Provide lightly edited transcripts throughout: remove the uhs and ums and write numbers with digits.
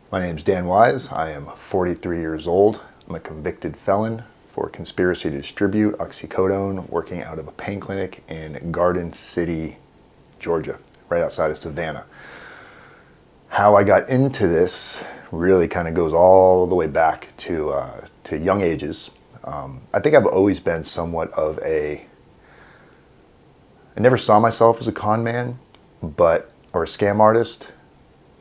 My name is Dan Wise. I am 43 years old. I'm a convicted felon for conspiracy to distribute Oxycodone, working out of a pain clinic in Garden City, Georgia, right outside of Savannah. How I got into this really kind of goes all the way back to young ages. I think I've always been somewhat of I never saw myself as a con man, or a scam artist.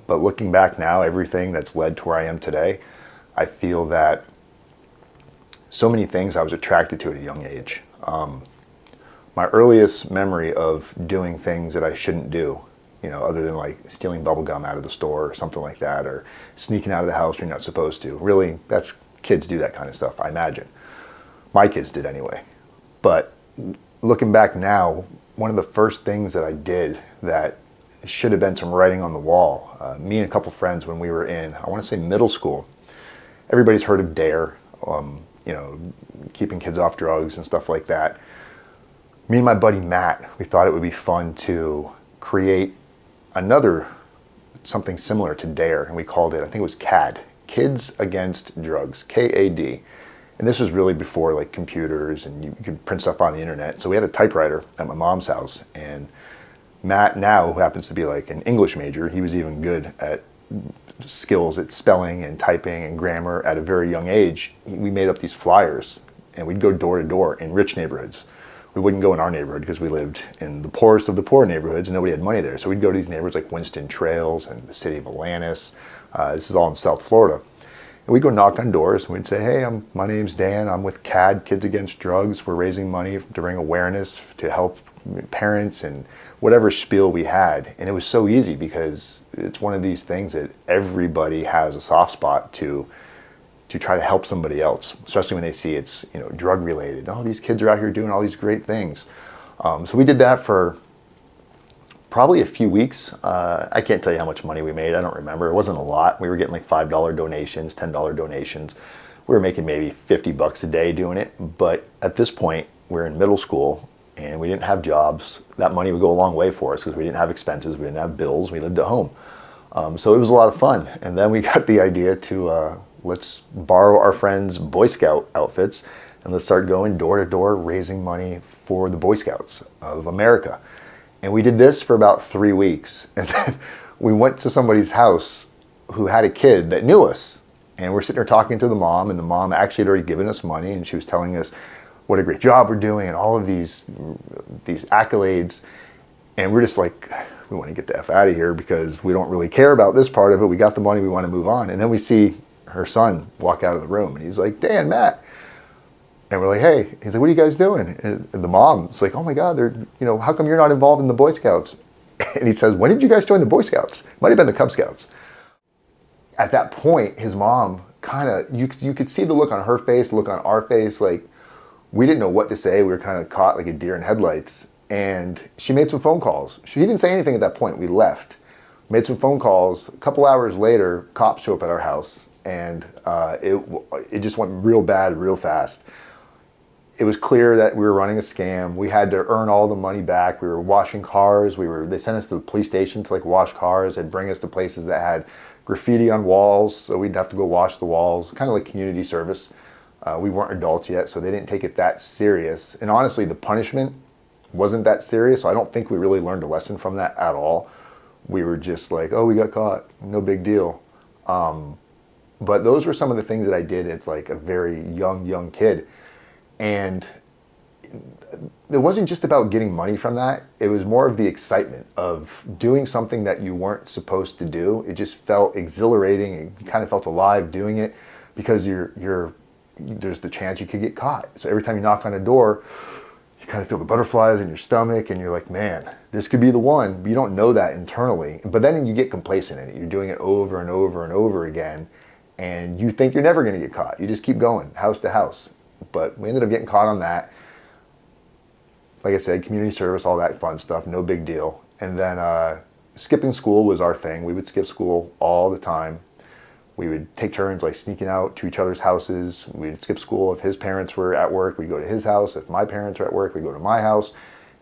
But looking back now, everything that's led to where I am today, I feel that so many things I was attracted to at a young age. My earliest memory of doing things that I shouldn't do, other than like stealing bubble gum out of the store or something like that, or sneaking out of the house when you're not supposed to. Really, kids do that kind of stuff, I imagine. My kids did anyway. But looking back now, one of the first things that I did that should have been some writing on the wall. Me and a couple friends, when we were in, I want to say middle school, everybody's heard of DARE, keeping kids off drugs and stuff like that. Me and my buddy Matt, we thought it would be fun to create something similar to DARE, and we called it, I think it was CAD, Kids Against Drugs, KAD. And this was really before like computers and you could print stuff on the internet. So we had a typewriter at my mom's house, and Matt now, who happens to be like an English major, he was even good at skills at spelling and typing and grammar at a very young age. We made up these flyers and we'd go door to door in rich neighborhoods. We wouldn't go in our neighborhood because we lived in the poorest of the poor neighborhoods and nobody had money there. So we'd go to these neighborhoods like Winston Trails and the city of Atlantis. This is all in South Florida. And we'd go knock on doors and we'd say, hey, my name's Dan. I'm with CAD, Kids Against Drugs. We're raising money to bring awareness to help parents and whatever spiel we had. And it was so easy because it's one of these things that everybody has a soft spot to try to help somebody else, especially when they see it's drug related. Oh, these kids are out here doing all these great things. So we did that for probably a few weeks. I can't tell you how much money we made. I don't remember. It wasn't a lot. We were getting like $5 donations, $10 donations. We were making maybe $50 a day doing it. But at this point, we're in middle school and we didn't have jobs. That money would go a long way for us because we didn't have expenses. We didn't have bills. We lived at home. So it was a lot of fun. And then we got the idea to let's borrow our friends' Boy Scout outfits and let's start going door to door raising money for the Boy Scouts of America. And we did this for about 3 weeks. And then we went to somebody's house who had a kid that knew us. And we're sitting there talking to the mom, and the mom actually had already given us money, and she was telling us what a great job we're doing and all of these accolades. And we're just like, we want to get the F out of here because we don't really care about this part of it. We got the money, we want to move on. And then we see her son walk out of the room and he's like, Dan, Matt. And we're like, hey, he's like, what are you guys doing? And the mom's like, oh my God, how come you're not involved in the Boy Scouts? And he says, when did you guys join the Boy Scouts? Might have been the Cub Scouts. At that point, his mom you could see the look on her face, the look on our face, like we didn't know what to say. We were kind of caught like a deer in headlights. And she made some phone calls. She didn't say anything at that point. We left. Made some phone calls. A couple hours later, cops show up at our house. And it just went real bad, real fast. It was clear that we were running a scam. We had to earn all the money back. We were washing cars. They sent us to the police station to like wash cars. They'd bring us to places that had graffiti on walls. So we'd have to go wash the walls, kind of like community service. We weren't adults yet, so they didn't take it that serious. And honestly, the punishment wasn't that serious. So I don't think we really learned a lesson from that at all. We were just like, oh, we got caught. No big deal. But those were some of the things that I did as like a very young kid. And it wasn't just about getting money from that. It was more of the excitement of doing something that you weren't supposed to do. It just felt exhilarating and you kind of felt alive doing it because there's the chance you could get caught. So every time you knock on a door, you kind of feel the butterflies in your stomach and you're like, man, this could be the one. But you don't know that internally. But then you get complacent in it. You're doing it over and over and over again. And you think you're never going to get caught. You just keep going, house to house. But we ended up getting caught on that. Like I said, community service, all that fun stuff, no big deal. And then skipping school was our thing. We would skip school all the time. We would take turns like sneaking out to each other's houses. We'd skip school if his parents were at work. We'd go to his house. If my parents were at work, we'd go to my house.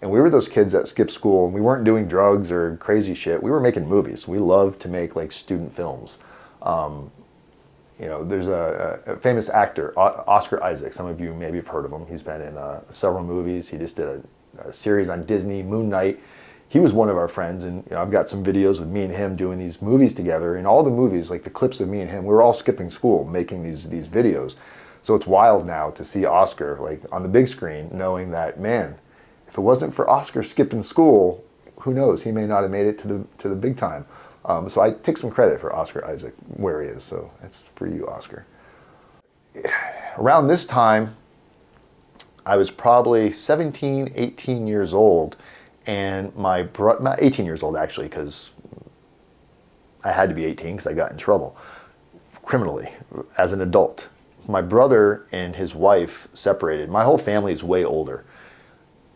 And we were those kids that skipped school, and we weren't doing drugs or crazy shit. We were making movies. We loved to make like student films. You know, there's a famous actor, Oscar Isaac. Some of you maybe have heard of him. He's been in several movies. He just did a series on Disney, Moon Knight. He was one of our friends, and you know, I've got some videos with me and him doing these movies together. And all the movies, like the clips of me and him, we were all skipping school making these videos. So it's wild now to see Oscar like on the big screen, knowing that, man, if it wasn't for Oscar skipping school, who knows? He may not have made it to the big time. So I take some credit for Oscar Isaac where he is. So it's for you, Oscar. Around this time, I was probably 17, 18 years old, and not 18 years old actually, because I had to be 18 because I got in trouble criminally as an adult. My brother and his wife separated. My whole family is way older.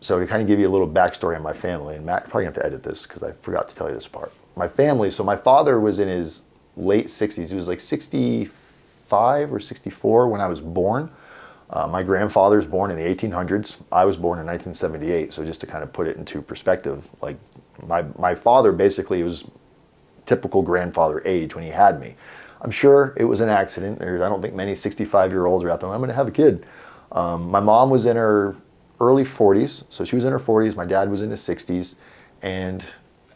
So to kind of give you a little backstory on my family, and Matt, probably have to edit this because I forgot to tell you this part. My family, so my father was in his late 60s. He was like 65 or 64 when I was born. My grandfather was born in the 1800s. I was born in 1978. So just to kind of put it into perspective, like my father basically was typical grandfather age when he had me. I'm sure it was an accident. I don't think many 65-year-olds are out there, I'm going to have a kid. My mom was in her early 40s, so she was in her 40s. My dad was in his 60s, and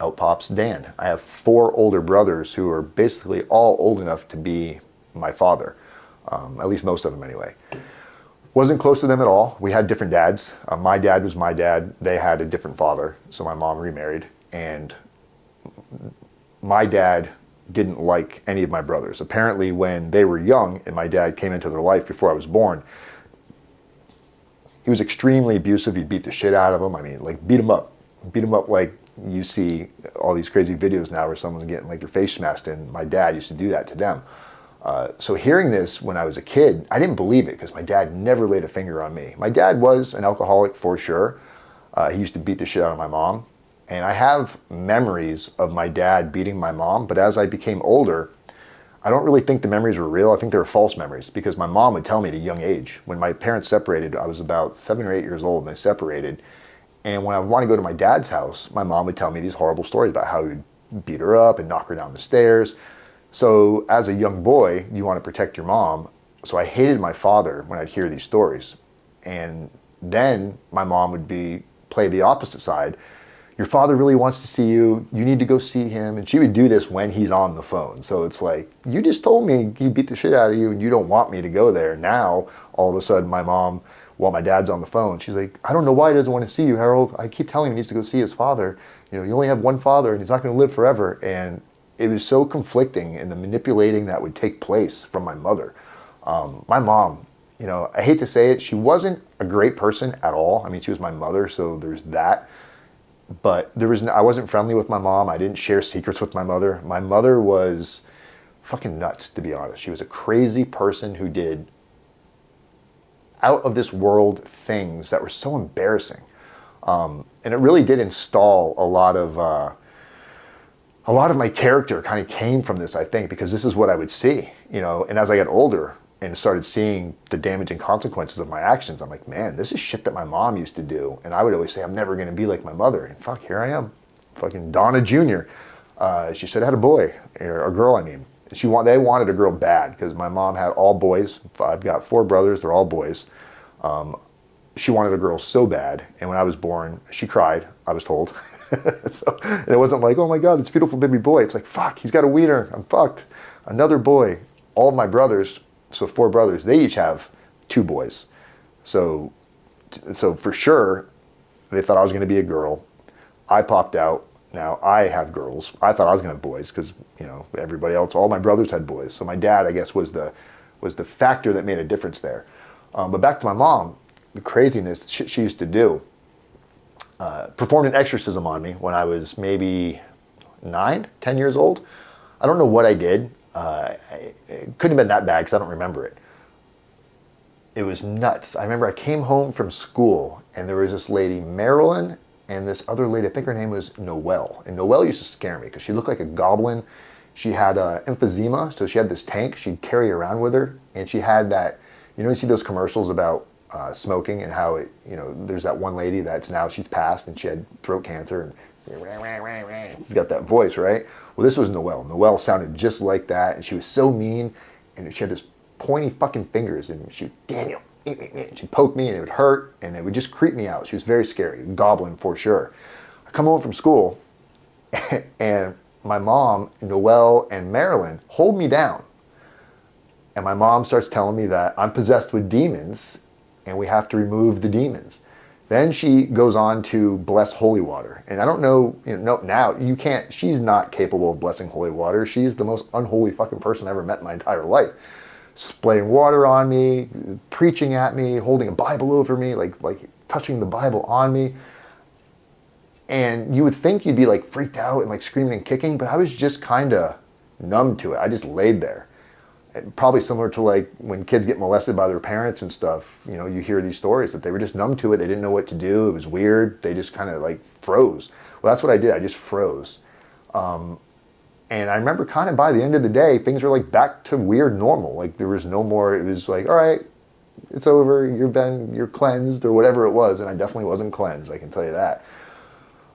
out pops Dan. I have 4 older brothers who are basically all old enough to be my father, at least most of them anyway. Wasn't close to them at all. We had different dads. My dad was my dad. They had a different father, so my mom remarried, and my dad didn't like any of my brothers. Apparently when they were young and my dad came into their life before I was born, he was extremely abusive. He'd beat the shit out of them. I mean, like beat them up like you see all these crazy videos now where someone's getting like their face smashed in. My dad used to do that to them. So hearing this when I was a kid, I didn't believe it because my dad never laid a finger on me. My dad was an alcoholic for sure. He used to beat the shit out of my mom. And I have memories of my dad beating my mom, but as I became older, I don't really think the memories were real. I think they were false memories because my mom would tell me at a young age. When my parents separated, I was about 7 or 8 years old and they separated. And when I would want to go to my dad's house, my mom would tell me these horrible stories about how he'd beat her up and knock her down the stairs. So as a young boy, you want to protect your mom. So I hated my father when I'd hear these stories. And then my mom would play the opposite side. Your father really wants to see you. You need to go see him. And she would do this when he's on the phone. So it's like, you just told me he beat the shit out of you and you don't want me to go there. Now, all of a sudden, my mom, while my dad's on the phone, she's like, I don't know why he doesn't want to see you, Harold. I keep telling him he needs to go see his father. You know, you only have one father and he's not going to live forever. And it was so conflicting in the manipulating that would take place from my mother. My mom, you know, I hate to say it, she wasn't a great person at all. I mean, she was my mother, so there's that. But I wasn't friendly with my mom. I didn't share secrets with my mother. My mother was fucking nuts, to be honest. She was a crazy person who did out of this world things that were so embarrassing. And it really did install a lot of my character kind of came from this, I think, because this is what I would see, you know. And as I got older and started seeing the damaging consequences of my actions, I'm like, man, this is shit that my mom used to do. And I would always say, I'm never going to be like my mother. And fuck, here I am, fucking Donna Jr. She should have had a boy, or a girl, I mean. They wanted a girl bad because my mom had all boys. I've got 4 brothers, they're all boys. She wanted a girl so bad. And when I was born, she cried, I was told. And it wasn't like, oh my God, it's a beautiful baby boy. It's like, fuck, he's got a wiener, I'm fucked. Another boy. All of my brothers, so 4 brothers, they each have 2 boys. So for sure, they thought I was going to be a girl. I popped out. Now I have girls. I thought I was going to have boys because, you know, everybody else, all my brothers had boys. So my dad, I guess, was the factor that made a difference there. But back to my mom, the craziness, shit she used to do. Performed an exorcism on me when I was maybe 9, 10 years old. I don't know what I did. It couldn't have been that bad because I don't remember it. It was nuts. I remember I came home from school and there was this lady, Marilyn, and this other lady, I think her name was Noelle. And Noelle used to scare me because she looked like a goblin. She had emphysema, so she had this tank she'd carry around with her. And she had that, you know, you see those commercials about smoking and how it, you know, there's that one lady she's passed and she had throat cancer and He's got that voice, right? Well, this was Noelle. Noelle sounded just like that, and she was so mean, and she had this pointy fucking fingers, and she would, Daniel, she'd poke me, and it would hurt, and it would just creep me out. She was very scary, goblin for sure. I come home from school, and my mom, Noelle, and Marilyn hold me down. And my mom starts telling me that I'm possessed with demons, and we have to remove the demons. Then she goes on to bless holy water. And I don't know, now you can't, she's not capable of blessing holy water. She's the most unholy fucking person I ever met in my entire life. Spraying water on me, preaching at me, holding a Bible over me, like touching the Bible on me. And you would think you'd be like freaked out and like screaming and kicking, but I was just kind of numb to it. I just laid there. Probably similar to like when kids get molested by their parents and stuff, you hear these stories that they were just numb to it. They didn't know what to do. It was weird. They just kind of like froze. Well, that's what I did. I just froze. And I remember kind of by the end of the day, things were like back to weird normal. Like there was no more, it was like, all right, it's over. You're cleansed or whatever it was. And I definitely wasn't cleansed. I can tell you that.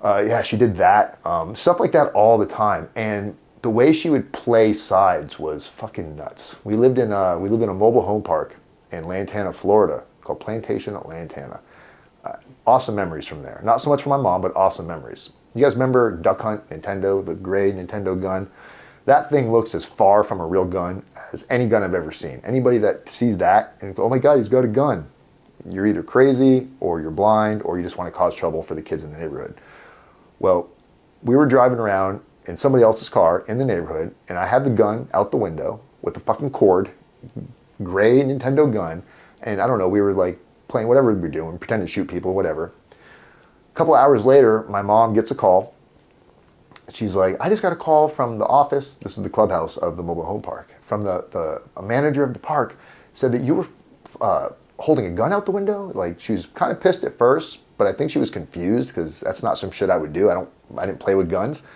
Yeah, she did that. Stuff like that all the time. And the way she would play sides was fucking nuts. We lived in a mobile home park in Lantana, Florida, called Plantation at Lantana. Awesome memories from there. Not so much from my mom, but awesome memories. You guys remember Duck Hunt Nintendo, the gray Nintendo gun? That thing looks as far from a real gun as any gun I've ever seen. Anybody that sees that and goes, oh my God, he's got a gun. You're either crazy or you're blind or you just want to cause trouble for the kids in the neighborhood. Well, we were driving around in somebody else's car in the neighborhood, and I had the gun out the window with the fucking cord, gray Nintendo gun, and I don't know, we were like playing whatever we were doing, pretending to shoot people, whatever. A couple of hours later, my mom gets a call. She's like, I just got a call from the office, this is the clubhouse of the mobile home park, from the manager of the park, said that you were holding a gun out the window. Like, she was kind of pissed at first, but I think she was confused because that's not some shit I would do. I didn't play with guns.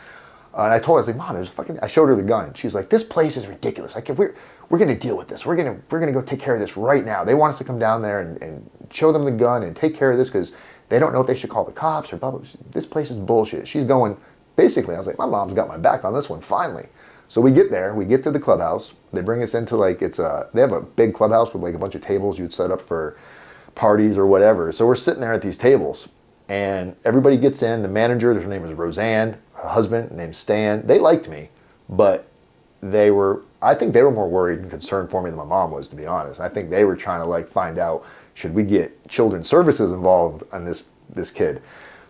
And I told her, I was like, Mom, I showed her the gun. She's like, this place is ridiculous. Like, we're going to deal with this. We're going to go take care of this right now. They want us to come down there and show them the gun and take care of this because they don't know if they should call the cops or blah, blah, blah. This place is bullshit. She's going, basically, I was like, my mom's got my back on this one, finally. So we get there. We get to the clubhouse. They bring us into like, they have a big clubhouse with like a bunch of tables you'd set up for parties or whatever. So we're sitting there at these tables. And everybody gets in. The manager, her name is Roseanne, her husband named Stan. They liked me, but I think they were more worried and concerned for me than my mom was, to be honest. I think they were trying to like find out, should we get children's services involved on this kid?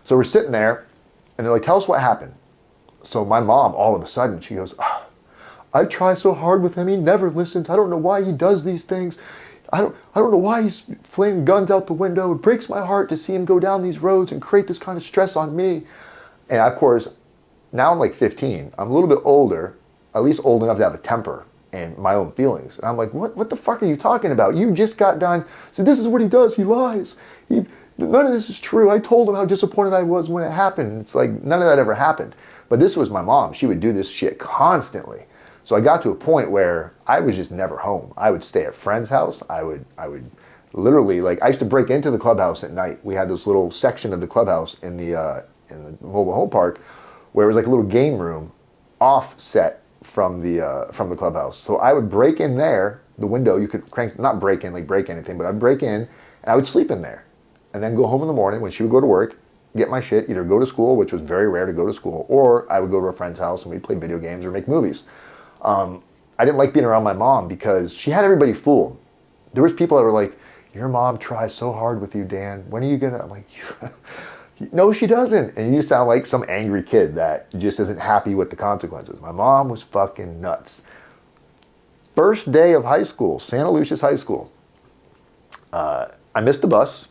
So we're sitting there and they're like, tell us what happened. So my mom, all of a sudden, she goes, I try so hard with him. He never listens. I don't know why he does these things. I don't know why he's flinging guns out the window. It breaks my heart to see him go down these roads and create this kind of stress on me. And of course, now I'm like 15. I'm a little bit older, at least old enough to have a temper and my own feelings. And I'm like, what the fuck are you talking about? You just got done. So this is what he does. He lies. None of this is true. I told him how disappointed I was when it happened. It's like none of that ever happened. But this was my mom. She would do this shit constantly. So I got to a point where I was just never home. I would stay at friends' house. I would literally, like, I used to break into the clubhouse at night. We had this little section of the clubhouse in the mobile home park where it was like a little game room offset from the clubhouse. So I would break in there, the window, you could not break in, like break anything, but I'd break in and I would sleep in there and then go home in the morning when she would go to work, get my shit, either go to school, which was very rare to go to school, or I would go to a friend's house and we'd play video games or make movies. I didn't like being around my mom because she had everybody fooled. There was people that were like, your mom tries so hard with you, Dan. When are you gonna? I'm like, no, she doesn't. And you sound like some angry kid that just isn't happy with the consequences. My mom was fucking nuts. First day of high school, Santa Lucia's High School. I missed the bus.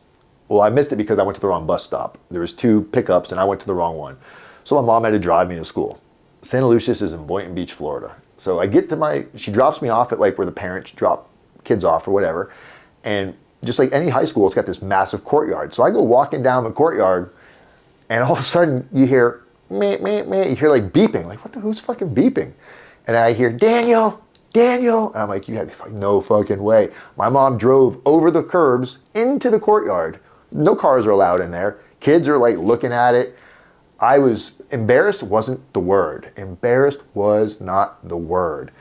Well, I missed it because I went to the wrong bus stop. There was 2 pickups and I went to the wrong one. So my mom had to drive me to school. Santa Lucia's is in Boynton Beach, Florida. So I get to she drops me off at like where the parents drop kids off or whatever. And just like any high school, it's got this massive courtyard. So I go walking down the courtyard and all of a sudden you hear, meh, meh, meh. You hear like beeping. Like, who's fucking beeping? And I hear, Daniel. And I'm like, you gotta be fucking, no fucking way. My mom drove over the curbs into the courtyard. No cars are allowed in there. Kids are like looking at it. embarrassed wasn't the word. Embarrassed was not the word.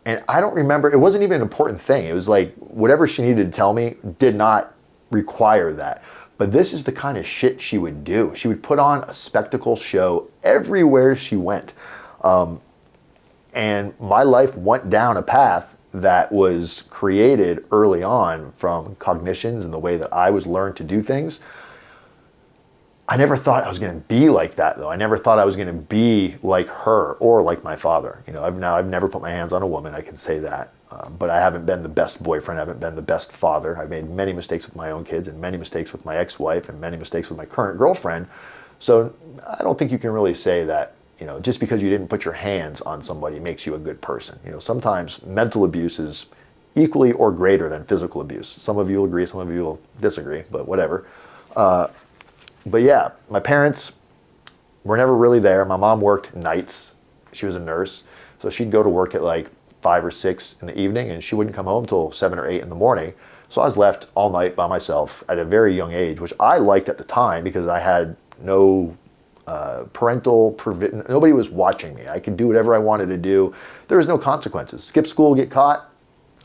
And I don't remember, it wasn't even an important thing. It was like whatever she needed to tell me did not require that. But this is the kind of shit she would do. She would put on a spectacle show everywhere she went. And my life went down a path that was created early on from cognitions and the way that I was learned to do things. I never thought I was going to be like that, though. I never thought I was going to be like her or like my father. You know, I've never put my hands on a woman, I can say that. But I haven't been the best boyfriend. I haven't been the best father. I've made many mistakes with my own kids and many mistakes with my ex-wife and many mistakes with my current girlfriend. So I don't think you can really say that, you know, just because you didn't put your hands on somebody makes you a good person. You know, sometimes mental abuse is equally or greater than physical abuse. Some of you will agree, some of you will disagree, but whatever. But yeah, my parents were never really there. My mom worked nights. She was a nurse. So she'd go to work at like 5 or 6 in the evening and she wouldn't come home till 7 or 8 in the morning. So I was left all night by myself at a very young age, which I liked at the time because I had no nobody was watching me. I could do whatever I wanted to do. There was no consequences. Skip school, get caught,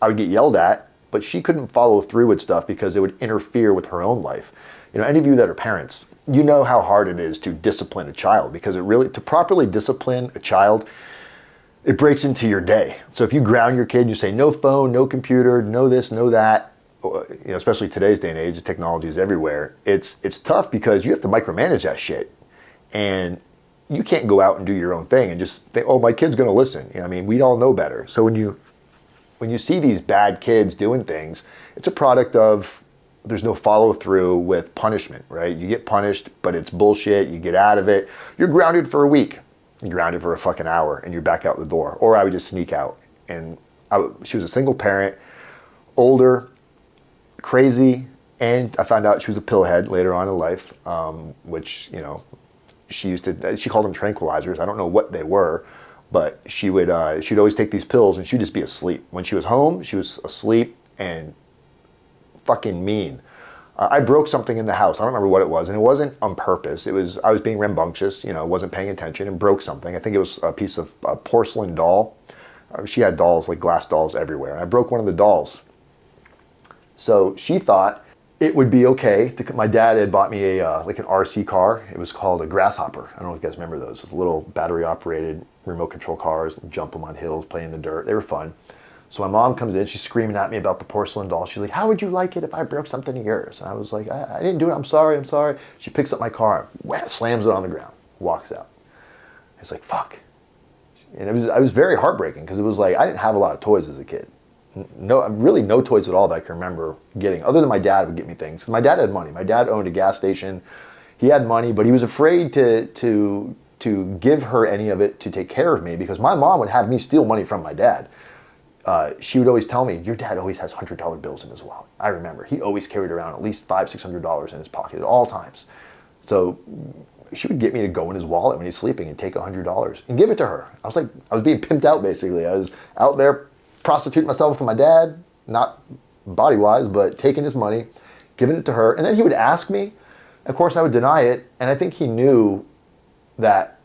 I would get yelled at, but she couldn't follow through with stuff because it would interfere with her own life. You know, any of you that are parents, you know how hard it is to discipline a child because to properly discipline a child, it breaks into your day. So if you ground your kid, you say no phone, no computer, no this, no that, you know, especially today's day and age, the technology is everywhere. It's tough because you have to micromanage that shit. And you can't go out and do your own thing and just think, oh, my kid's going to listen. You know, I mean, we all know better. So when you see these bad kids doing things, it's a product of there's no follow through with punishment, right? You get punished, but it's bullshit. You get out of it. You're grounded for a week. You're grounded for a fucking hour and you're back out the door. Or I would just sneak out. And she was a single parent, older, crazy, and I found out she was a pillhead later on in life, which, you know, she called them tranquilizers. I don't know what they were, but she'd always take these pills and she'd just be asleep. When she was home, she was asleep and fucking mean. I broke something in the house. I don't remember what it was, and it wasn't on purpose. I was being rambunctious, you know, wasn't paying attention and broke something. I think it was a piece of a porcelain doll. She had dolls, like glass dolls everywhere. I broke one of the dolls. So she thought it would be okay. My dad had bought me like an RC car. It was called a Grasshopper. I don't know if you guys remember those. It was little battery operated remote control cars, jump them on hills, play in the dirt. They were fun. So my mom comes in, she's screaming at me about the porcelain doll. She's like, how would you like it if I broke something of yours? And I was like, I didn't do it, I'm sorry. She picks up my car, slams it on the ground, walks out. It's like, fuck. And I was very heartbreaking because it was like, I didn't have a lot of toys as a kid. Really no toys at all that I can remember getting, other than my dad would get me things. Because my dad had money. My dad owned a gas station. He had money, but he was afraid to give her any of it to take care of me because my mom would have me steal money from my dad. She would always tell me, your dad always has $100 bills in his wallet. I remember. He always carried around at least $500-$600 in his pocket at all times. So she would get me to go in his wallet when he's sleeping and take $100 and give it to her. I was being pimped out basically. I was out there prostituting myself for my dad, not body-wise, but taking his money, giving it to her. And then he would ask me. Of course, I would deny it. And I think he knew that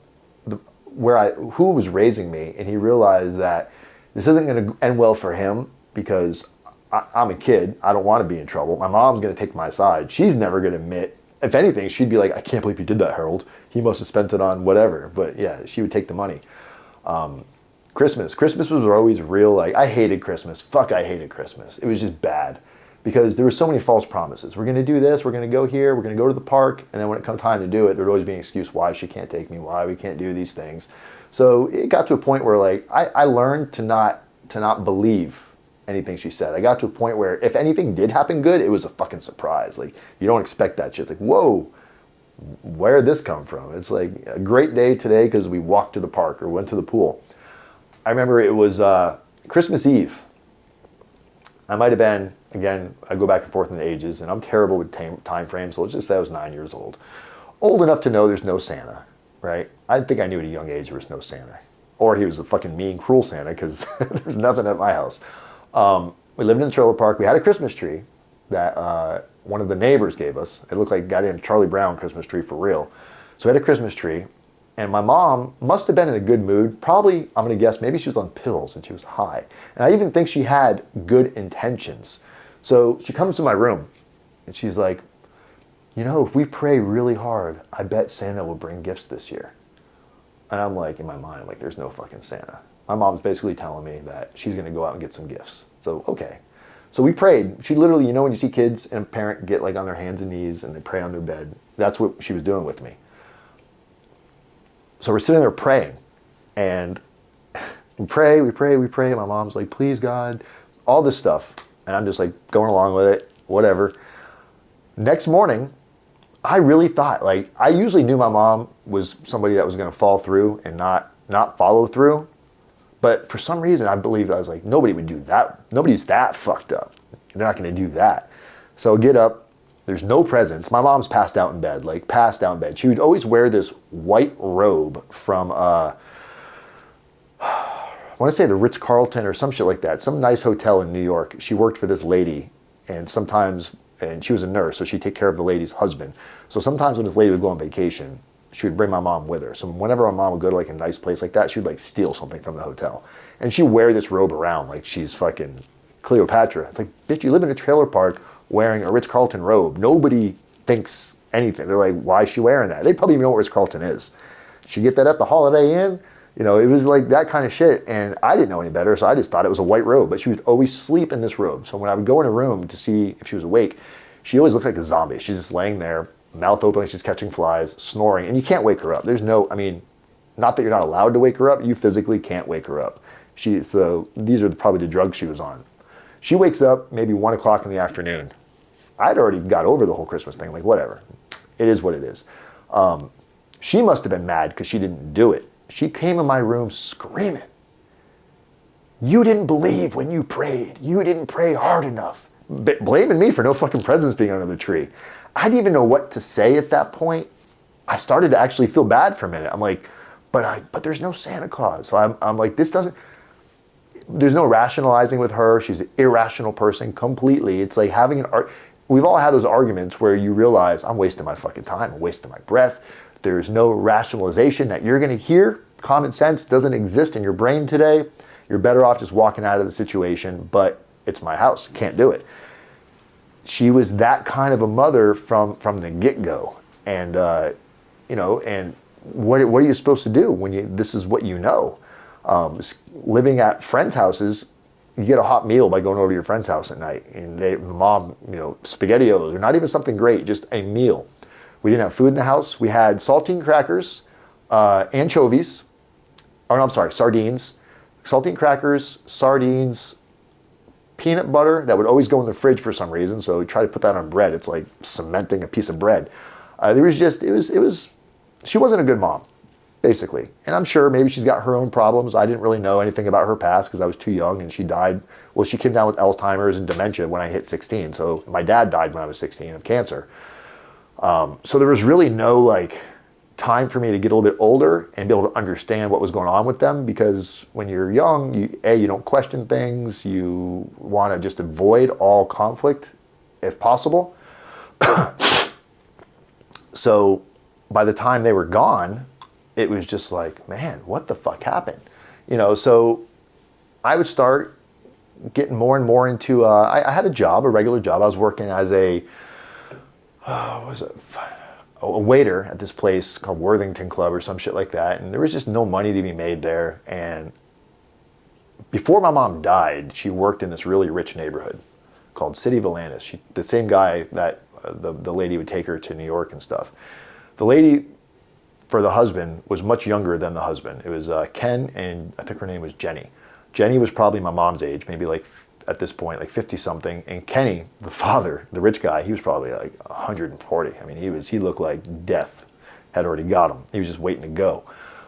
who was raising me, and he realized that this isn't going to end well for him because I'm a kid. I don't want to be in trouble. My mom's going to take my side. She's never going to admit. If anything, she'd be like, I can't believe you did that, Harold. He must have spent it on whatever. But yeah, she would take the money. Christmas was always real. Like, I hated Christmas. I hated Christmas. It was just bad because there were so many false promises. We're going to do this. We're going to go here. We're going to go to the park. And then when it comes time to do it, there'd always be an excuse why she can't take me, why we can't do these things. So it got to a point where like I learned to not believe anything she said. I got to a point where if anything did happen good, it was a fucking surprise. Like, you don't expect that shit. Like, whoa, where did this come from? It's like a great day today because we walked to the park or went to the pool. I remember it was Christmas Eve. I might have been, again, I go back and forth in the ages, and I'm terrible with time frames, so let's just say I was 9 years old. Old enough to know there's no Santa, right? I think I knew at a young age there was no Santa. Or he was a fucking mean, cruel Santa, because there's nothing at my house. We lived in a trailer park. We had a Christmas tree that one of the neighbors gave us. It looked like a goddamn Charlie Brown Christmas tree for real. So we had a Christmas tree, and my mom must have been in a good mood. Probably, I'm going to guess, maybe she was on pills and she was high. And I even think she had good intentions. So she comes to my room and she's like, you know, if we pray really hard, I bet Santa will bring gifts this year. And I'm like, in my mind, I'm like, there's no fucking Santa. My mom's basically telling me that she's going to go out and get some gifts. So, okay. So we prayed. She literally, you know, when you see kids and a parent get like on their hands and knees and they pray on their bed, that's what she was doing with me. So we're sitting there praying, and we pray. My mom's like, please God, all this stuff. And I'm just like going along with it, whatever. Next morning, I really thought, like, I usually knew my mom was somebody that was going to fall through and not follow through. But for some reason, I believed, I was like, nobody would do that. Nobody's that fucked up. They're not going to do that. So get up. There's no presents. My mom's passed out in bed, like passed out in bed. She would always wear this white robe from, I want to say the Ritz-Carlton or some shit like that. Some nice hotel in New York. She worked for this lady, and she was a nurse, so she'd take care of the lady's husband. So sometimes when this lady would go on vacation, she would bring my mom with her. So whenever my mom would go to like a nice place like that, she would like steal something from the hotel. And she'd wear this robe around like she's fucking Cleopatra. It's like, bitch, you live in a trailer park wearing a Ritz-Carlton robe. Nobody thinks anything. They're like, why is she wearing that? They probably even know what Ritz-Carlton is. She get that at the Holiday Inn? You know, it was like that kind of shit. And I didn't know any better, so I just thought it was a white robe. But she would always sleep in this robe. So when I would go in her room to see if she was awake, she always looked like a zombie. She's just laying there, mouth open like she's catching flies, snoring. And you can't wake her up. There's no, I mean, not that you're not allowed to wake her up. You physically can't wake her up. So these are probably the drugs she was on. She wakes up maybe 1 o'clock in the afternoon. I'd already got over the whole Christmas thing, like whatever. It is what it is. She must have been mad because she didn't do it. She came in my room screaming, you didn't believe when you prayed. You didn't pray hard enough. Blaming me for no fucking presents being under the tree. I didn't even know what to say at that point. I started to actually feel bad for a minute. I'm like, but there's no Santa Claus. So I'm like, there's no rationalizing with her. She's an irrational person completely. It's like having we've all had those arguments where you realize I'm wasting my fucking time. I'm wasting my breath. There's no rationalization that you're going to hear. Common sense doesn't exist in your brain today. You're better off just walking out of the situation, but it's my house. Can't do it. She was that kind of a mother from the get-go. And, you know, and what are you supposed to do when this is what you know? Living at friends' houses, you get a hot meal by going over to your friend's house at night. And the mom, you know, SpaghettiOs, or not even something great, just a meal. We didn't have food in the house. We had saltine crackers, anchovies, sardines, saltine crackers, sardines, peanut butter that would always go in the fridge for some reason. So we try to put that on bread. It's like cementing a piece of bread. She wasn't a good mom, basically. And I'm sure maybe she's got her own problems. I didn't really know anything about her past because I was too young, and she died. Well, she came down with Alzheimer's and dementia when I hit 16. So my dad died when I was 16 of cancer. So there was really no like time for me to get a little bit older and be able to understand what was going on with them, because when you're young, you don't question things. You want to just avoid all conflict if possible. So by the time they were gone, it was just like, man, what the fuck happened? You know, so I would start getting more and more into, I had a regular job. I was working as a waiter at this place called Worthington Club or some shit like that. And there was just no money to be made there. And before my mom died, she worked in this really rich neighborhood called City Volantis. The same guy that the lady would take her to New York and stuff. The lady for the husband was much younger than the husband. It was Ken, and I think her name was Jenny. Jenny was probably my mom's age, maybe like at this point, like 50 something. And Kenny, the father, the rich guy, he was probably like 140. I mean, he looked like death had already got him. He was just waiting to go.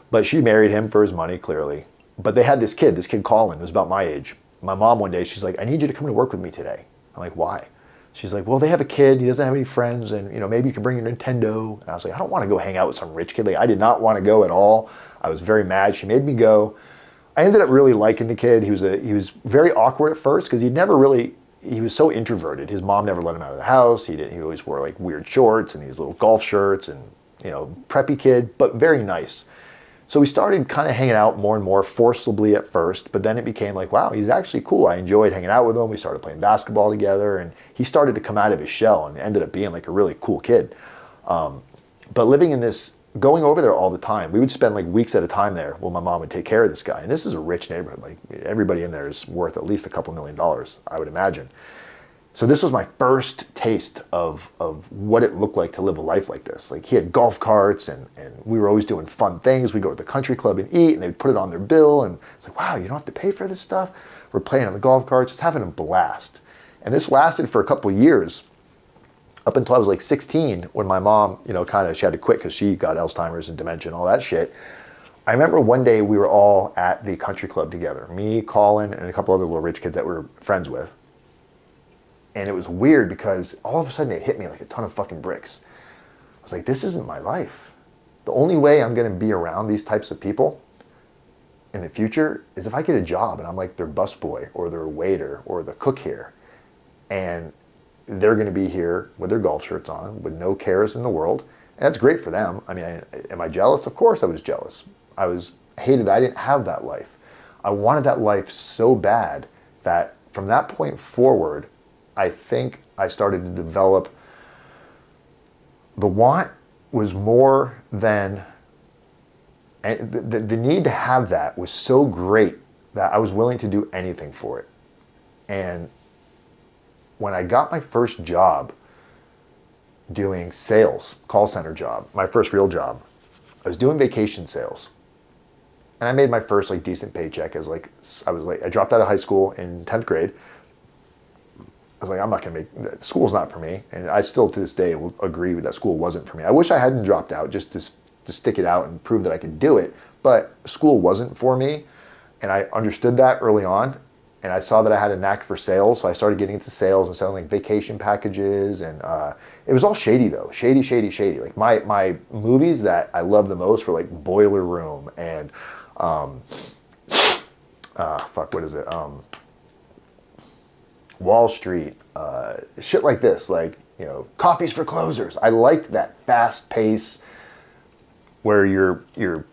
But she married him for his money, clearly. But they had this kid Colin, was about my age. My mom one day, she's like, I need you to come to work with me today. I'm like, why? She's like, well, they have a kid. He doesn't have any friends. And, you know, maybe you can bring your Nintendo. And I was like, I don't want to go hang out with some rich kid. Like, I did not want to go at all. I was very mad. She made me go. I ended up really liking the kid. He was very awkward at first because he was so introverted. His mom never let him out of the house. He always wore like weird shorts and these little golf shirts. And preppy kid, but very nice. So we started kind of hanging out more and more forcibly at first, but then it became like, wow, he's actually cool. I enjoyed hanging out with him. We started playing basketball together, and he started to come out of his shell and ended up being like a really cool kid. But living in this, going over there all the time, we would spend like weeks at a time there while my mom would take care of this guy. And this is a rich neighborhood. Like everybody in there is worth at least a couple $1 million, I would imagine. So this was my first taste of what it looked like to live a life like this. Like he had golf carts and we were always doing fun things. We'd go to the country club and eat, and they'd put it on their bill, and it's like, wow, you don't have to pay for this stuff. We're playing on the golf carts, just having a blast. And this lasted for a couple years, up until I was like 16, when my mom, she had to quit because she got Alzheimer's and dementia and all that shit. I remember one day we were all at the country club together, me, Colin, and a couple other little rich kids that we were friends with. And it was weird because all of a sudden it hit me like a ton of fucking bricks. I was like, this isn't my life. The only way I'm going to be around these types of people in the future is if I get a job and I'm like their busboy or their waiter or the cook here. And they're going to be here with their golf shirts on with no cares in the world. And that's great for them. I mean, am I jealous? Of course I was jealous. I hated that I didn't have that life. I wanted that life so bad that from that point forward, I think I started to develop, the want was more than, the need to have that was so great that I was willing to do anything for it. And when I got my first job doing sales, call center job, my first real job, I was doing vacation sales. And I made my first like decent paycheck I dropped out of high school in 10th grade. I was like, I'm not going to make, school's not for me. And I still to this day will agree that school wasn't for me. I wish I hadn't dropped out just to stick it out and prove that I could do it. But school wasn't for me. And I understood that early on. And I saw that I had a knack for sales. So I started getting into sales and selling like vacation packages. And it was all shady though. Shady. Like my movies that I loved the most were like Boiler Room and Wall Street, shit like this, like, Coffees for Closers. I liked that fast pace where you're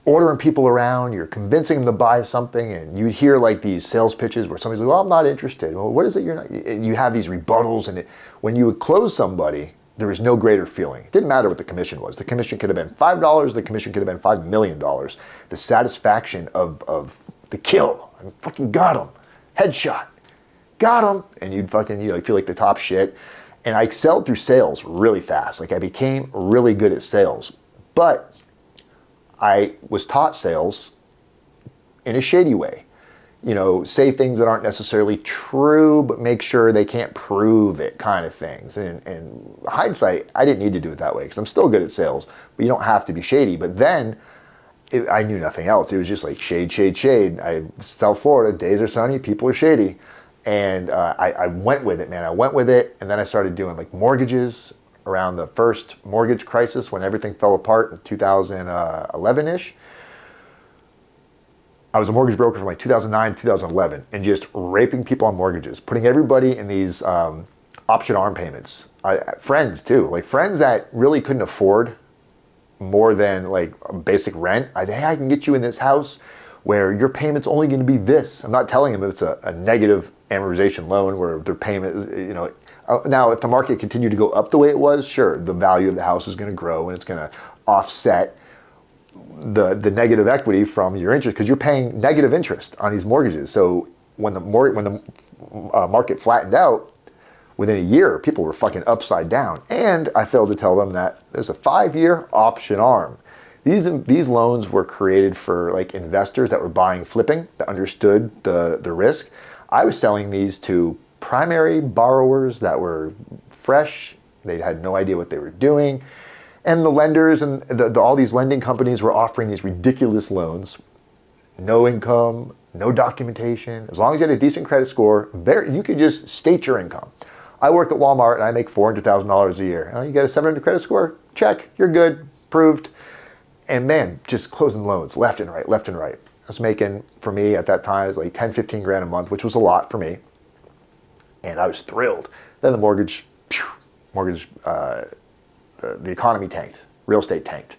ordering people around, you're convincing them to buy something, and you'd hear like these sales pitches where somebody's like, well, I'm not interested. Well, what is it you're not? You have these rebuttals, and when you would close somebody, there was no greater feeling. It didn't matter what the commission was. The commission could have been $5, the commission could have been $5 million. The satisfaction of the kill, I fucking got him, headshot. Got him, and you'd fucking, feel like the top shit. And I excelled through sales really fast. Like I became really good at sales, but I was taught sales in a shady way. Say things that aren't necessarily true, but make sure they can't prove it kind of things. And hindsight, I didn't need to do it that way because I'm still good at sales, but you don't have to be shady. But then I knew nothing else. It was just like shade. South Florida, days are sunny, people are shady. And I went with it, man. I went with it, and then I started doing like mortgages around the first mortgage crisis when everything fell apart in 2011-ish. I was a mortgage broker from like 2009 to 2011, and just raping people on mortgages, putting everybody in these option arm payments. Friends too, like friends that really couldn't afford more than like basic rent. Hey, I can get you in this house where your payment's only going to be this. I'm not telling them it's a negative amortization loan where their payment is, now if the market continued to go up the way it was, sure, the value of the house is going to grow and it's going to offset the negative equity from your interest because you're paying negative interest on these mortgages. So when the market flattened out, within a year, people were fucking upside down. And I failed to tell them that there's a 5-year option arm. These loans were created for like investors that were buying flipping, that understood the risk. I was selling these to primary borrowers that were fresh. They had no idea what they were doing. And the lenders and all these lending companies were offering these ridiculous loans. No income, no documentation. As long as you had a decent credit score, you could just state your income. I work at Walmart and I make $400,000 a year. You got a 700 credit score? Check, you're good, proved. And man, just closing loans left and right. I was making, for me at that time, it was like 10, 15 grand a month, which was a lot for me. And I was thrilled. Then the the economy tanked. Real estate tanked.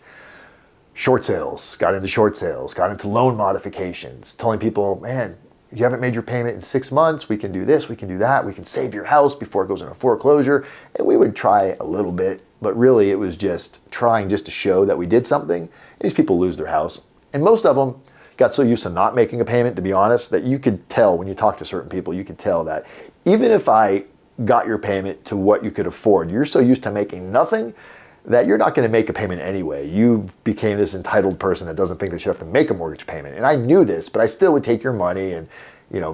Short sales, got into short sales, got into loan modifications, telling people, man, you haven't made your payment in 6 months, we can do this, we can do that, we can save your house before it goes into foreclosure. And we would try a little bit, but really it was just trying just to show that we did something. And these people lose their house. And most of them got so used to not making a payment, to be honest, that you could tell when you talk to certain people, you could tell that even if I got your payment to what you could afford, you're so used to making nothing that you're not going to make a payment anyway. You became this entitled person that doesn't think they should have to make a mortgage payment. And I knew this, but I still would take your money and,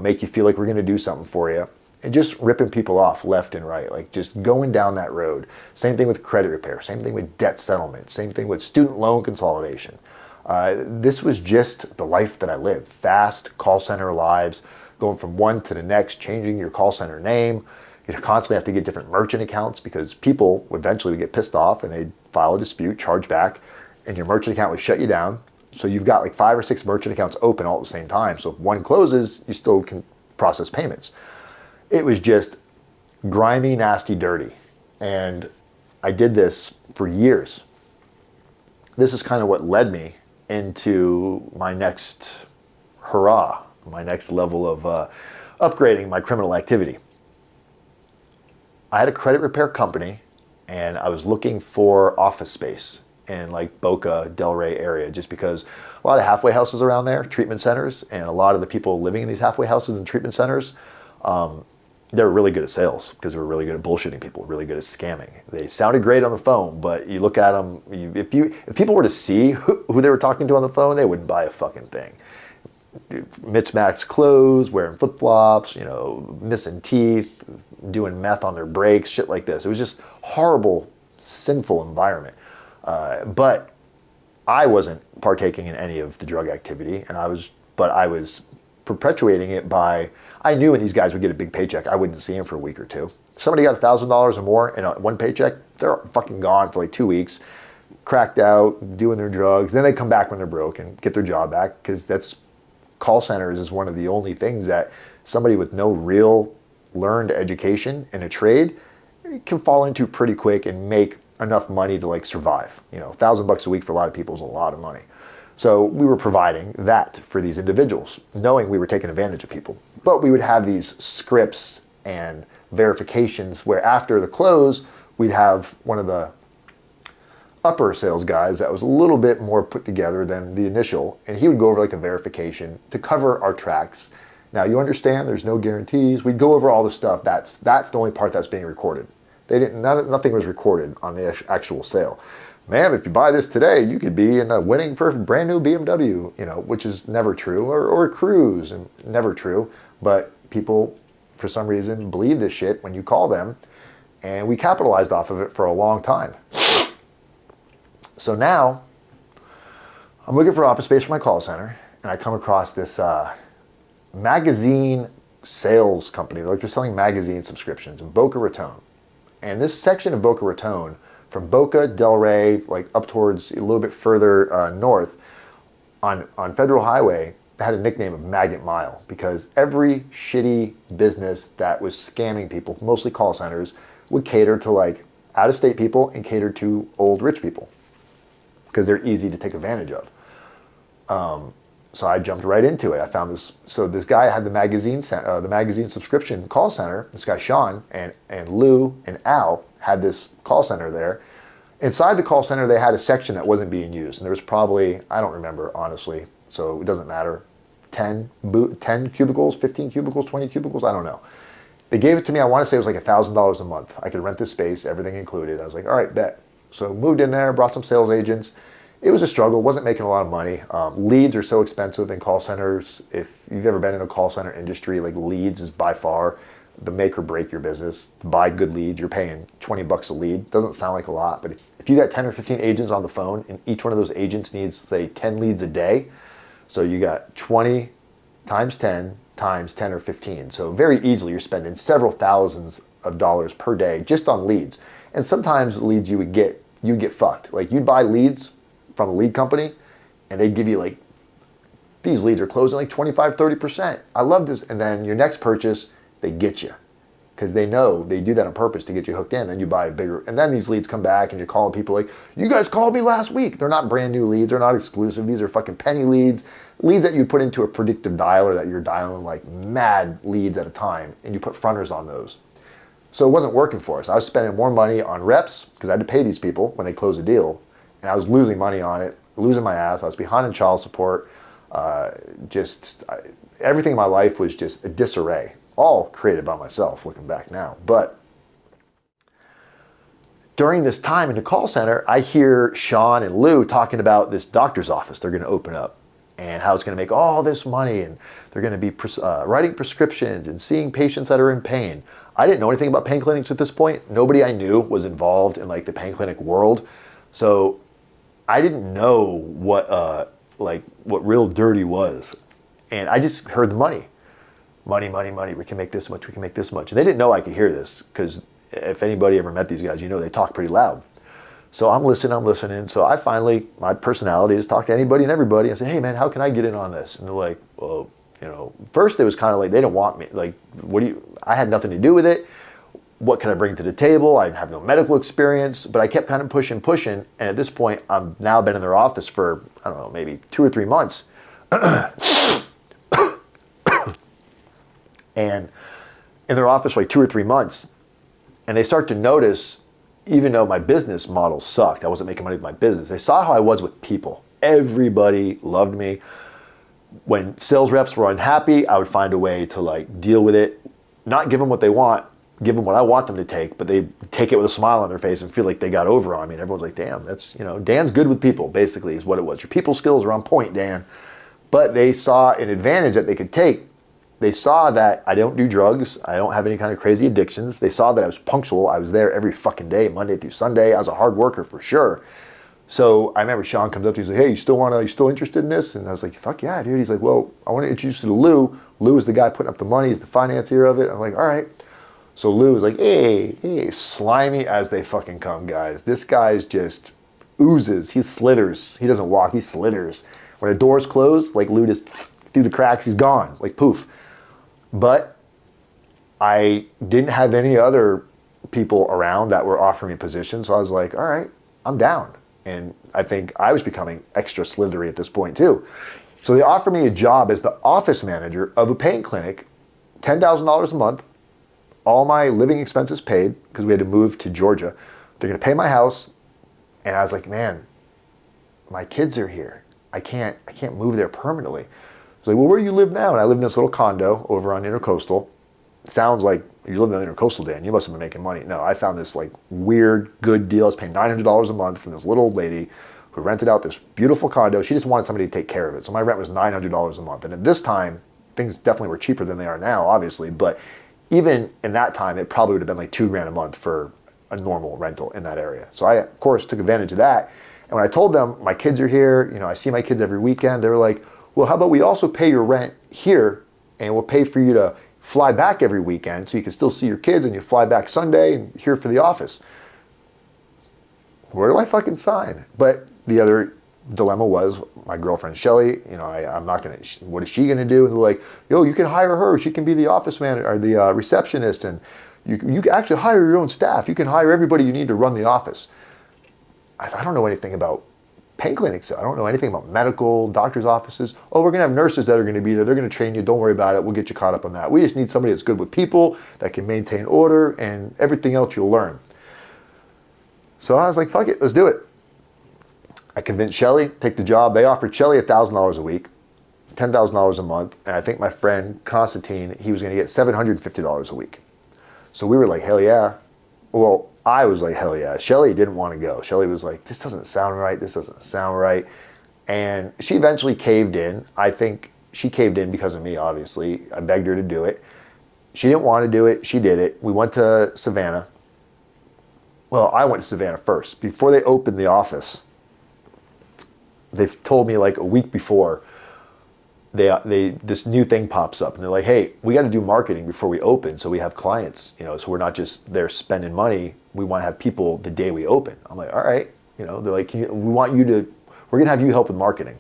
make you feel like we're going to do something for you. And just ripping people off left and right, like just going down that road. Same thing with credit repair, same thing with debt settlement, same thing with student loan consolidation. This was just the life that I lived. Fast call center lives, going from one to the next, changing your call center name. You constantly have to get different merchant accounts because people eventually would get pissed off and they'd file a dispute, charge back, and your merchant account would shut you down. So you've got like 5 or 6 merchant accounts open all at the same time. So if one closes, you still can process payments. It was just grimy, nasty, dirty. And I did this for years. This is kind of what led me into my next hurrah, my next level of upgrading my criminal activity. I had a credit repair company and I was looking for office space in like Boca, Delray area, just because a lot of halfway houses around there, treatment centers, and a lot of the people living in these halfway houses and treatment centers, they were really good at sales because they were really good at bullshitting people, really good at scamming. They sounded great on the phone, but you look at them, if people were to see who they were talking to on the phone, they wouldn't buy a fucking thing. Mismatched clothes, wearing flip-flops, missing teeth, doing meth on their breaks, shit like this. It was just horrible, sinful environment. But I wasn't partaking in any of the drug activity, but I was perpetuating it by, I knew when these guys would get a big paycheck, I wouldn't see them for a week or two. Somebody got $1,000 or more in one paycheck, they're fucking gone for like 2 weeks, cracked out, doing their drugs. Then they come back when they're broke and get their job back, because that's call centers is one of the only things that somebody with no real learned education in a trade can fall into pretty quick and make enough money to like survive. $1,000 a week for a lot of people is a lot of money. So we were providing that for these individuals, knowing we were taking advantage of people. But we would have these scripts and verifications where after the close, we'd have one of the upper sales guys that was a little bit more put together than the initial, and he would go over like a verification to cover our tracks. Now you understand there's no guarantees. We'd go over all the stuff. That's the only part that's being recorded. Nothing was recorded on the actual sale. Man, if you buy this today, you could be in a winning for a brand new BMW, which is never true, or a cruise, and never true. But people, for some reason, believe this shit when you call them, and we capitalized off of it for a long time. So now, I'm looking for office space for my call center, and I come across this magazine sales company. They're selling magazine subscriptions in Boca Raton. And this section of Boca Raton, from Boca, Delray, like up towards a little bit further north, on Federal Highway, had a nickname of Maggot Mile, because every shitty business that was scamming people, mostly call centers, would cater to like out-of-state people and cater to old rich people, because they're easy to take advantage of. So I jumped right into it. I found this. So this guy had the magazine subscription call center. This guy Sean and Lou and Al had this call center there. Inside the call center, they had a section that wasn't being used, and there was probably, I don't remember honestly, so it doesn't matter, 10 cubicles, 15 cubicles, 20 cubicles, I don't know. They gave it to me. I want to say it was like $1,000 a month. I could rent this space, everything included. I was like, all right, bet. So moved in there, brought some sales agents. It was a struggle, wasn't making a lot of money. Leads are so expensive in call centers. If you've ever been in a call center industry, like leads is by far the make or break your business. To buy good leads, you're paying $20 a lead. Doesn't sound like a lot, but if you got 10 or 15 agents on the phone and each one of those agents needs, say, 10 leads a day, so you got 20 times 10 times 10 or 15. So very easily you're spending several thousands of dollars per day just on leads. And sometimes leads you'd get fucked. Like you'd buy leads from a lead company and they'd give you like, these leads are closing like 25, 30%. I love this. And then your next purchase, they get you. because they know they do that on purpose to get you hooked in. Then you buy a bigger, and then these leads come back and you're calling people like, you guys called me last week. They're not brand new leads. They're not exclusive. These are fucking penny leads that you put into a predictive dialer that you're dialing like mad leads at a time, and you put fronters on those. So it wasn't working for us. I was spending more money on reps because I had to pay these people when they close a deal, and I was losing money on it, losing my ass. I was behind in child support. Everything in my life was just a disarray, all created by myself looking back now. But during this time in the call center, I hear Sean and Lou talking about this doctor's office they're going to open up and how it's going to make all this money, and they're going to be writing prescriptions and seeing patients that are in pain. I didn't know anything about pain clinics at this point. Nobody I knew was involved in like the pain clinic world. So I didn't know what real dirty was. And I just heard the money. Money, money, money. We can make this much. We can make this much. And they didn't know I could hear this, because if anybody ever met these guys, you know they talk pretty loud. So I'm listening. So I finally, my personality is talk to anybody and everybody. I said, hey man, how can I get in on this? And they're like, well, first it was kind of like, they didn't want me. Like, I had nothing to do with it. What can I bring to the table? I have no medical experience, but I kept kind of pushing. And at this point, I've now been in their office for, I don't know, maybe 2 or 3 months. And in their office for like 2 or 3 months, and they start to notice, even though my business model sucked, I wasn't making money with my business, they saw how I was with people. Everybody loved me. When sales reps were unhappy, I would find a way to like deal with it, not give them what they want, give them what I want them to take, but they take it with a smile on their face and feel like they got over on me. And everyone's like, damn, that's, Dan's good with people, basically is what it was. Your people skills are on point, Dan. But they saw an advantage that they could take. They saw that I don't do drugs. I don't have any kind of crazy addictions. They saw that I was punctual. I was there every fucking day, Monday through Sunday. I was a hard worker for sure. So I remember Sean comes up to me, he's like, hey, you still interested in this? And I was like, fuck yeah, dude. He's like, well, I want to introduce you to Lou. Lou is the guy putting up the money. He's the financier of it. I'm like, all right. So Lou was like, hey, slimy as they fucking come, guys. This guy's just oozes. He slithers. He doesn't walk, he slithers. When a door's closed, like Lou just through the cracks, he's gone, like poof. But I didn't have any other people around that were offering me positions. So I was like, all right, I'm down. And I think I was becoming extra slithery at this point too. So they offered me a job as the office manager of a pain clinic, $10,000 a month, all my living expenses paid, because we had to move to Georgia. They're gonna pay my house. And I was like, man, my kids are here. I can't move there permanently. I was like, well, where do you live now? And I live in this little condo over on Intercoastal. It sounds like you live in Intercoastal, Dan. You must have been making money. No, I found this like weird, good deal. I was paying $900 a month from this little old lady who rented out this beautiful condo. She just wanted somebody to take care of it. So my rent was $900 a month. And at this time, things definitely were cheaper than they are now, obviously. But even in that time, it probably would have been like $2,000 a month for a normal rental in that area. So I, of course, took advantage of that. And when I told them my kids are here, I see my kids every weekend, they were like, well, how about we also pay your rent here, and we'll pay for you to fly back every weekend so you can still see your kids, and you fly back Sunday and here for the office. Where do I fucking sign? But the other dilemma was my girlfriend Shelly. I'm not gonna. What is she gonna do? And they're like, yo, you can hire her. She can be the office manager or the receptionist, and you can actually hire your own staff. You can hire everybody you need to run the office. I don't know anything about pain clinics. I don't know anything about medical, doctor's offices. Oh, we're gonna have nurses that are gonna be there. They're gonna train you. Don't worry about it. We'll get you caught up on that. We just need somebody that's good with people, that can maintain order, and everything else you'll learn. So I was like, fuck it, let's do it. I convinced Shelly, take the job. They offered Shelly $1,000 a week, $10,000 a month. And I think my friend Constantine, he was gonna get $750 a week. So we were like, hell yeah. Well, I was like, hell yeah. Shelly didn't want to go. Shelly was like, this doesn't sound right. This doesn't sound right. And she eventually caved in. I think she caved in because of me, obviously. I begged her to do it. She didn't want to do it. She did it. We went to Savannah. Well, I went to Savannah first. Before they opened the office, they've told me like a week before, this new thing pops up, and they're like, hey, we got to do marketing before we open so we have clients, so we're not just there spending money. We want to have people the day we open. I'm like, all right. They're like, we're going to have you help with marketing.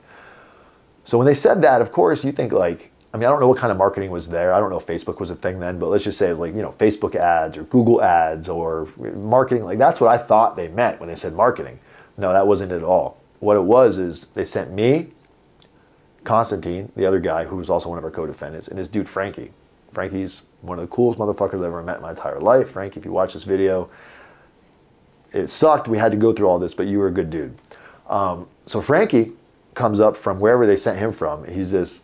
So when they said that, of course, you think like, I mean, I don't know what kind of marketing was there. I don't know if Facebook was a thing then, but let's just say it was like, Facebook ads or Google ads or marketing. Like, that's what I thought they meant when they said marketing. No, that wasn't it at all. What it was is they sent me, Constantine, the other guy who was also one of our co-defendants, and his dude Frankie. Frankie's one of the coolest motherfuckers I've ever met in my entire life. Frankie, if you watch this video, it sucked. We had to go through all this, but you were a good dude. So Frankie comes up from wherever they sent him from. He's this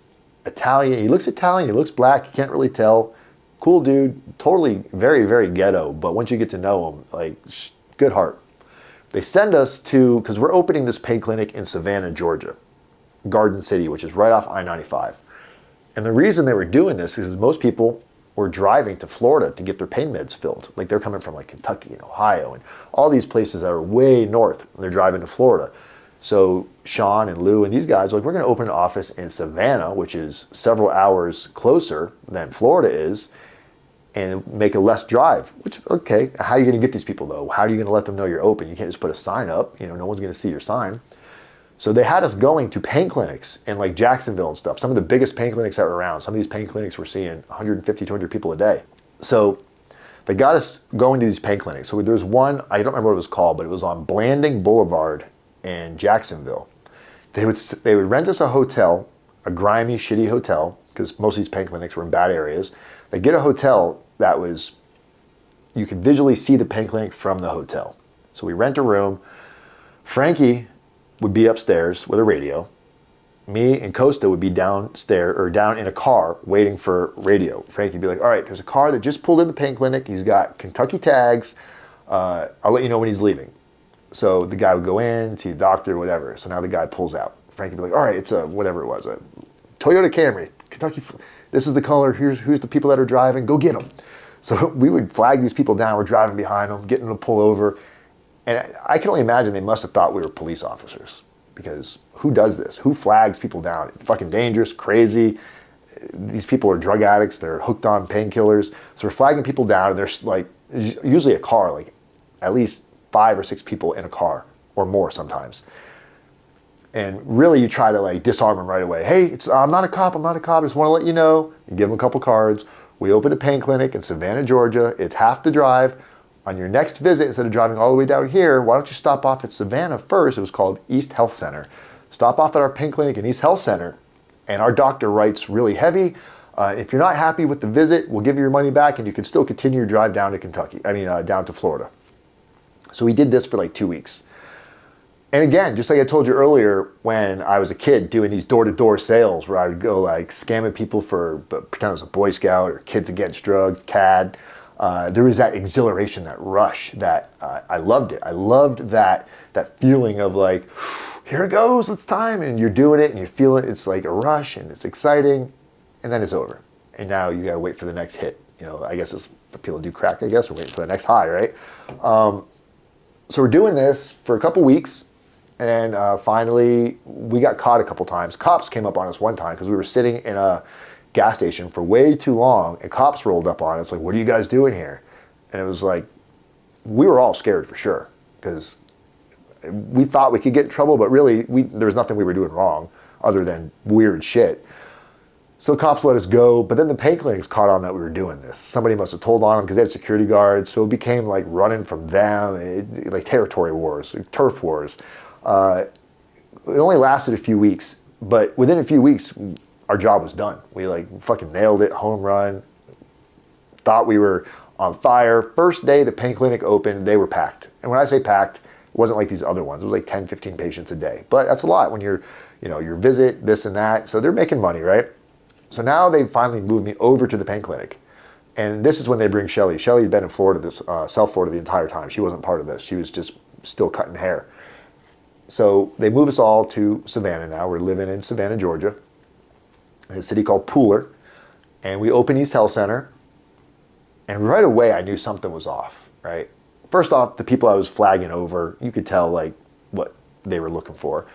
Italian. He looks Italian. He looks black. You can't really tell. Cool dude. Totally very, very ghetto. But once you get to know him, like, good heart. They send us to, because we're opening this pain clinic in Savannah, Georgia. Garden City, which is right off I-95. And the reason they were doing this is most people were driving to Florida to get their pain meds filled. Like, they're coming from like Kentucky and Ohio and all these places that are way north, and they're driving to Florida. So Sean and Lou and these guys are like, we're going to open an office in Savannah, which is several hours closer than Florida is, and make a less drive. Which, okay, how are you going to get these people though? How are you going to let them know you're open? You can't just put a sign up. No one's going to see your sign. So they had us going to pain clinics in like Jacksonville and stuff. Some of the biggest pain clinics that were around. Some of these pain clinics were seeing 150, 200 people a day. So they got us going to these pain clinics. So there's one, I don't remember what it was called, but it was on Blanding Boulevard in Jacksonville. They would rent us a hotel, a grimy, shitty hotel, because most of these pain clinics were in bad areas. They get a hotel that was, you could visually see the pain clinic from the hotel. So we rent a room. Frankie would be upstairs with a radio. Me and Costa would be downstairs or down in a car waiting for radio. Frankie would be like, all right, there's a car that just pulled in the pain clinic. He's got Kentucky tags. I'll let you know when he's leaving. So the guy would go in, see the doctor, whatever. So now the guy pulls out. Frankie would be like, all right, it's a, whatever it was, a Toyota Camry, Kentucky. This is the color. Here's the people that are driving. Go get them. So we would flag these people down. We're driving behind them, getting them to pull over. And I can only imagine they must have thought we were police officers, because who does this? Who flags people down? It's fucking dangerous, crazy. These people are drug addicts. They're hooked on painkillers. So we're flagging people down, and there's like usually a car, like at least 5 or 6 people in a car or more sometimes. And really you try to like disarm them right away. Hey, I'm not a cop. I just want to let you know. You give them a couple cards. We open a pain clinic in Savannah, Georgia. It's half the drive. On your next visit, instead of driving all the way down here, why don't you stop off at Savannah first? It was called East Health Center. Stop off at our pain clinic in East Health Center, and our doctor writes really heavy. If you're not happy with the visit, we'll give you your money back, and you can still continue your drive down to down to Florida. So we did this for like 2 weeks. And again, just like I told you earlier, when I was a kid doing these door-to-door sales where I would go like scamming people for pretend I was a Boy Scout or Kids Against Drugs, CAD, there was that exhilaration, that rush that I loved it. I loved that feeling of like, here it goes, it's time, and you're doing it and you feel it. It's like a rush and it's exciting, and then it's over. And now you got to wait for the next hit. I guess it's what people do crack, I guess, or waiting for the next high, right? So we're doing this for a couple weeks, and finally we got caught a couple times. Cops came up on us one time because we were sitting in a gas station for way too long, and cops rolled up on us like, what are you guys doing here? And it was like, we were all scared for sure, because we thought we could get in trouble, but really there was nothing we were doing wrong other than weird shit. So the cops let us go, but then the pain clinics caught on that we were doing this. Somebody must have told on them because they had security guards, so it became like running from them, like territory wars, like turf wars. It only lasted a few weeks, but within a few weeks, our job was done. We like fucking nailed it, home run. Thought we were on fire. First day the pain clinic opened, they were packed. And when I say packed, it wasn't like these other ones. It was like 10, 15 patients a day. But that's a lot when you're, your visit, this and that. So they're making money, right? So now they finally moved me over to the pain clinic. And this is when they bring Shelly. Shelly had been in Florida, South Florida the entire time. She wasn't part of this. She was just still cutting hair. So they move us all to Savannah now. We're living in Savannah, Georgia, in a city called Pooler. And we open East Health Center. And right away, I knew something was off, right? First off, the people I was flagging over, you could tell like what they were looking for.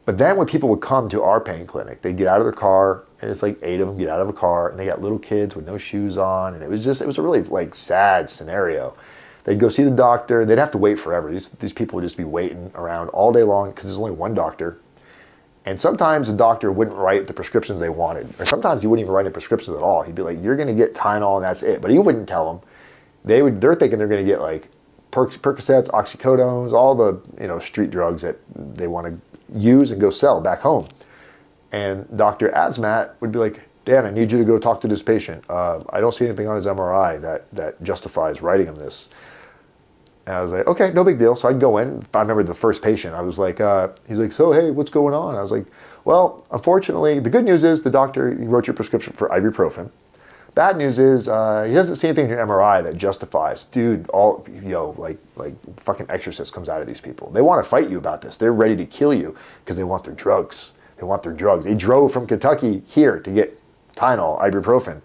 But then when people would come to our pain clinic, they'd get out of their car, and it's like 8 of them get out of a car, and they got little kids with no shoes on, and it was a really like sad scenario. They'd go see the doctor, they'd have to wait forever. These people would just be waiting around all day long because there's only one doctor. And sometimes the doctor wouldn't write the prescriptions they wanted. Or sometimes he wouldn't even write the prescriptions at all. He'd be like, you're going to get Tylenol and that's it. But he wouldn't tell them. They're thinking they're going to get like Percocets, Oxycodones, all the street drugs that they want to use and go sell back home. And Dr. Asmat would be like, Dan, I need you to go talk to this patient. I don't see anything on his MRI that justifies writing him this. And I was like, okay, no big deal. So I'd go in. I remember the first patient. I was like, he's like, so hey, what's going on? I was like, well, unfortunately, the good news is the doctor wrote your prescription for ibuprofen. Bad news is he doesn't see anything in your MRI that justifies. Dude, like fucking exorcist comes out of these people. They want to fight you about this. They're ready to kill you because they want their drugs. They want their drugs. They drove from Kentucky here to get Tylenol, ibuprofen.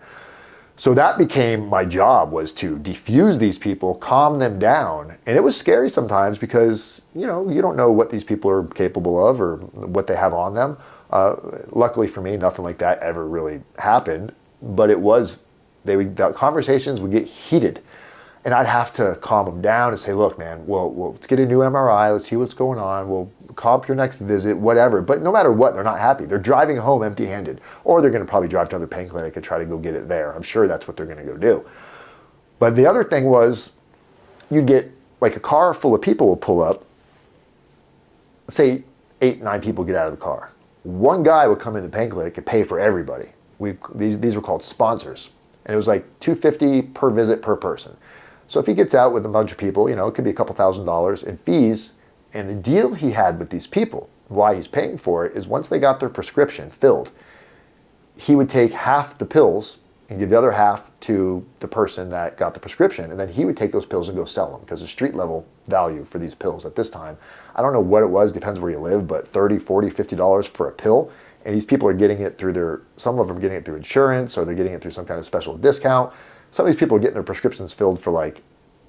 So that became my job, was to defuse these people, calm them down. And it was scary sometimes because, you don't know what these people are capable of or what they have on them. Luckily for me, nothing like that ever really happened. But the conversations would get heated. And I'd have to calm them down and say, look, man, well, let's get a new MRI. Let's see what's going on. We'll comp your next visit, whatever. But no matter what, they're not happy. They're driving home empty-handed. Or they're going to probably drive to another pain clinic and try to go get it there. I'm sure that's what they're going to go do. But the other thing was, you'd get like a car full of people will pull up. Say 8, 9 people get out of the car. One guy would come in the pain clinic and pay for everybody. These were called sponsors. And it was like $250 per visit per person. So if he gets out with a bunch of people, it could be a couple $1,000s in fees. And the deal he had with these people, why he's paying for it, is once they got their prescription filled, he would take half the pills and give the other half to the person that got the prescription. And then he would take those pills and go sell them, because the street level value for these pills at this time, I don't know what it was, depends where you live, but $30, $40, $50 for a pill. And these people are getting it through some of them are getting it through insurance, or they're getting it through some kind of special discount. Some of these people are getting their prescriptions filled for like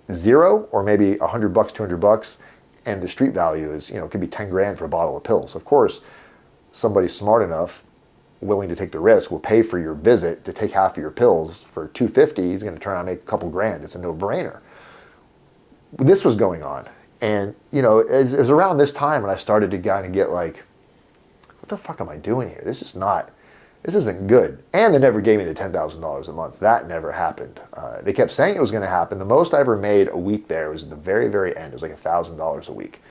$0 or maybe $100, $200, and the street value is, it could be 10 grand for a bottle of pills. Of course, somebody smart enough, willing to take the risk, will pay for your visit to take half of your pills for $250. He's going to turn around and make a couple grand. It's a no-brainer. This was going on, and it was around this time when I started to kind of get like, what the fuck am I doing here? This isn't good. And they never gave me the $10,000 a month. That never happened. They kept saying it was going to happen. The most I ever made a week there was at the very, very end. It was like $1,000 a week.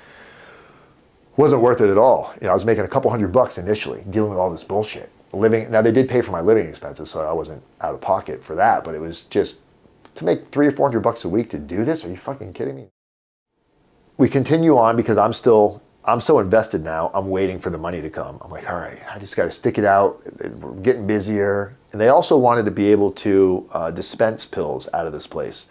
Wasn't worth it at all. I was making a couple $100 initially, dealing with all this bullshit. Now they did pay for my living expenses, so I wasn't out of pocket for that. But it was just to make $300 or $400 a week to do this. Are you fucking kidding me? We continue on because I'm so invested now. I'm waiting for the money to come. I'm like, all right, I just got to stick it out. We're getting busier. And they also wanted to be able to dispense pills out of this place.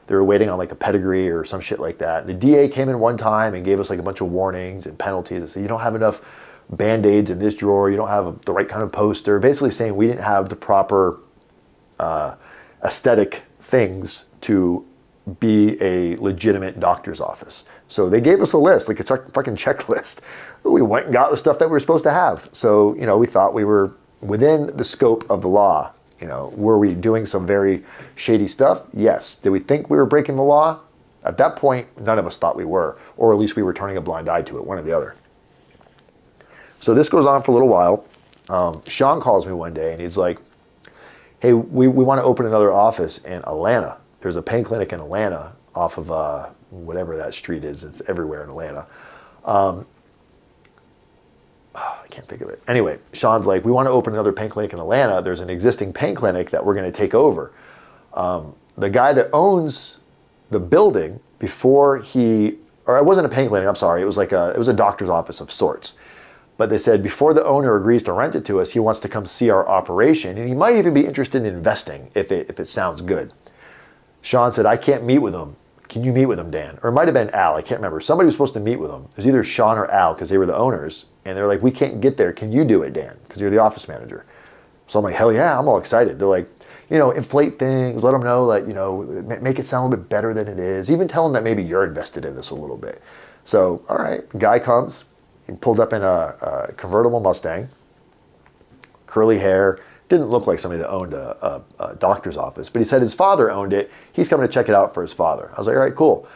They were waiting on like a pedigree or some shit like that. And the DA came in one time and gave us like a bunch of warnings and penalties. They said, you don't have enough Band-Aids in this drawer. You don't have the right kind of poster. Basically saying we didn't have the proper aesthetic things to be a legitimate doctor's office. So they gave us a list, like a fucking checklist. We went and got the stuff that we were supposed to have. So, we thought we were within the scope of the law. Were we doing some very shady stuff? Yes. Did we think we were breaking the law? At that point, none of us thought we were, or at least we were turning a blind eye to it, one or the other. So this goes on for a little while. Sean calls me one day and he's like, hey, we want to open another office in Atlanta. There's a pain clinic in Atlanta off of whatever that street is. It's everywhere in Atlanta. I can't think of it. Anyway, Sean's like, we want to open another pain clinic in Atlanta. There's an existing pain clinic that we're going to take over. The guy that owns the building or it wasn't a pain clinic, I'm sorry. It was a doctor's office of sorts. But they said before the owner agrees to rent it to us, he wants to come see our operation, and he might even be interested in investing if it sounds good. Sean said, I can't meet with him. Can you meet with him, Dan? Or it might have been Al, I can't remember. Somebody was supposed to meet with him. It was either Sean or Al, because they were the owners. And they're like, we can't get there. Can you do it, Dan? Because you're the office manager. So I'm like, hell yeah, I'm all excited. They're like, inflate things, let them know that, make it sound a little bit better than it is. Even tell them that maybe you're invested in this a little bit. So, all right, guy comes. He pulled up in a convertible Mustang, curly hair. Didn't look like somebody that owned a doctor's office, but he said his father owned it. He's coming to check it out for his father. I was like, all right, cool.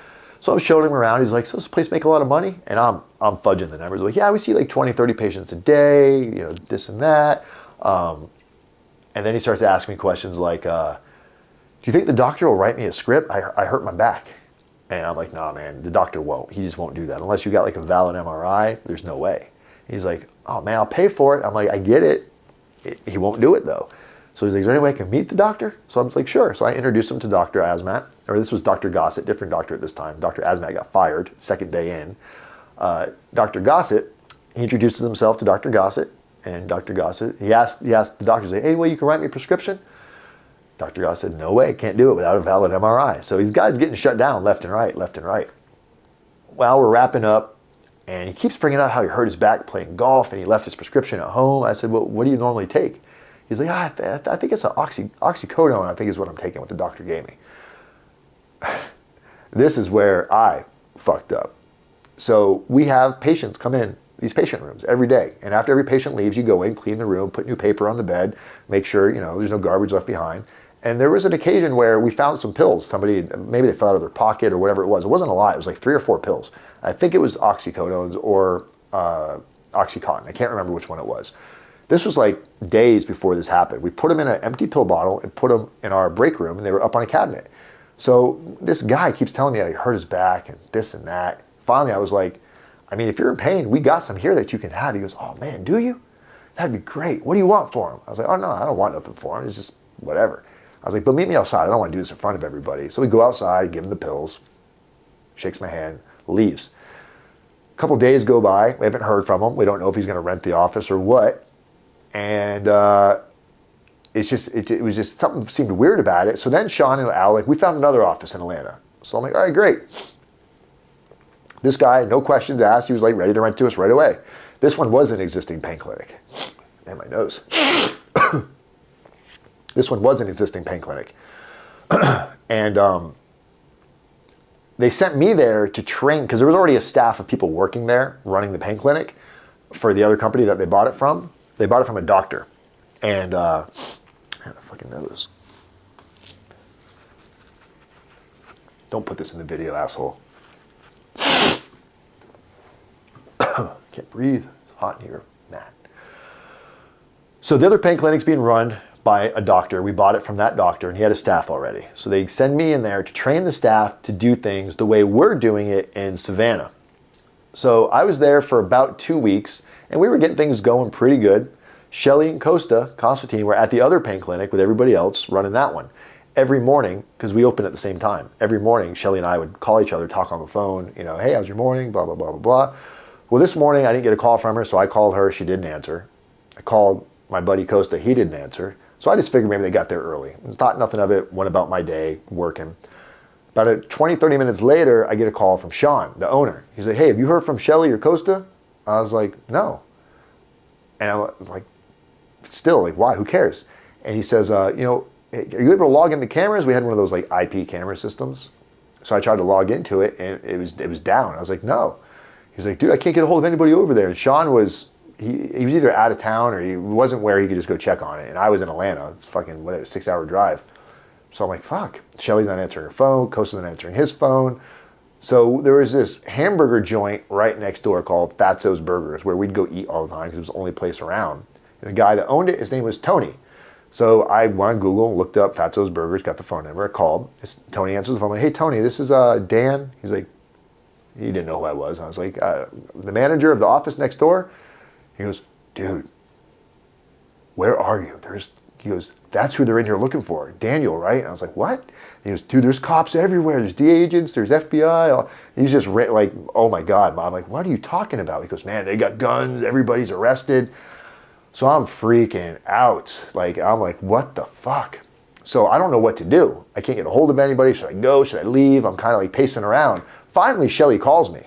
So I'm showing him around. He's like, so does this place make a lot of money? And I'm fudging the numbers. Like, yeah, we see like 20, 30 patients a day, you know, this and that. And then he starts asking me questions like, do you think the doctor will write me a script? I hurt my back. And I'm like, nah, man, the doctor won't. He just won't do that. Unless you got like a valid MRI, there's no way. He's like, oh man, I'll pay for it. I'm like, I get it. He won't do it though. So he's like, is there any way I can meet the doctor? So I'm like, sure. So I introduced him to Dr. Asmat, or this was Dr. Gossett, different doctor at this time. Dr. Asmat got fired, second day in. Dr. Gossett, he introduces himself to Dr. Gossett, and Dr. Gossett, he asked the doctor, say, hey, well, you can write me a prescription? Dr. Gossett said, no way, can't do it without a valid MRI. So these guys getting shut down left and right, left and right. Well, we're wrapping up, and he keeps bringing up how he hurt his back playing golf, and he left his prescription at home. I said, well, what do you normally take? He's like, I think it's an Oxycodone, I think is what I'm taking, what the doctor gave me. This is where I fucked up. So we have patients come in these patient rooms every day. And after every patient leaves, you go in, clean the room, put new paper on the bed, make sure, you know, there's no garbage left behind. And there was an occasion where we found some pills. Somebody, maybe they fell out of their pocket or whatever it was. It wasn't a lot. It was like 3 or 4 pills. I think it was Oxycodones or Oxycontin. I can't remember which one it was. This was like days before this happened. We put them in an empty pill bottle and put them in our break room, and they were up on a cabinet. So this guy keeps telling me that he hurt his back and this and that. Finally, I was like, I mean, if you're in pain, we got some here that you can have. He goes, oh man, do you? That'd be great. What do you want for him? I was like, oh no, I don't want nothing for him. It's just whatever. I was like, but meet me outside. I don't want to do this in front of everybody. So we go outside, give him the pills, shakes my hand, leaves. A couple days go by. We haven't heard from him. We don't know if he's going to rent the office or what. And it was just something seemed weird about it. So then Sean and Al, like, we found another office in Atlanta. So I'm like, all right, great. This guy, no questions asked. He was like ready to rent to us right away. This one was an existing pain clinic. Man, my nose. This one was an existing pain clinic. And they sent me there to train, because there was already a staff of people working there running the pain clinic for the other company that they bought it from. They bought it from a doctor. And, man, my fucking nose. Don't put this in the video, asshole. Can't breathe. It's hot in here. Matt. So the other pain clinic's being run by a doctor. We bought it from that doctor, and he had a staff already. So they send me in there to train the staff to do things the way we're doing it in Savannah. So I was there for about 2 weeks, and we were getting things going pretty good. Shelly and Constantine were at the other pain clinic with everybody else running that one. Every morning, because we open at the same time, every morning Shelly and I would call each other, talk on the phone, you know, hey, how's your morning, blah, blah, blah, blah, blah. Well, this morning I didn't get a call from her, so I called her, she didn't answer. I called my buddy Costa, he didn't answer. So I just figured maybe they got there early. Thought nothing of it, went about my day, working. About 20, 30 minutes later, I get a call from Sean, the owner. He's like, hey, have you heard from Shelly or Costa? I was like, no. And I'm like, still, like, why? Who cares? And he says, you know, hey, are you able to log into cameras? We had one of those like IP camera systems. So I tried to log into it, and it was down. I was like, no. He's like, dude, I can't get a hold of anybody over there. And Sean was, he was either out of town or he wasn't where he could just go check on it. And I was in Atlanta. It's fucking, whatever, 6-hour drive. So I'm like, fuck. Shelly's not answering her phone. Costa's not answering his phone. So there was this hamburger joint right next door called Fatso's Burgers where we'd go eat all the time because it was the only place around. And the guy that owned it, his name was Tony. So I went on Google, looked up Fatso's Burgers, got the phone number, I called. Tony answers the phone. I'm like, hey, Tony, this is Dan. He's like, he didn't know who I was. I was like, the manager of the office next door. He goes, dude, where are you? He goes, that's who they're in here looking for. Daniel, right? And I was like, what? He goes, dude, there's cops everywhere. There's DEA agents, there's FBI. He's just like, oh my God. I'm like, what are you talking about? He goes, man, they got guns. Everybody's arrested. So I'm freaking out. Like, I'm like, what the fuck? So I don't know what to do. I can't get a hold of anybody. Should I go? Should I leave? I'm kind of like pacing around. Finally, Shelly calls me.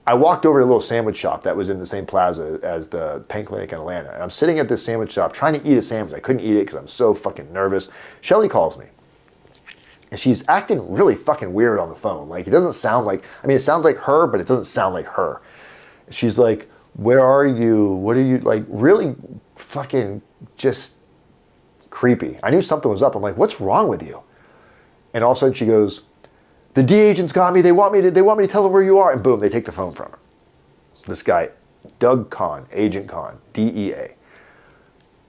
I walked over to a little sandwich shop that was in the same plaza as the pain clinic in Atlanta. And I'm sitting at this sandwich shop trying to eat a sandwich. I couldn't eat it because I'm so fucking nervous. Shelly calls me. And she's acting really fucking weird on the phone. Like, it doesn't sound like, I mean, it sounds like her, but it doesn't sound like her. She's like, where are you? What are you, like, really fucking just creepy. I knew something was up. I'm like, what's wrong with you? And all of a sudden she goes, The DEA agents got me. They want me to tell them where you are. And boom, they take the phone from her. This guy, Doug Kahn, Agent Kahn, DEA.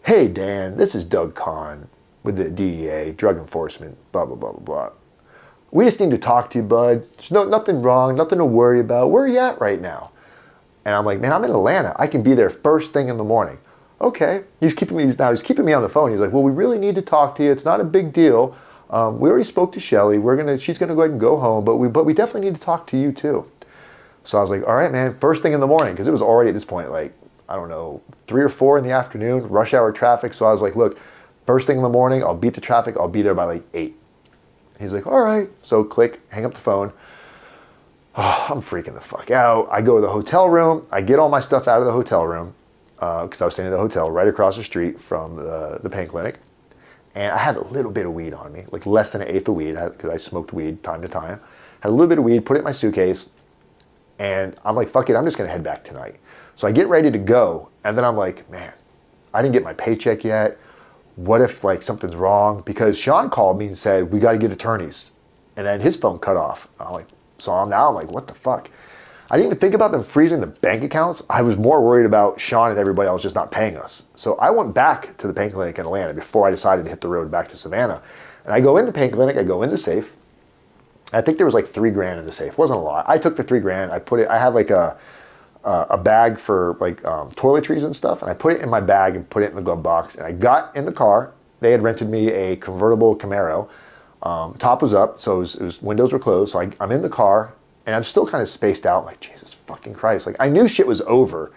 Hey, Dan, this is Doug Kahn with the DEA, Drug Enforcement, blah, blah, blah, blah, blah. We just need to talk to you, bud. There's nothing wrong, nothing to worry about. Where are you at right now? And I'm like, man, I'm in Atlanta. I can be there first thing in the morning. Okay. He's keeping me on the phone. He's like, well, we really need to talk to you. It's not a big deal. We already spoke to Shelly. She's gonna go ahead and go home, but we definitely need to talk to you too. So I was like, all right, man, first thing in the morning, because it was already at this point, like, I don't know, 3 or 4 in the afternoon, rush hour traffic. So I was like, look, first thing in the morning, I'll beat the traffic. I'll be there by like 8. He's like, all right. So click, hang up the phone. Oh, I'm freaking the fuck out. I go to the hotel room. I get all my stuff out of the hotel room because I was staying at a hotel right across the street from the pain clinic. And I had a little bit of weed on me, like less than an eighth of weed, because I smoked weed time to time. Had a little bit of weed, put it in my suitcase, and I'm like, fuck it, I'm just gonna head back tonight. So I get ready to go, and then I'm like, man, I didn't get my paycheck yet. What if like something's wrong? Because Sean called me and said, we gotta get attorneys. And then his phone cut off. I'm like, I'm like, what the fuck? I didn't even think about them freezing the bank accounts. I was more worried about Sean and everybody else just not paying us. So I went back to the pain clinic in Atlanta before I decided to hit the road back to Savannah. And I go in the pain clinic, I go in the safe. I think there was like $3,000 in the safe. It wasn't a lot. I took the $3,000, I have like a bag for like toiletries and stuff, and I put it in my bag and put it in the glove box. And I got in the car. They had rented me a convertible Camaro. Top was up, so it was windows were closed. So I'm in the car, and I'm still kind of spaced out, like, Jesus fucking Christ. Like, I knew shit was over,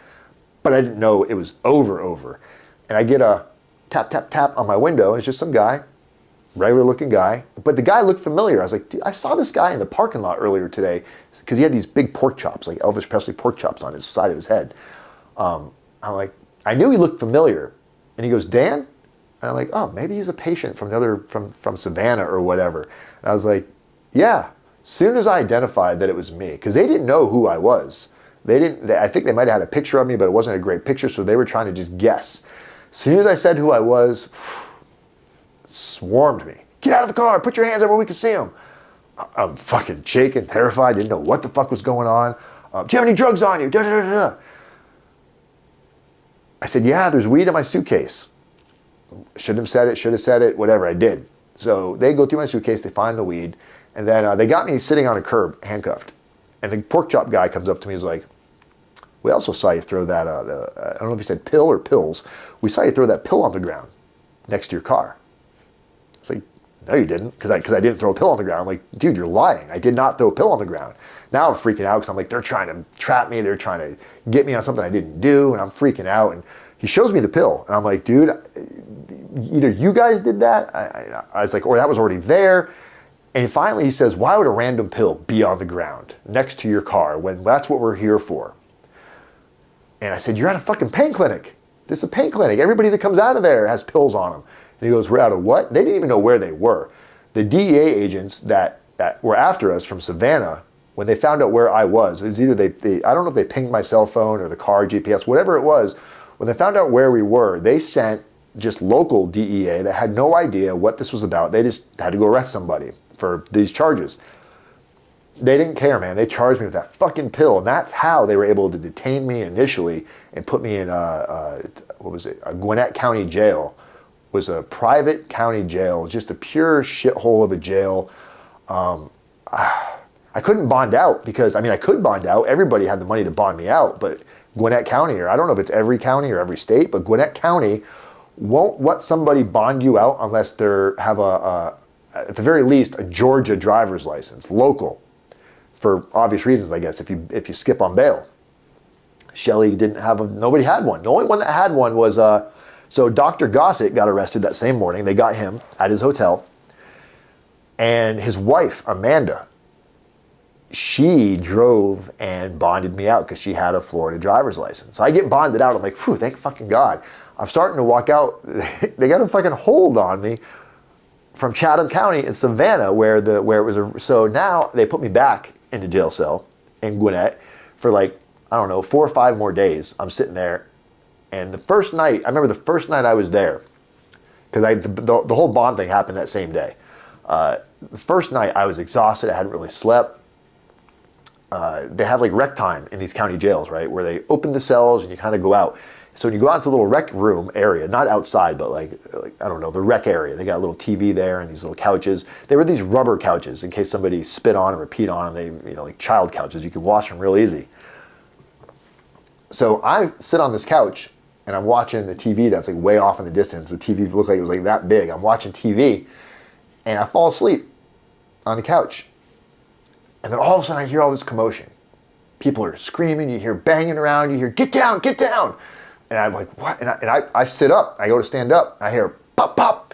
but I didn't know it was over. And I get a tap, tap, tap on my window. It's just some guy, regular looking guy. But the guy looked familiar. I was like, dude, I saw this guy in the parking lot earlier today because he had these big pork chops, like Elvis Presley pork chops on his side of his head. I'm like, I knew he looked familiar. And he goes, Dan? And I'm like, oh, maybe he's a patient from Savannah or whatever. And I was like, yeah. Soon as I identified that it was me, because they didn't know who I was. I think they might have had a picture of me, but it wasn't a great picture, so they were trying to just guess. As soon as I said who I was, swarmed me. Get out of the car, put your hands up where we can see them. I'm fucking shaking, terrified, didn't know what the fuck was going on. Do you have any drugs on you? Da, da, da, da. I said, yeah, there's weed in my suitcase. Shouldn't have said it, whatever, I did. So they go through my suitcase, they find the weed, and then they got me sitting on a curb, handcuffed. And the pork chop guy comes up to me, he's like, we also saw you throw that, I don't know if he said pill or pills, we saw you throw that pill on the ground next to your car. It's like, no you didn't, because I didn't throw a pill on the ground. I'm like, dude, you're lying. I did not throw a pill on the ground. Now I'm freaking out because I'm like, they're trying to trap me, they're trying to get me on something I didn't do, and I'm freaking out. And he shows me the pill, and I'm like, dude, either you guys did that, I was like, or that was already there. And finally he says, why would a random pill be on the ground next to your car when that's what we're here for? And I said, you're at a fucking pain clinic. This is a pain clinic. Everybody that comes out of there has pills on them. And he goes, we're out of what? They didn't even know where they were. The DEA agents that were after us from Savannah, when they found out where I was, it was either I don't know if they pinged my cell phone or the car GPS, whatever it was. When they found out where we were, they sent just local DEA that had no idea what this was about. They just had to go arrest somebody for these charges. They didn't care, man. They charged me with that fucking pill, and that's how they were able to detain me initially and put me in what was it? A Gwinnett County jail. It was a private county jail, just a pure shithole of a jail. I couldn't bond out because, I could bond out. Everybody had the money to bond me out, but Gwinnett County, or I don't know if it's every county or every state, but Gwinnett County won't let somebody bond you out unless they have at the very least, a Georgia driver's license, local, for obvious reasons, I guess, if you skip on bail. Shelly didn't have nobody had one. The only one that had one was, so Dr. Gossett got arrested that same morning. They got him at his hotel. And his wife, Amanda, she drove and bonded me out because she had a Florida driver's license. So I get bonded out. I'm like, phew, thank fucking God. I'm starting to walk out. They got a fucking hold on me from Chatham County in Savannah where it was so now they put me back in a jail cell in Gwinnett for like, I don't know, 4 or 5 more days. I'm sitting there. And the first night, I remember the first night I was there, because the whole bond thing happened that same day. The first night I was exhausted. I hadn't really slept. They have like rec time in these county jails, right? Where they open the cells and you kind of go out. So when you go out to the little rec room area, not outside, but like I don't know, the rec area, they got a little TV there and these little couches. They were these rubber couches in case somebody spit on them or peed on them. They, like child couches. You can wash them real easy. So I sit on this couch and I'm watching the TV that's like way off in the distance. The TV looked like it was like that big. I'm watching TV and I fall asleep on the couch. And then all of a sudden I hear all this commotion. People are screaming, you hear banging around, you hear, get down, get down. And I'm like, what? And I sit up, I go to stand up, I hear pop, pop,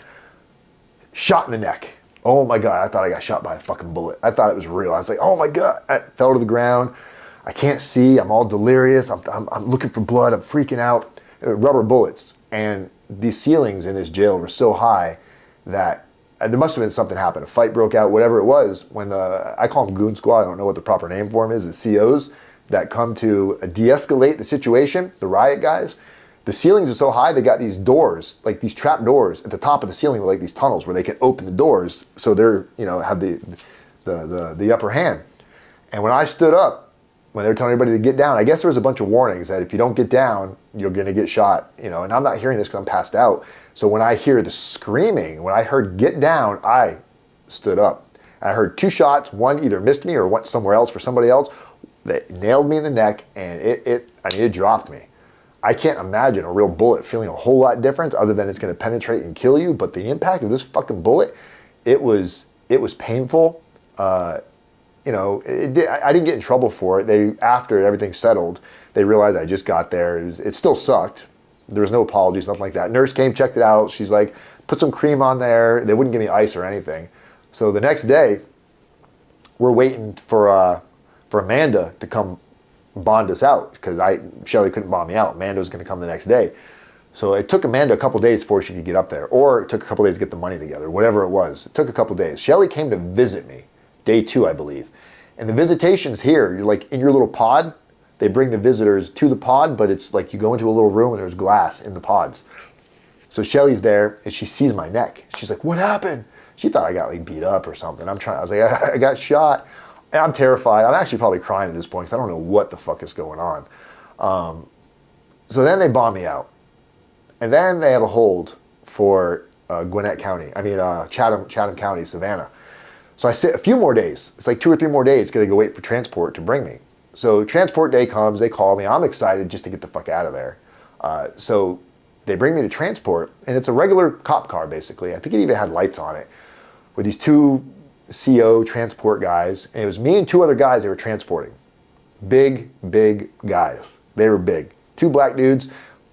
shot in the neck. Oh my God, I thought I got shot by a fucking bullet. I thought it was real. I was like, oh my God. I fell to the ground. I can't see, I'm all delirious. I'm looking for blood, I'm freaking out. Rubber bullets. And these ceilings in this jail were so high that there must have been something happened. A fight broke out, whatever it was, when I call them goon squad, I don't know what the proper name for them is, the COs that come to de-escalate the situation, the riot guys. The ceilings are so high, they got these doors, like these trap doors at the top of the ceiling with like these tunnels where they can open the doors so they're, have the upper hand. And when I stood up, when they were telling everybody to get down, I guess there was a bunch of warnings that if you don't get down, you're gonna get shot, and I'm not hearing this because I'm passed out. So when I hear the screaming, when I heard get down, I stood up. I heard 2 shots, one either missed me or went somewhere else for somebody else. They nailed me in the neck and it dropped me. I can't imagine a real bullet feeling a whole lot different other than it's gonna penetrate and kill you, but the impact of this fucking bullet, it was painful. I didn't get in trouble for it. After everything settled, they realized I just got there. It still sucked. There was no apologies, nothing like that. Nurse came, checked it out. She's like, put some cream on there. They wouldn't give me ice or anything. So the next day, we're waiting for Amanda to come bond us out because Shelly couldn't bond me out. Amanda was going to come the next day. So it took Amanda a couple days before she could get up there, or it took a couple days to get the money together, whatever it was. It took a couple days. Shelly came to visit me, day 2, I believe. And the visitations here, you're like in your little pod. They bring the visitors to the pod, but it's like you go into a little room and there's glass in the pods. So Shelly's there and she sees my neck. She's like, what happened? She thought I got like beat up or something. I was like, I got shot. And I'm terrified. I'm actually probably crying at this point because I don't know what the fuck is going on. So then they bomb me out. And then they have a hold for Chatham County, Savannah. So I sit a few more days. It's like 2 or 3 more days because they go wait for transport to bring me. So transport day comes, they call me. I'm excited just to get the fuck out of there. So they bring me to transport, and it's a regular cop car, basically. I think it even had lights on it, with these 2 CO transport guys. And it was me and 2 other guys they were transporting. Big, big guys. They were big. 2 black dudes,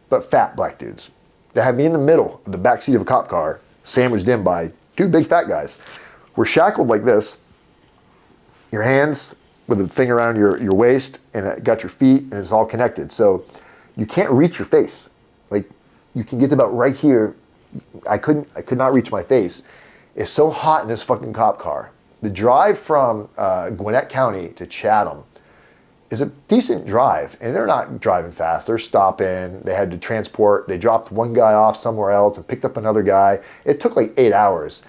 but fat black dudes. They had me in the middle of the back seat of a cop car, sandwiched in by 2 big fat guys. We're shackled like this. Your hands with a thing around your waist, and it got your feet, and it's all connected. So you can't reach your face. Like, you can get to about right here. I could not reach my face. It's so hot in this fucking cop car. The drive from Gwinnett County to Chatham is a decent drive, and they're not driving fast. They're stopping. They had to transport. They dropped one guy off somewhere else and picked up another guy. It took like 8 hours,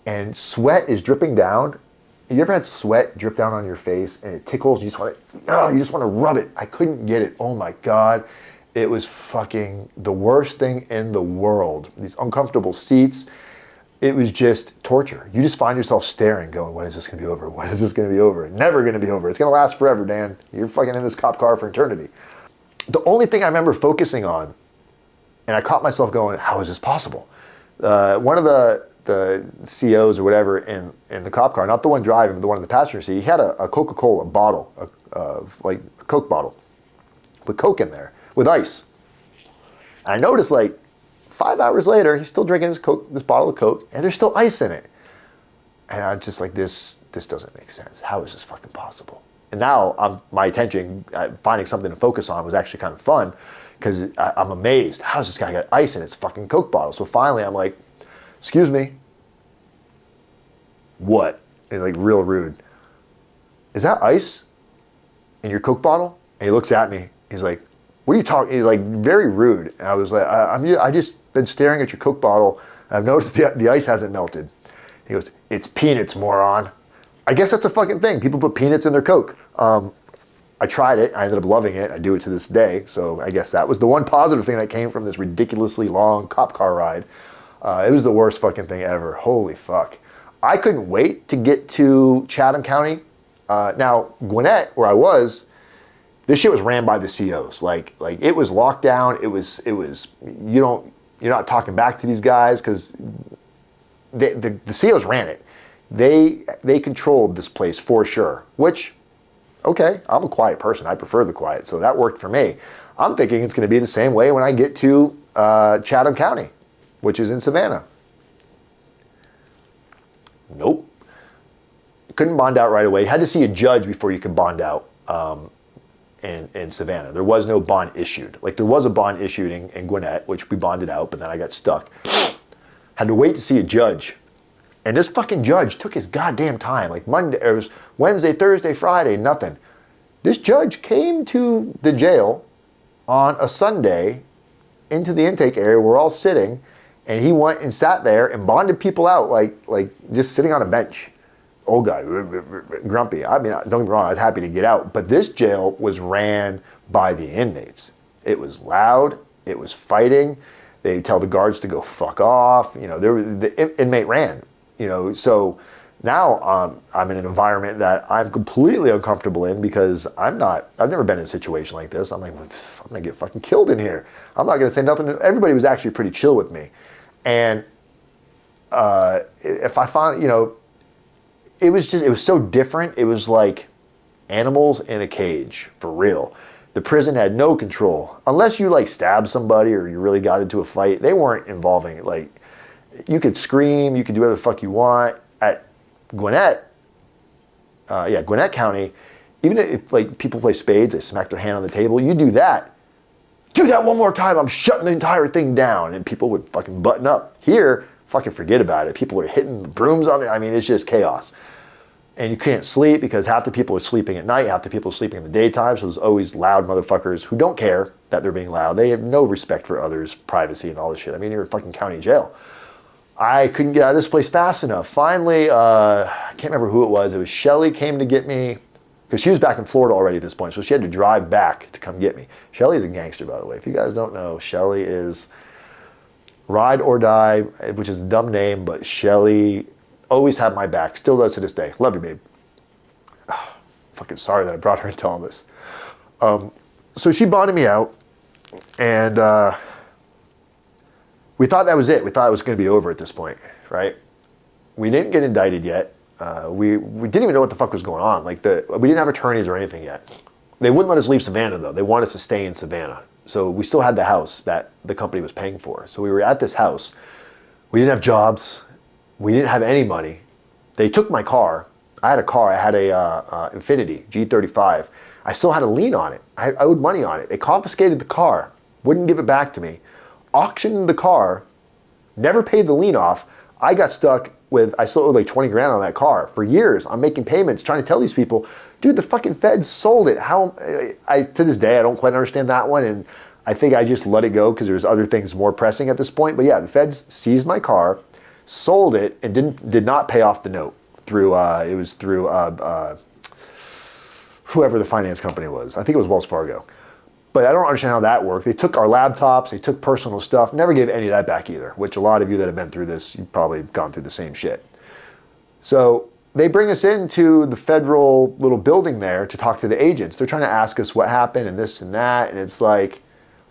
and sweat is dripping down. You ever had sweat drip down on your face and it tickles? You just want to rub it. I couldn't get it. Oh my God. It was fucking the worst thing in the world. These uncomfortable seats. It was just torture. You just find yourself staring, going, when is this going to be over? When is this going to be over? Never going to be over. It's going to last forever, Dan. You're fucking in this cop car for eternity. The only thing I remember focusing on, and I caught myself going, how is this possible? One of the COs or whatever in the cop car, not the one driving, but the one in the passenger seat, he had a Coca-Cola bottle, like a Coke bottle with Coke in there, with ice. And I noticed like 5 hours later, he's still drinking this bottle of Coke, and there's still ice in it. And I'm just like, this doesn't make sense. How is this fucking possible? And now my attention, finding something to focus on was actually kind of fun, because I'm amazed. How does this guy got ice in his fucking Coke bottle? So finally, I'm like, excuse me. What? And like real rude. Is that ice in your Coke bottle? And he looks at me. He's like, what are you talking? He's like very rude. And I was like, I just been staring at your Coke bottle. And I've noticed the ice hasn't melted. He goes, it's peanuts, moron. I guess that's a fucking thing. People put peanuts in their Coke. I tried it. I ended up loving it. I do it to this day. So I guess that was the one positive thing that came from this ridiculously long cop car ride. It was the worst fucking thing ever. Holy fuck. I couldn't wait to get to Chatham County. Now, Gwinnett, where I was, this shit was ran by the COs. Like it was locked down. It was, you're not talking back to these guys because the COs ran it. They controlled this place for sure, which, okay, I'm a quiet person. I prefer the quiet, so that worked for me. I'm thinking it's going to be the same way when I get to Chatham County, which is in Savannah. Nope. Couldn't bond out right away. Had to see a judge before you could bond out in Savannah. There was no bond issued. Like there was a bond issued in Gwinnett, which we bonded out, but then I got stuck. Had to wait to see a judge. And this fucking judge took his goddamn time. Like Monday, it was Wednesday, Thursday, Friday, nothing. This judge came to the jail on a Sunday into the intake area. We're all sitting, and he went and sat there and bonded people out like just sitting on a bench. Old guy, grumpy. I mean, don't get me wrong, I was happy to get out. But this jail was ran by the inmates. It was loud. It was fighting. They tell the guards to go fuck off. You know, the inmate ran. You know, so now I'm in an environment that I'm completely uncomfortable in because I've never been in a situation like this. I'm like, I'm gonna get fucking killed in here. I'm not gonna say nothing. Everybody was actually pretty chill with me. And if I find, you know, it was so different. It was like animals in a cage, for real. The prison had no control. Unless you like stabbed somebody or you really got into a fight, they weren't involving it. Like, you could scream, you could do whatever the fuck you want. At Gwinnett, Gwinnett County, even if like people play spades, they smack their hand on the table, you do that one more time, I'm shutting the entire thing down, and people would fucking button up. Here, fucking forget about it. People are hitting brooms on it. I mean, it's just chaos. And you can't sleep because half the people are sleeping at night, half the people are sleeping in the daytime, so there's always loud motherfuckers who don't care that they're being loud. They have no respect for others' privacy and all this shit. I mean, you're in fucking county jail. I couldn't get out of this place fast enough. Finally, I can't remember who it was. It was Shelly came to get me, because she was back in Florida already at this point, so she had to drive back to come get me. Shelly's a gangster, by the way. If you guys don't know, Shelly is ride or die, which is a dumb name, but Shelly always had my back. Still does to this day. Love you, babe. Fucking sorry that I brought her into all this. So she bonded me out, and we thought that was it. We thought it was going to be over at this point, right? We didn't get indicted yet. We didn't even know what the fuck was going on. Like we didn't have attorneys or anything yet. They wouldn't let us leave Savannah though. They wanted us to stay in Savannah. So we still had the house that the company was paying for. So we were at this house. We didn't have jobs. We didn't have any money. They took my car. I had a car. I had a Infiniti G35. I still had a lien on it. I owed money on it. They confiscated the car. Wouldn't give it back to me. Auctioned the car. Never paid the lien off. I got stuck with, I still owed like 20 grand on that car. For years, I'm making payments, trying to tell these people, dude, the fucking feds sold it. How, to this day, I don't quite understand that one. And I think I just let it go because there's other things more pressing at this point. But yeah, the feds seized my car, sold it, and did not pay off the note through, it was through whoever the finance company was. I think it was Wells Fargo. But I don't understand how that worked. They took our laptops, they took personal stuff, never gave any of that back either, which a lot of you that have been through this, you've probably gone through the same shit. So they bring us into the federal little building there to talk to the agents. They're trying to ask us what happened and this and that, and it's like,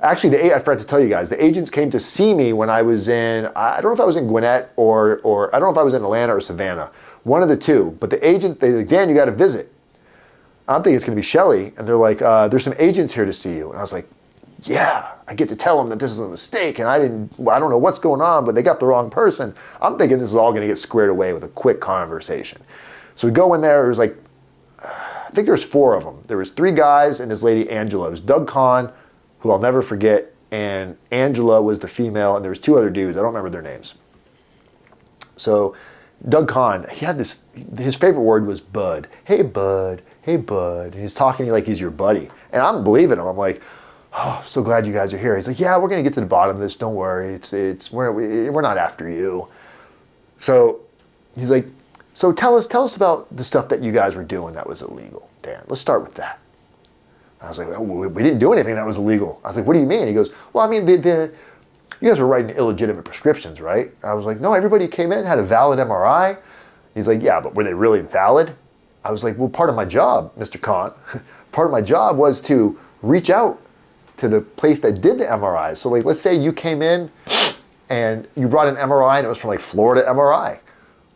actually, I forgot to tell you guys, the agents came to see me when I was in, I don't know if I was in Gwinnett or I don't know if I was in Atlanta or Savannah, one of the two, but the agents, they're like, Dan, you got to visit. I'm thinking it's going to be Shelly, and they're like, there's some agents here to see you. And I was like, yeah, I get to tell them that this is a mistake, and I don't know what's going on, but they got the wrong person. I'm thinking this is all going to get squared away with a quick conversation. So we go in there, it was like, I think there was 4 of them. There was 3 guys and this lady, Angela. It was Doug Kahn, who I'll never forget, and Angela was the female, and there was 2 other dudes. I don't remember their names. So Doug Kahn, he had this, his favorite word was bud. Hey, bud. Hey, bud. And he's talking to you like he's your buddy. And I'm believing him. I'm like, oh, I'm so glad you guys are here. He's like, yeah, we're going to get to the bottom of this. Don't worry. We're not after you. So he's like, so tell us about the stuff that you guys were doing that was illegal, Dan. Let's start with that. I was like, oh, we didn't do anything that was illegal. I was like, what do you mean? He goes, well, I mean, you guys were writing illegitimate prescriptions, right? I was like, no, everybody who came in had a valid MRI. He's like, yeah, but were they really valid? I was like, well, part of my job, Mr. Khan, part of my job was to reach out to the place that did the MRIs. So like, let's say you came in and you brought an MRI and it was from like Florida MRI.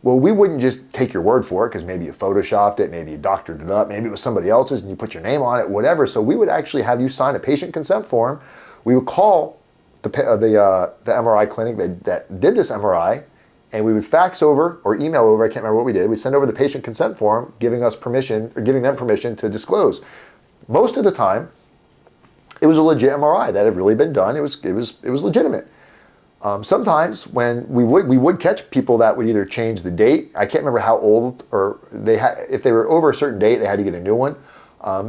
Well, we wouldn't just take your word for it because maybe you photoshopped it, maybe you doctored it up, maybe it was somebody else's and you put your name on it, whatever. So we would actually have you sign a patient consent form. We would call the MRI clinic that did this MRI, and we would fax over or email over, I can't remember what we did. We send over the patient consent form giving us permission or giving them permission to disclose. Most of the time, it was a legit MRI that had really been done. It was legitimate. Sometimes when we would catch people that would either change the date. I can't remember how old, or if they were over a certain date, they had to get a new one.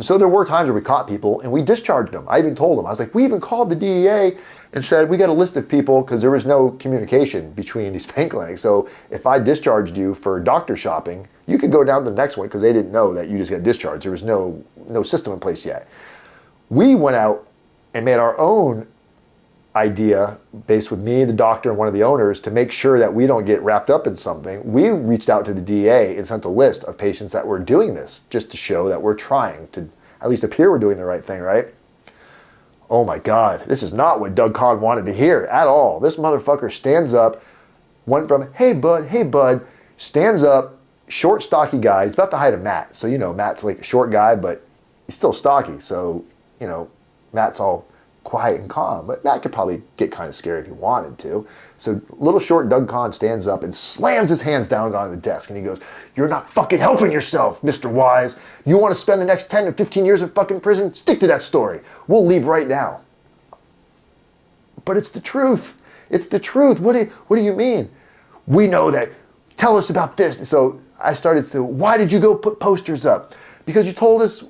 So there were times where we caught people and we discharged them. I even told them, I was like, we even called the DEA and said, we got a list of people, because there was no communication between these pain clinics. So if I discharged you for doctor shopping, you could go down to the next one because they didn't know that you just got discharged. There was no system in place yet. We went out and made our own idea based with me, the doctor, and one of the owners to make sure that we don't get wrapped up in something. We reached out to the DEA and sent a list of patients that were doing this just to show that we're trying to at least appear we're doing the right thing, right? Oh my God, this is not what Doug Kahn wanted to hear at all. This motherfucker stands up, went from, hey bud, stands up, short, stocky guy. He's about the height of Matt. So, Matt's like a short guy, but he's still stocky. So, Matt's all quiet and calm, but Matt could probably get kind of scary if he wanted to. So little short Doug Kahn stands up and slams his hands down on the desk and he goes, you're not fucking helping yourself, Mr. Wise. You want to spend the next 10 to 15 years in fucking prison? Stick to that story. We'll leave right now. But it's the truth. It's the truth. What do you mean? We know that. Tell us about this. So I started to, why did you go put posters up? Because you told us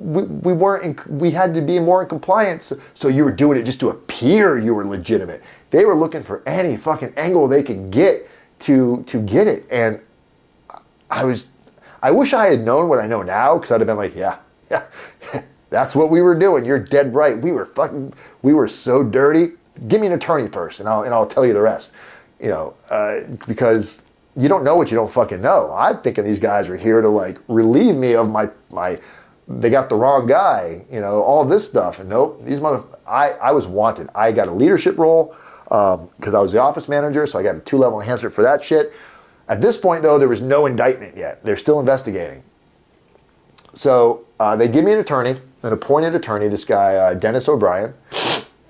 we had to be more in compliance, so you were doing it just to appear you were legitimate. They were looking for any fucking angle they could get to get it. And I wish I had known what I know now, because I'd have been like, yeah, that's what we were doing. You're dead right. We were so dirty. Give me an attorney first, and I'll tell you the rest. Because you don't know what you don't fucking know. I'm thinking these guys were here to like relieve me of my they got the wrong guy, all this stuff. And nope, I was wanted. I got a leadership role because I was the office manager, so I got a 2-level enhancement for that shit. At this point though, there was no indictment yet. They're still investigating. So they give me an attorney, an appointed attorney, this guy, Dennis O'Brien,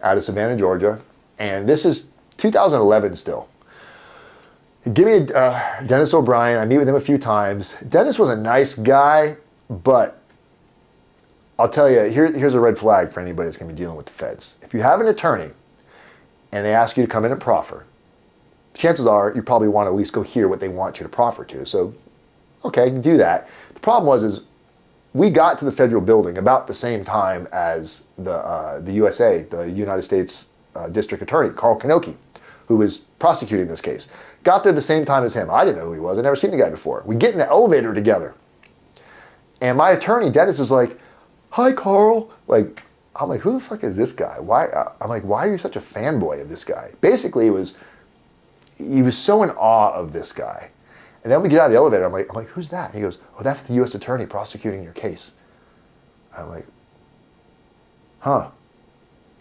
out of Savannah, Georgia. And this is 2011 still. Give me Dennis O'Brien. I meet with him a few times. Dennis was a nice guy, but I'll tell you, here's a red flag for anybody that's going to be dealing with the feds. If you have an attorney and they ask you to come in and proffer, chances are you probably want to at least go hear what they want you to proffer to. So, okay, do that. The problem is we got to the federal building about the same time as the USA, the United States District Attorney, Carl Kanoki, who was prosecuting this case. Got there the same time as him. I didn't know who he was. I'd never seen the guy before. We get in the elevator together. And my attorney, Dennis, is like, hi, Carl. I'm like, who the fuck is this guy? Why? I'm like, why are you such a fanboy of this guy? Basically, he was so in awe of this guy. And then we get out of the elevator. I'm like, who's that? He goes, oh, that's the U.S. attorney prosecuting your case. I'm like, huh.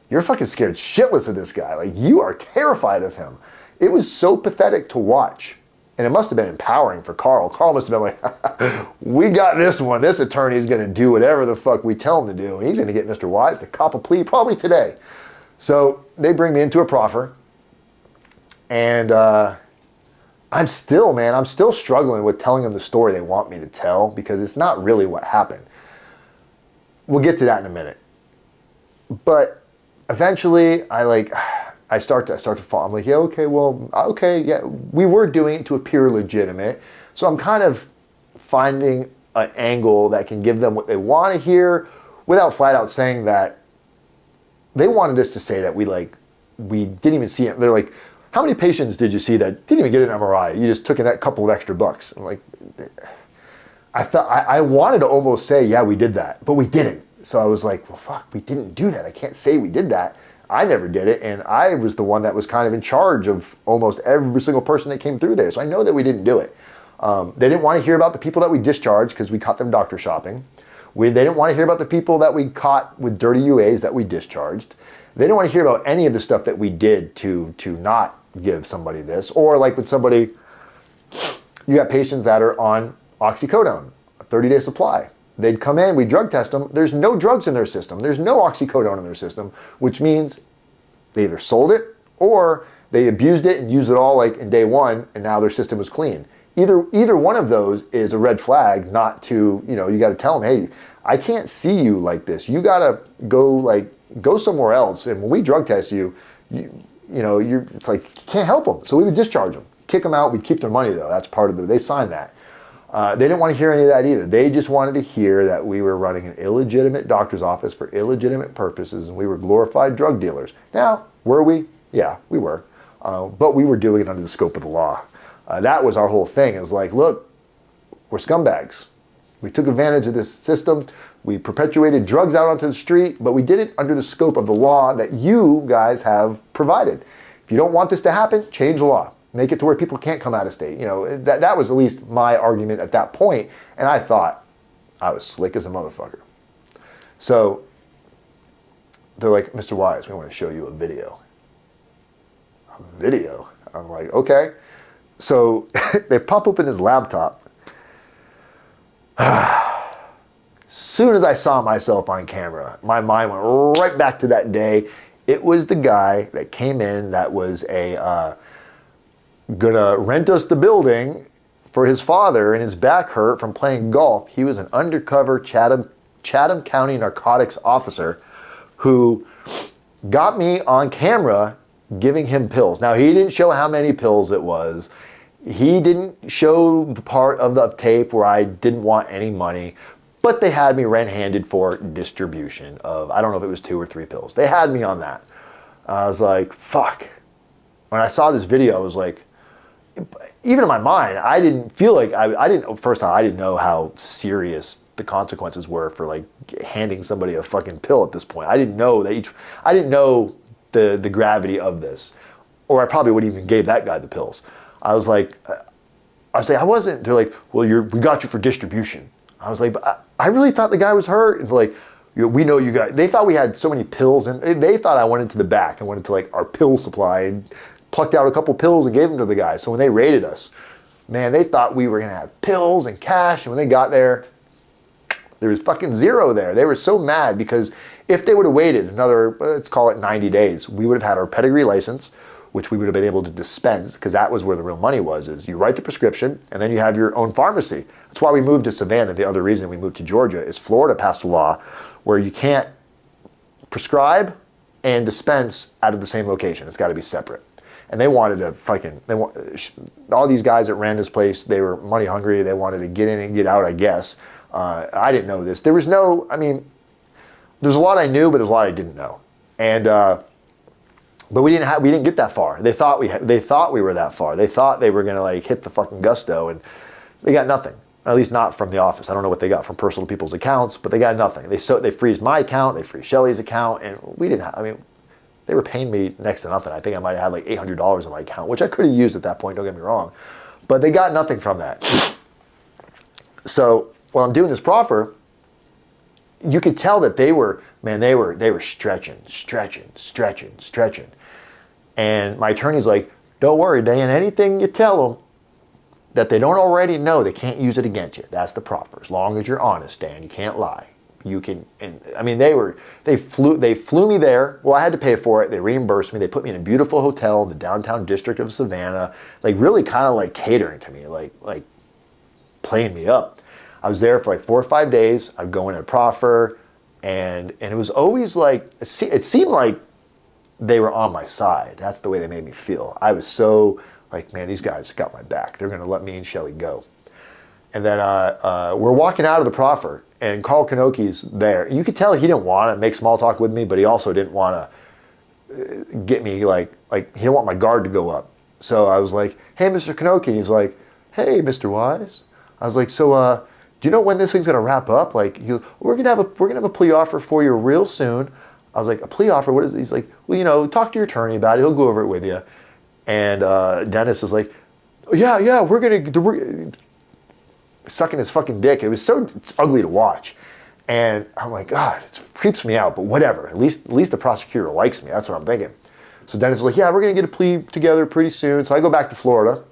You're fucking scared shitless of this guy. Like, you are terrified of him. It was so pathetic to watch. And it must have been empowering for Carl. Carl must have been like, we got this one. This attorney is going to do whatever the fuck we tell him to do. And he's going to get Mr. Wise to cop a plea probably today. So they bring me into a proffer. And I'm still struggling with telling them the story they want me to tell, because it's not really what happened. We'll get to that in a minute. But eventually I start to fall. I'm like, yeah, yeah, we were doing it to appear legitimate. So I'm kind of finding an angle that can give them what they want to hear without flat out saying that they wanted us to say that we didn't even see it. They're like, how many patients did you see that didn't even get an MRI? You just took in that couple of extra bucks. I'm like, I wanted to almost say, yeah, we did that, but we didn't. So I was like, well, fuck, we didn't do that. I can't say we did that. I never did it, and I was the one that was kind of in charge of almost every single person that came through there. So I know that we didn't do it. They didn't want to hear about the people that we discharged because we caught them doctor shopping. They didn't want to hear about the people that we caught with dirty UAs that we discharged. They didn't want to hear about any of the stuff that we did to not give somebody this. Or like with somebody, you got patients that are on Oxycodone, a 30-day supply. They'd come in, we drug test them. There's no drugs in their system. There's no oxycodone in their system, which means they either sold it or they abused it and used it all like in day one, and now their system is clean. Either one of those is a red flag not to, you got to tell them, hey, I can't see you like this. You got to go somewhere else. And when we drug test you, it's like, you can't help them. So we would discharge them, kick them out. We'd keep their money though. That's part of they signed that. They didn't want to hear any of that either. They just wanted to hear that we were running an illegitimate doctor's office for illegitimate purposes and we were glorified drug dealers. Now, were we? Yeah, we were. But we were doing it under the scope of the law. That was our whole thing. It was like, look, we're scumbags. We took advantage of this system. We perpetuated drugs out onto the street, but we did it under the scope of the law that you guys have provided. If you don't want this to happen, change the law. Make it to where people can't come out of state. That was at least my argument at that point, and I thought I was slick as a motherfucker. So they're like, Mr. Wise, we want to show you a video. A video? I'm like, okay. So they pop open his laptop. Soon as I saw myself on camera, my mind went right back to that day. It was the guy that came in that was gonna rent us the building for his father, and his back hurt from playing golf. He was an undercover Chatham County narcotics officer who got me on camera giving him pills. Now, he didn't show how many pills it was. He didn't show the part of the tape where I didn't want any money, but they had me red-handed for distribution of, I don't know if it was 2 or 3 pills. They had me on that. I was like, fuck. When I saw this video, I was like, even in my mind, I didn't feel like, first time, I didn't know how serious the consequences were for like handing somebody a fucking pill at this point. I didn't know the gravity of this, or I probably wouldn't even gave that guy the pills. I was like, I wasn't. They're like, well, we got you for distribution. I was like, but I really thought the guy was hurt. And like, we know you guys. They thought we had so many pills, and they thought I went into the back and went into like our pill supply and plucked out a couple pills and gave them to the guy. So when they raided us, man, they thought we were gonna have pills and cash. And when they got there was fucking zero there. They were so mad because if they would have waited another, let's call it 90 days, we would have had our pedigree license, which we would have been able to dispense, because that was where the real money was, is you write the prescription and then you have your own pharmacy. That's why we moved to Savannah. The other reason we moved to Georgia is Florida passed a law where you can't prescribe and dispense out of the same location. It's got to be separate. And they wanted to all these guys that ran this place, they were money hungry. They wanted to get in and get out, I guess. I didn't know this. There's a lot I knew, but there's a lot I didn't know. And, but we didn't get that far. They thought we were that far. They thought they were going to like hit the fucking gusto, and they got nothing. At least not from the office. I don't know what they got from personal people's accounts, but they got nothing. They freezed my account, they freezed Shelly's account, and we didn't have, they were paying me next to nothing. I think I might have had like $800 in my account, which I could have used at that point, don't get me wrong. But they got nothing from that. So while I'm doing this proffer, you could tell that they were stretching. And my attorney's like, don't worry, Dan, anything you tell them that they don't already know, they can't use it against you. That's the proffer. As long as you're honest, Dan, you can't lie. You can, and they flew me there. Well, I had to pay for it. They reimbursed me. They put me in a beautiful hotel in the downtown district of Savannah, like really kind of like catering to me, like playing me up. I was there for like 4 or 5 days. I'd go in at proffer, and it was always like, it seemed like they were on my side. That's the way they made me feel. I was so like, man, these guys got my back. They're going to let me and Shelly go. And then we're walking out of the proffer, and Carl Kanoki's there. You could tell he didn't want to make small talk with me, but he also didn't want to get me like he didn't want my guard to go up. So I was like, hey, Mr. Kanoki. He's like, hey, Mr. Wise. I was like, so do you know when this thing's gonna wrap up? Like, we're gonna have a plea offer for you real soon. I was like, a plea offer? What is it? He's like, well, you know, talk to your attorney about it. He'll go over it with you. And Dennis is like, yeah, we're sucking his fucking dick. It was it's ugly to watch. And I'm like, God, it creeps me out, but whatever. At least the prosecutor likes me. That's what I'm thinking. So Dennis is like, yeah, we're gonna get a plea together pretty soon. So I go back to Florida.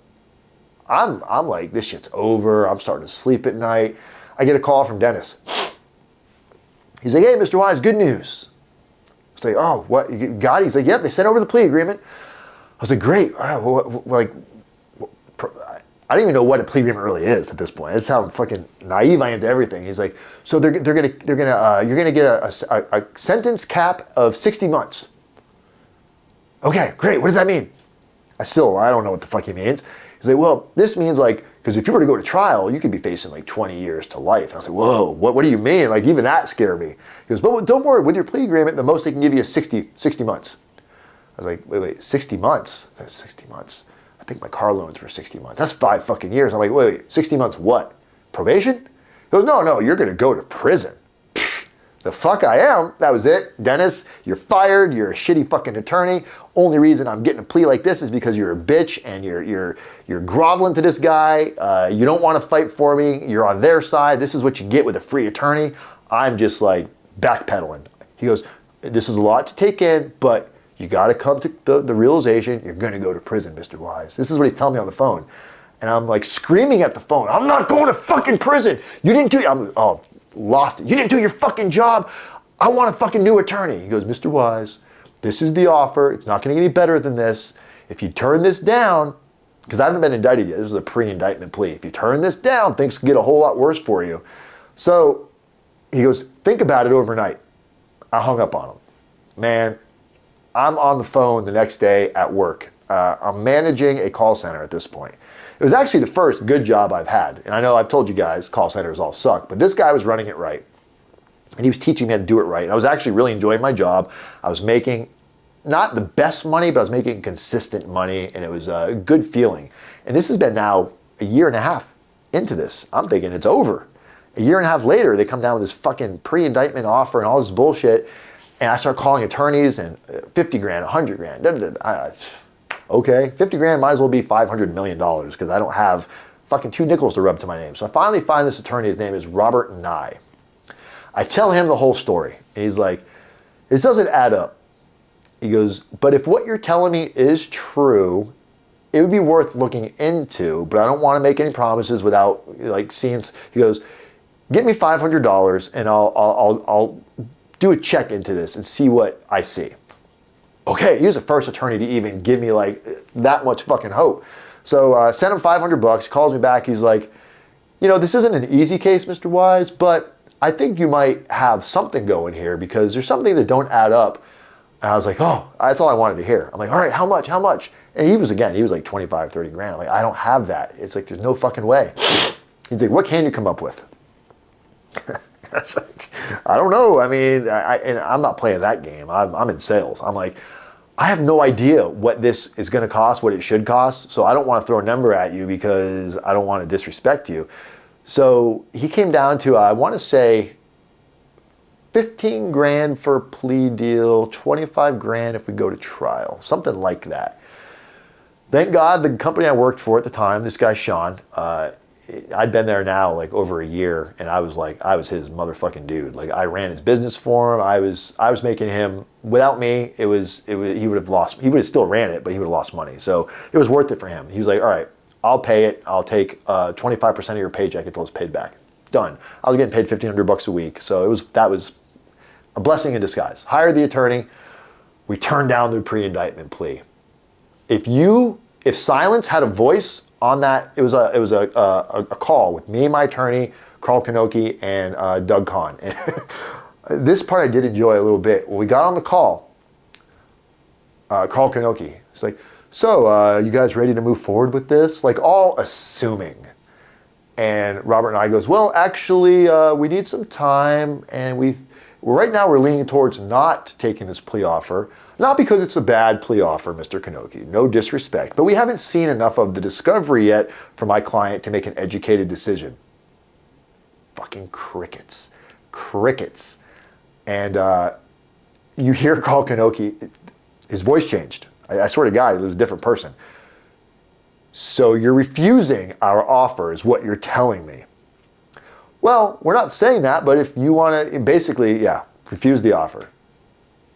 I'm like, this shit's over. I'm starting to sleep at night. I get a call from Dennis. He's like, hey, Mr. Wise, good news. I was like, oh, what, you got it? He's like, yep, they sent over the plea agreement. I was like, great. I don't even know what a plea agreement really is at this point. That's how fucking naive I am to everything. He's like, so you're gonna get a sentence cap of 60 months. Okay, great. What does that mean? I don't know what the fuck he means. He's like, well, this means like, because if you were to go to trial, you could be facing like 20 years to life. And I was like, whoa, what do you mean? Like, even that scared me. He goes, but don't worry, with your plea agreement, the most they can give you is 60 months. I was like, wait, 60 months? That's 60 months. I think my car loans were 60 months. That's 5 fucking years. I'm like, wait, 60 months what? Probation? He goes, no, you're gonna go to prison. The fuck I am. That was it. Dennis, you're fired. You're a shitty fucking attorney. Only reason I'm getting a plea like this is because you're a bitch and you're groveling to this guy. You don't want to fight for me. You're on their side. This is what you get with a free attorney. I'm just like backpedaling. He goes, this is a lot to take in, but you got to come to the realization you're going to go to prison, Mr. Wise. This is what he's telling me on the phone. And I'm like screaming at the phone, I'm not going to fucking prison. You didn't do it. Lost it. You didn't do your fucking job. I want a fucking new attorney. He goes, Mr. Wise, this is the offer. It's not going to get any better than this. If you turn this down, because I haven't been indicted yet. This is a pre-indictment plea. If you turn this down, things can get a whole lot worse for you. So he goes, think about it overnight. I hung up on him. Man, I'm on the phone the next day at work. I'm managing a call center at this point. It was actually the first good job I've had. And I know I've told you guys call centers all suck, but this guy was running it right. And he was teaching me how to do it right. And I was actually really enjoying my job. I was making not the best money, but I was making consistent money, and it was a good feeling. And this has been now a year and a half into this. I'm thinking it's over. A year and a half later, they come down with this fucking pre-indictment offer and all this bullshit. And I start calling attorneys and 50 grand, 100 grand. Okay, 50 grand might as well be $500 million because I don't have fucking 2 nickels to rub to my name. So I finally find this attorney. His name is Robert Nye. I tell him the whole story. And he's like, this doesn't add up. He goes, but if what you're telling me is true, it would be worth looking into, but I don't want to make any promises without like seeing. He goes, get me $500 and I'll do a check into this and see what I see. Okay, he was the first attorney to even give me like that much fucking hope. So sent him $500. He calls me back. He's like, you know, this isn't an easy case, Mr. Wise, but I think you might have something going here because there's something that don't add up. And I was like, oh, that's all I wanted to hear. I'm like, all right, how much? And he was like 25, 30 grand. I'm like, I don't have that. It's like, there's no fucking way. He's like, what can you come up with? I don't know. I mean, and I'm not playing that game. I'm in sales. I'm like, I have no idea what this is going to cost, what it should cost. So I don't want to throw a number at you because I don't want to disrespect you. So he came down to, I want to say 15 grand for a plea deal, 25 grand if we go to trial, something like that. Thank God the company I worked for at the time, this guy Sean, I'd been there now like over a year, and I was his motherfucking dude. Like I ran his business for him. I was making him, without me, he would have lost. He would have still ran it, but he would have lost money. So it was worth it for him. He was like, all right, I'll pay it. I'll take 25% of your paycheck until it's paid back. Done. I was getting paid $1,500 a week, so that was a blessing in disguise. Hired the attorney. We turned down the pre-indictment plea. If silence had a voice on that, it was a call with me and my attorney, Carl Kanoki, and Doug Kahn. And this part I did enjoy a little bit. When we got on the call, Carl Kanoki, it's like, so you guys ready to move forward with this? Like all assuming. And Robert and I goes, well, actually, we need some time, and right now we're leaning towards not taking this plea offer. Not because it's a bad plea offer, Mr. Kanoki, no disrespect, but we haven't seen enough of the discovery yet for my client to make an educated decision. Fucking crickets. Crickets. And you hear Carl Kanoki, his voice changed. I swear to God, he was a different person. So you're refusing our offer is what you're telling me. Well, we're not saying that, but if you want to, basically, yeah, refuse the offer.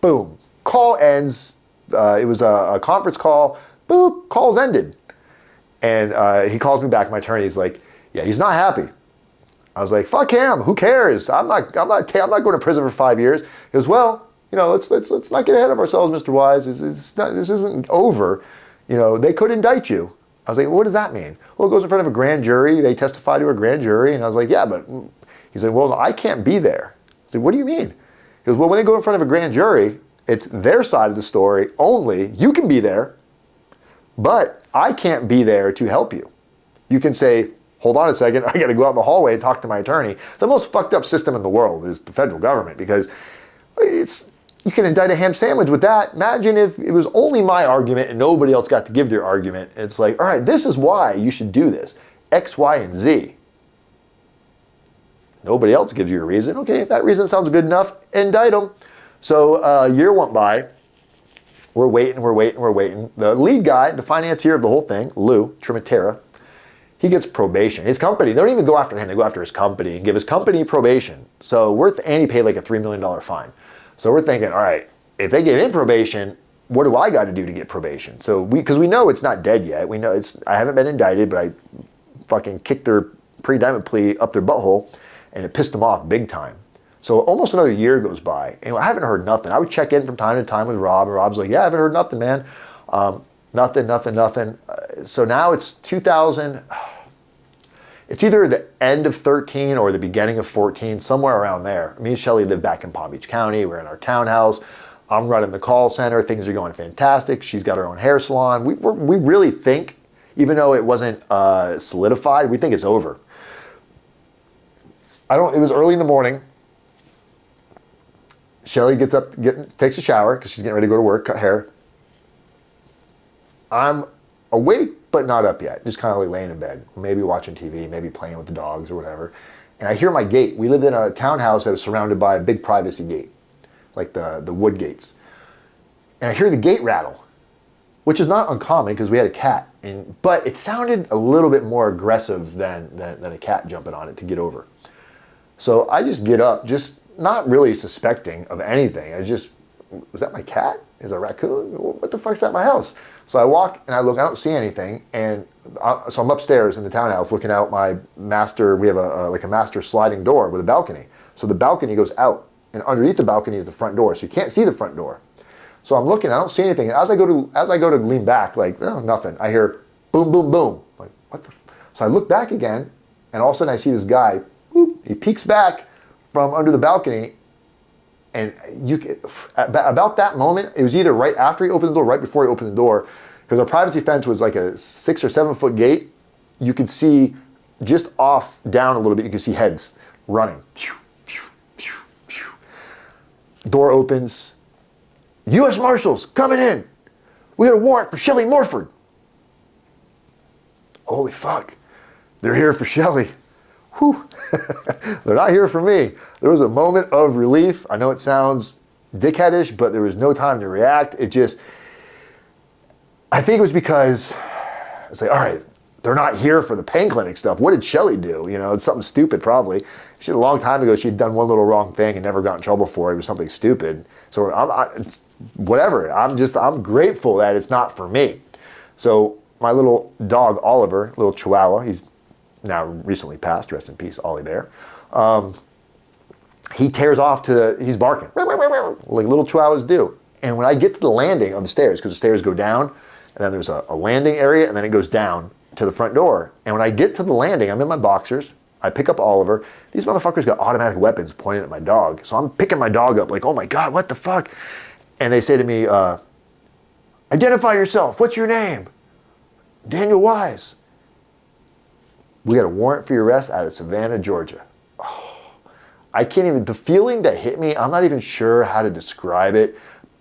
Boom. Call ends. It was a conference call. Boop. Call's ended. And he calls me back. My attorney is like, yeah, he's not happy. I was like, fuck him. Who cares? I'm not going to prison for 5 years. He goes, well, you know, let's not get ahead of ourselves, Mr. Wise. This isn't over. You know, they could indict you. I was like, well, what does that mean? Well, it goes in front of a grand jury. They testify to a grand jury. And I was like, yeah, but he's like, well, I can't be there. I was like, what do you mean? He goes, well, when they go in front of a grand jury, it's their side of the story only. You can be there, but I can't be there to help you. You can say, hold on a second, I got to go out in the hallway and talk to my attorney. The most fucked up system in the world is the federal government because you can indict a ham sandwich with that. Imagine if it was only my argument and nobody else got to give their argument. It's like, all right, this is why you should do this. X, Y, and Z. Nobody else gives you a reason. Okay, if that reason sounds good enough, indict them. So a year went by. We're waiting. The lead guy, the financier of the whole thing, Lou Trimatera, he gets probation. His company, they don't even go after him. They go after his company and give his company probation. So and he paid like a $3 million fine. So we're thinking, all right, if they give him probation, what do I got to do to get probation? So because we know it's not dead yet. We know I haven't been indicted, but I fucking kicked their pre-indictment plea up their butthole and it pissed them off big time. So almost another year goes by and I haven't heard nothing. I would check in from time to time with Rob and Rob's like, yeah, I haven't heard nothing, man. Nothing. So now it's 2000. It's either the end of 13 or the beginning of 14, somewhere around there. Me and Shelly live back in Palm Beach County. We're in our townhouse. I'm running the call center. Things are going fantastic. She's got her own hair salon. We really think, even though it wasn't solidified, we think it's over. It was early in the morning. Shelly gets up, takes a shower because she's getting ready to go to work, cut hair. I'm awake, but not up yet. Just kind of like laying in bed, maybe watching TV, maybe playing with the dogs or whatever. And I hear my gate. We lived in a townhouse that was surrounded by a big privacy gate, like the wood gates. And I hear the gate rattle, which is not uncommon because we had a cat. But it sounded a little bit more aggressive than a cat jumping on it to get over. So I just get up, just not really suspecting of anything. Was that my cat? Is that a raccoon? What the fuck's at my house? So I walk and I look, I don't see anything. And so I'm upstairs in the townhouse looking out my master, we have a master sliding door with a balcony. So the balcony goes out and underneath the balcony is the front door. So you can't see the front door. So I'm looking, I don't see anything. And as I go to lean back, like, oh, nothing. I hear boom, boom, boom. Like, what the? So I look back again and all of a sudden I see this guy, whoop, he peeks back from under the balcony. And about that moment, it was either right after he opened the door, right before he opened the door, because our privacy fence was like a 6 or 7 foot gate. You could see just off down a little bit, you could see heads running. Door opens. U.S. Marshals coming in. We got a warrant for Shelley Morford. Holy fuck. They're here for Shelley. Whew. They're not here for me. There was a moment of relief. I know it sounds dickheadish, but there was no time to react. I think it was because it's like, all right, they're not here for the pain clinic stuff. What did Shelley do? You know, it's something stupid probably. A long time ago, she'd done one little wrong thing and never got in trouble for it. It was something stupid. So whatever. I'm grateful that it's not for me. So my little dog, Oliver, little Chihuahua, he's now recently passed, rest in peace, Ollie Bear. He tears off he's barking, like little Chihuahuas do. And when I get to the landing of the stairs, because the stairs go down, and then there's a landing area, and then it goes down to the front door. And when I get to the landing, I'm in my boxers, I pick up Oliver. These motherfuckers got automatic weapons pointing at my dog. So I'm picking my dog up like, oh my God, what the fuck? And they say to me, identify yourself, what's your name? Daniel Wise. We got a warrant for your arrest out of Savannah, Georgia. Oh, I can't even, the feeling that hit me, I'm not even sure how to describe it,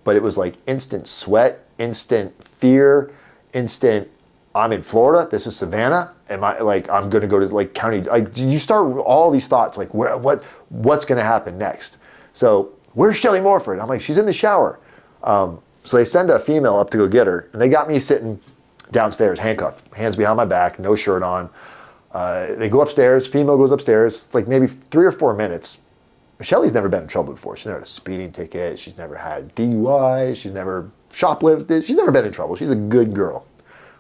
but it was like instant sweat, instant fear, instant, I'm in Florida, this is Savannah, am I, like, I'm gonna go to like county, like, you start all these thoughts, like, what's gonna happen next? So, where's Shelly Morford? I'm like, she's in the shower. So they send a female up to go get her, and they got me sitting downstairs, handcuffed, hands behind my back, no shirt on. They go upstairs, female goes upstairs, it's like maybe 3 or 4 minutes. Shelly's never been in trouble before. She's never had a speeding ticket, she's never had DUI, she's never shoplifted, she's never been in trouble. She's a good girl.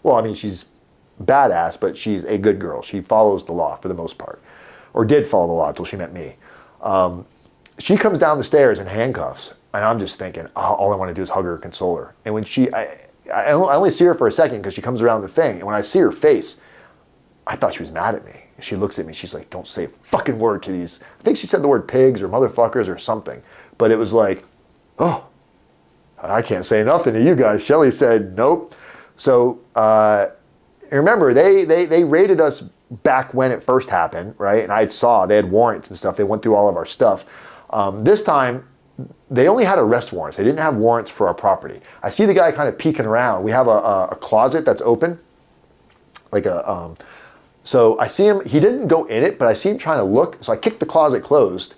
Well, I mean, she's badass, but she's a good girl. She follows the law for the most part, or did follow the law until she met me. She comes down the stairs in handcuffs, and I'm just thinking, oh, all I want to do is hug her and console her. And when I only see her for a second because she comes around the thing, and when I see her face, I thought she was mad at me. She looks at me, she's like, don't say a fucking word to these. I think she said the word pigs or motherfuckers or something. But it was like, oh, I can't say nothing to you guys. Shelly said, nope. So remember, they raided us back when it first happened, right? And I saw they had warrants and stuff. They went through all of our stuff. This time, they only had arrest warrants. They didn't have warrants for our property. I see the guy kind of peeking around. We have a closet that's open, like a, so I see him, he didn't go in it, but I see him trying to look. So I kick the closet closed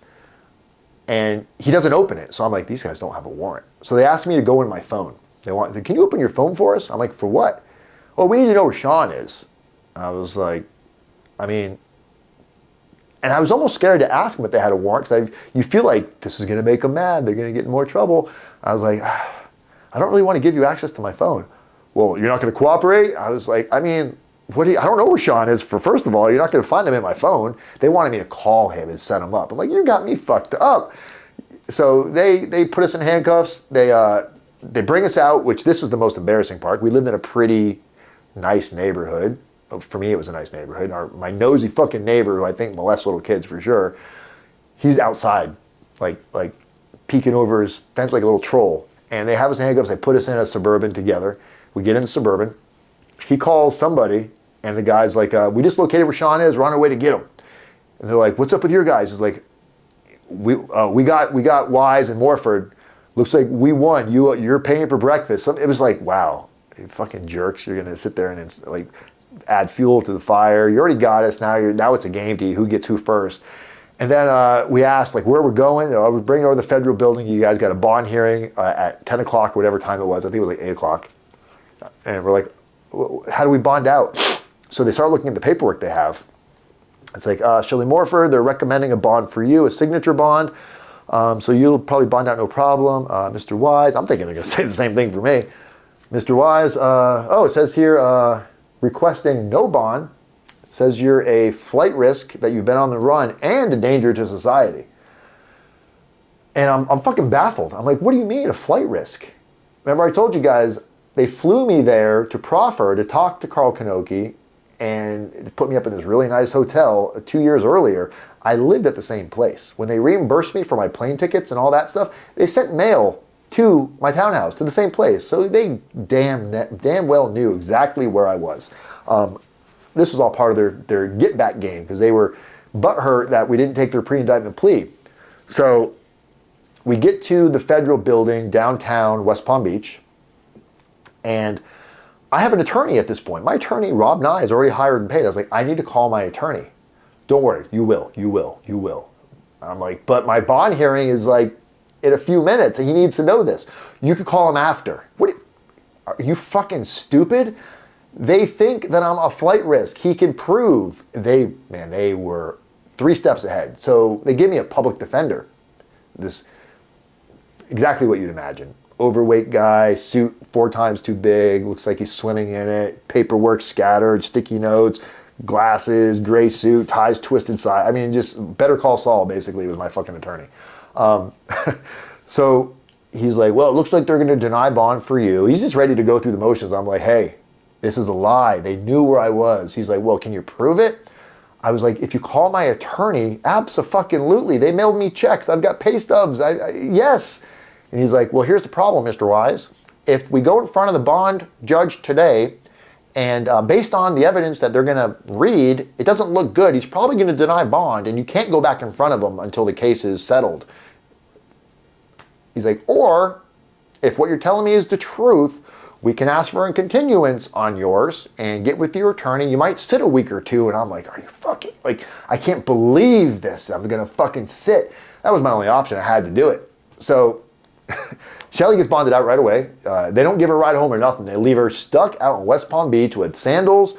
and he doesn't open it. So I'm like, these guys don't have a warrant. So they asked me to go in my phone. They want, can you open your phone for us? I'm like, for what? Well, we need to know where Sean is. I was like, I mean, and I was almost scared to ask them if they had a warrant because you feel like this is going to make them mad. They're going to get in more trouble. I was like, I don't really want to give you access to my phone. Well, you're not going to cooperate? I was like, I mean, I don't know where Sean is. First of all, you're not going to find him in my phone. They wanted me to call him and set him up. I'm like, you got me fucked up. So they put us in handcuffs. They bring us out, which this was the most embarrassing part. We lived in a pretty nice neighborhood. For me, it was a nice neighborhood. My nosy fucking neighbor, who I think molests little kids for sure, he's outside, like peeking over his fence like a little troll. And they have us in handcuffs. They put us in a Suburban together. We get in the Suburban. He calls somebody, and the guy's like, we just located where Sean is. We're on our way to get him. And they're like, what's up with your guys? He's like, we got Wise and Morford. Looks like we won. You're paying for breakfast. It was like, wow, you fucking jerks. You're gonna sit there and like add fuel to the fire. You already got us. Now it's a game to who gets who first. And then we asked like where we're going. We're bringing over the federal building. You guys got a bond hearing at 10 o'clock or whatever time it was. I think it was like 8 o'clock. And we're like, how do we bond out? So they start looking at the paperwork they have. It's like, Shelly Morford, they're recommending a bond for you, a signature bond. So you'll probably bond out no problem. Mr. Wise, I'm thinking they're going to say the same thing for me. Mr. Wise, it says here, requesting no bond. It says you're a flight risk, that you've been on the run, and a danger to society. And I'm fucking baffled. I'm like, what do you mean a flight risk? Remember I told you guys, they flew me there to proffer to talk to Carl Kanoki and put me up in this really nice hotel 2 years earlier. I lived at the same place. When they reimbursed me for my plane tickets and all that stuff, they sent mail to my townhouse, to the same place. So they damn well knew exactly where I was. This was all part of their get back game because they were butthurt that we didn't take their pre-indictment plea. So we get to the federal building downtown West Palm Beach, and I have an attorney at this point. My attorney, Rob Nye, is already hired and paid. I was like, I need to call my attorney. Don't worry, you will. I'm like, but my bond hearing is like in a few minutes and he needs to know this. You could call him after. Are you fucking stupid? They think that I'm a flight risk. He can prove. They were 3 steps ahead. So they give me a public defender. This, exactly what you'd imagine. Overweight guy, suit 4 times too big, looks like he's swimming in it, paperwork scattered, sticky notes, glasses, gray suit, ties twisted side. I mean, just Better Call Saul, basically, was my fucking attorney. So he's like, well, it looks like they're going to deny bond for you. He's just ready to go through the motions. I'm like, hey, this is a lie. They knew where I was. He's like, well, can you prove it? I was like, if you call my attorney, abso-fucking-lutely. They mailed me checks. I've got pay stubs. Yes. And he's like, well, here's the problem, Mr. Wise. If we go in front of the bond judge today, and based on the evidence that they're going to read, it doesn't look good. He's probably going to deny bond, and you can't go back in front of him until the case is settled. He's like, or if what you're telling me is the truth, we can ask for a continuance on yours and get with your attorney. You might sit a week or two. And I'm like, are you fucking, like, I can't believe this. I'm going to fucking sit. That was my only option. I had to do it. So Shelly gets bonded out right away. They don't give her a ride home or nothing. They leave her stuck out in West Palm Beach with sandals.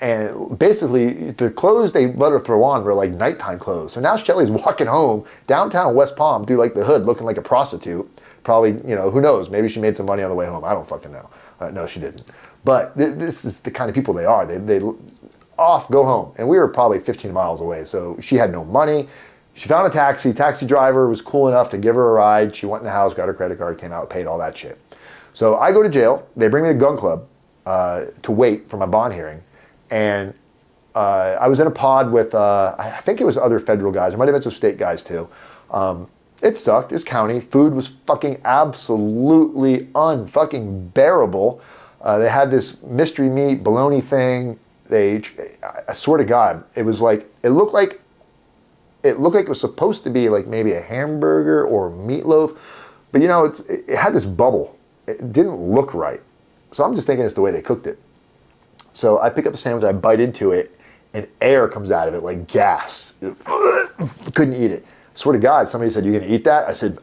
And basically, the clothes they let her throw on were like nighttime clothes. So now Shelly's walking home downtown West Palm through like the hood looking like a prostitute. Probably, you know, who knows? Maybe she made some money on the way home. I don't fucking know. No, she didn't. But this is the kind of people they are. They off, go home. And we were probably 15 miles away. So she had no money. She found a taxi. Taxi driver was cool enough to give her a ride. She went in the house, got her credit card, came out, paid all that shit. So I go to jail. They bring me to gun club to wait for my bond hearing. And I was in a pod with, I think it was other federal guys. There might have been some state guys too. It sucked. It's county. Food was fucking absolutely unfucking bearable. They had this mystery meat bologna thing. I swear to God, it was like, it looked like it was supposed to be like maybe a hamburger or meatloaf, but you know, it had this bubble. It didn't look right. So I'm just thinking it's the way they cooked it. So I pick up the sandwich, I bite into it, and air comes out of it like gas. Couldn't eat it. Swear to God, somebody said, "You gonna eat that?" I said,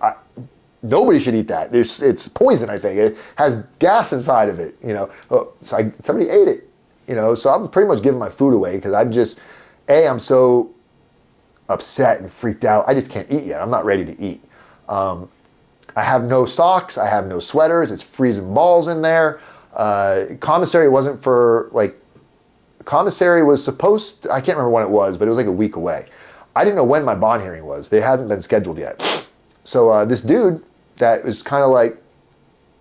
"Nobody should eat that. It's poison. I think it has gas inside of it." You know, so somebody ate it. You know, so I'm pretty much giving my food away because I'm so upset and freaked out. I just can't eat yet. I'm not ready to eat. I have no socks. I have no sweaters. It's freezing balls in there. Commissary wasn't for like. Commissary was supposed to, I can't remember when it was, but it was like a week away. I didn't know when my bond hearing was. They hadn't been scheduled yet. So this dude that was kind of like,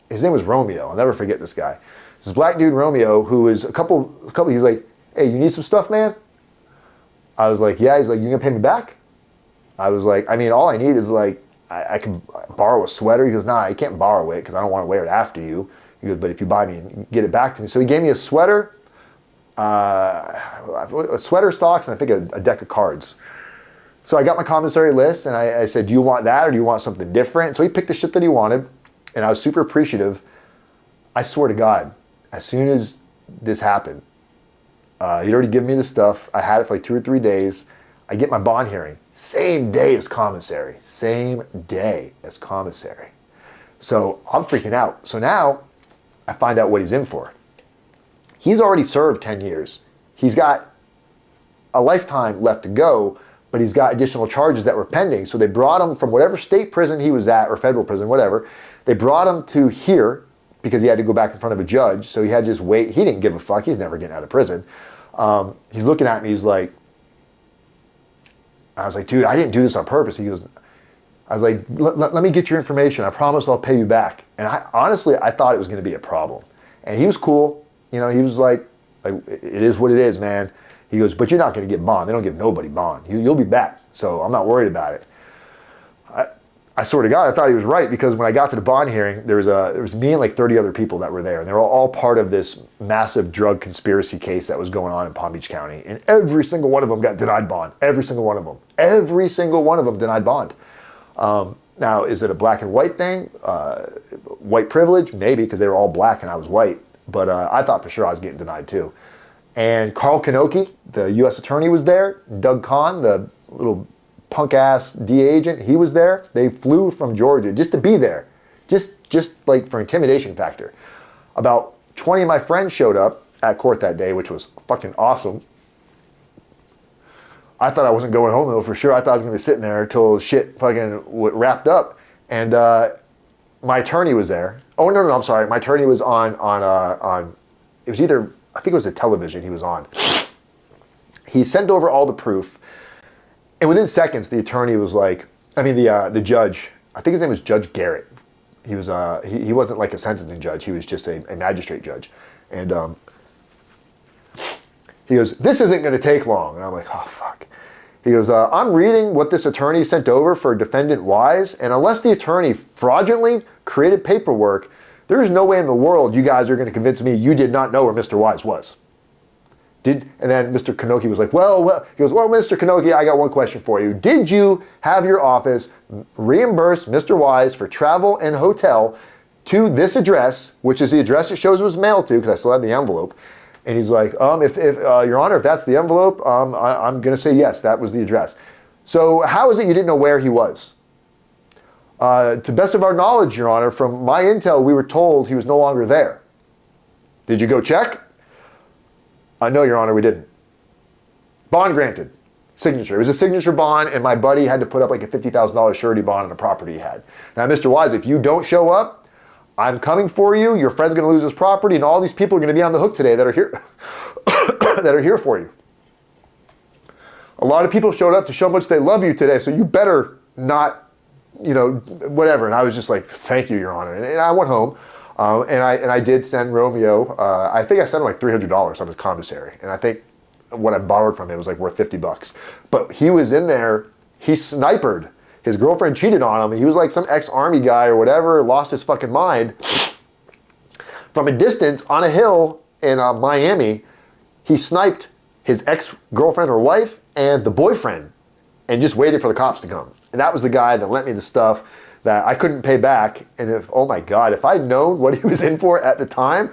his name was Romeo. I'll never forget this guy. This black dude, Romeo, who was a couple, he's like, "Hey, you need some stuff, man?" I was like, "Yeah." He's like, "You gonna pay me back?" I was like, "I mean, all I need is like, I can borrow a sweater." He goes, "Nah, you can't borrow it because I don't want to wear it after you." He goes, "But if you buy me and get it back to me." So he gave me a sweater, a sweater, socks, and I think a deck of cards. So I got my commissary list and I said, "Do you want that or do you want something different?" So he picked the shit that he wanted and I was super appreciative. I swear to God, as soon as this happened, he'd already given me the stuff. I had it for like 2 or 3 days. I get my bond hearing, same day as commissary, same day as commissary. So I'm freaking out. So now I find out what he's in for. He's already served 10 years. He's got a lifetime left to go, but he's got additional charges that were pending. So they brought him from whatever state prison he was at, or federal prison, whatever. They brought him to here because he had to go back in front of a judge. So he had to just wait. He didn't give a fuck. He's never getting out of prison. He's looking at me. He's like, I was like, "Dude, I didn't do this on purpose." He goes, I was like, let me get your information. I promise I'll pay you back. And honestly, I thought it was going to be a problem. And he was cool. You know, he was like, "It is what it is, man." He goes, "But you're not going to get bond. They don't give nobody bond. You'll be back. So I'm not worried about it." I swear to God, I thought he was right because when I got to the bond hearing, there was me and like 30 other people that were there. And they were all part of this massive drug conspiracy case that was going on in Palm Beach County. And every single one of them got denied bond. Every single one of them. Every single one of them denied bond. Now, is it a black and white thing? White privilege? Maybe, because they were all black and I was white. But I thought for sure I was getting denied too. And Carl Kanoki, the U.S. attorney, was there. Doug Kahn, the little punk-ass DEA agent, he was there. They flew from Georgia just to be there. Just like for intimidation factor. About 20 of my friends showed up at court that day, which was fucking awesome. I thought I wasn't going home though for sure. I thought I was going to be sitting there until shit fucking wrapped up. And my attorney was there. Oh, no, I'm sorry. My attorney was on, it was either, I think it was a television he was on. He sent over all the proof. And within seconds, the attorney was like, the judge, I think his name was Judge Garrett. He was, he wasn't like a sentencing judge. He was just a magistrate judge. And he goes, "This isn't going to take long." And I'm like, "Oh, fuck." He goes, "I'm reading what this attorney sent over for defendant Wise, and unless the attorney fraudulently created paperwork, there's no way in the world you guys are going to convince me you did not know where Mr. Wise was." And then Mr. Kanoki was like, well, he goes, "Well, Mr. Kanoki, I got one question for you. Did you have your office reimburse Mr. Wise for travel and hotel to this address, which is the address it shows it was mailed to, because I still had the envelope. And he's like, if Your Honor, if that's the envelope, I'm going to say yes, that was the address. So how is it you didn't know where he was? To best of our knowledge, Your Honor, from my intel, we were told he was no longer there. Did you go check? No, Your Honor, we didn't. Bond granted. Signature. It was a signature bond, and my buddy had to put up like a $50,000 surety bond on a property he had. Now, Mr. Wise, if you don't show up, I'm coming for you. Your friend's going to lose his property, and all these people are going to be on the hook today that are here, that are here for you. A lot of people showed up to show how much they love you today, so you better not, whatever. And I was just like, thank you, Your Honor. And I went home, and I did send Romeo. I think I sent him like $300 on his commissary, and I think what I borrowed from him was like worth $50. But he was in there. He sniped. His girlfriend cheated on him. He was like some ex-army guy or whatever, lost his fucking mind. From a distance on a hill in Miami, he sniped his ex-girlfriend or wife and the boyfriend and just waited for the cops to come. And that was the guy that lent me the stuff that I couldn't pay back. And oh my God, if I'd known what he was in for at the time,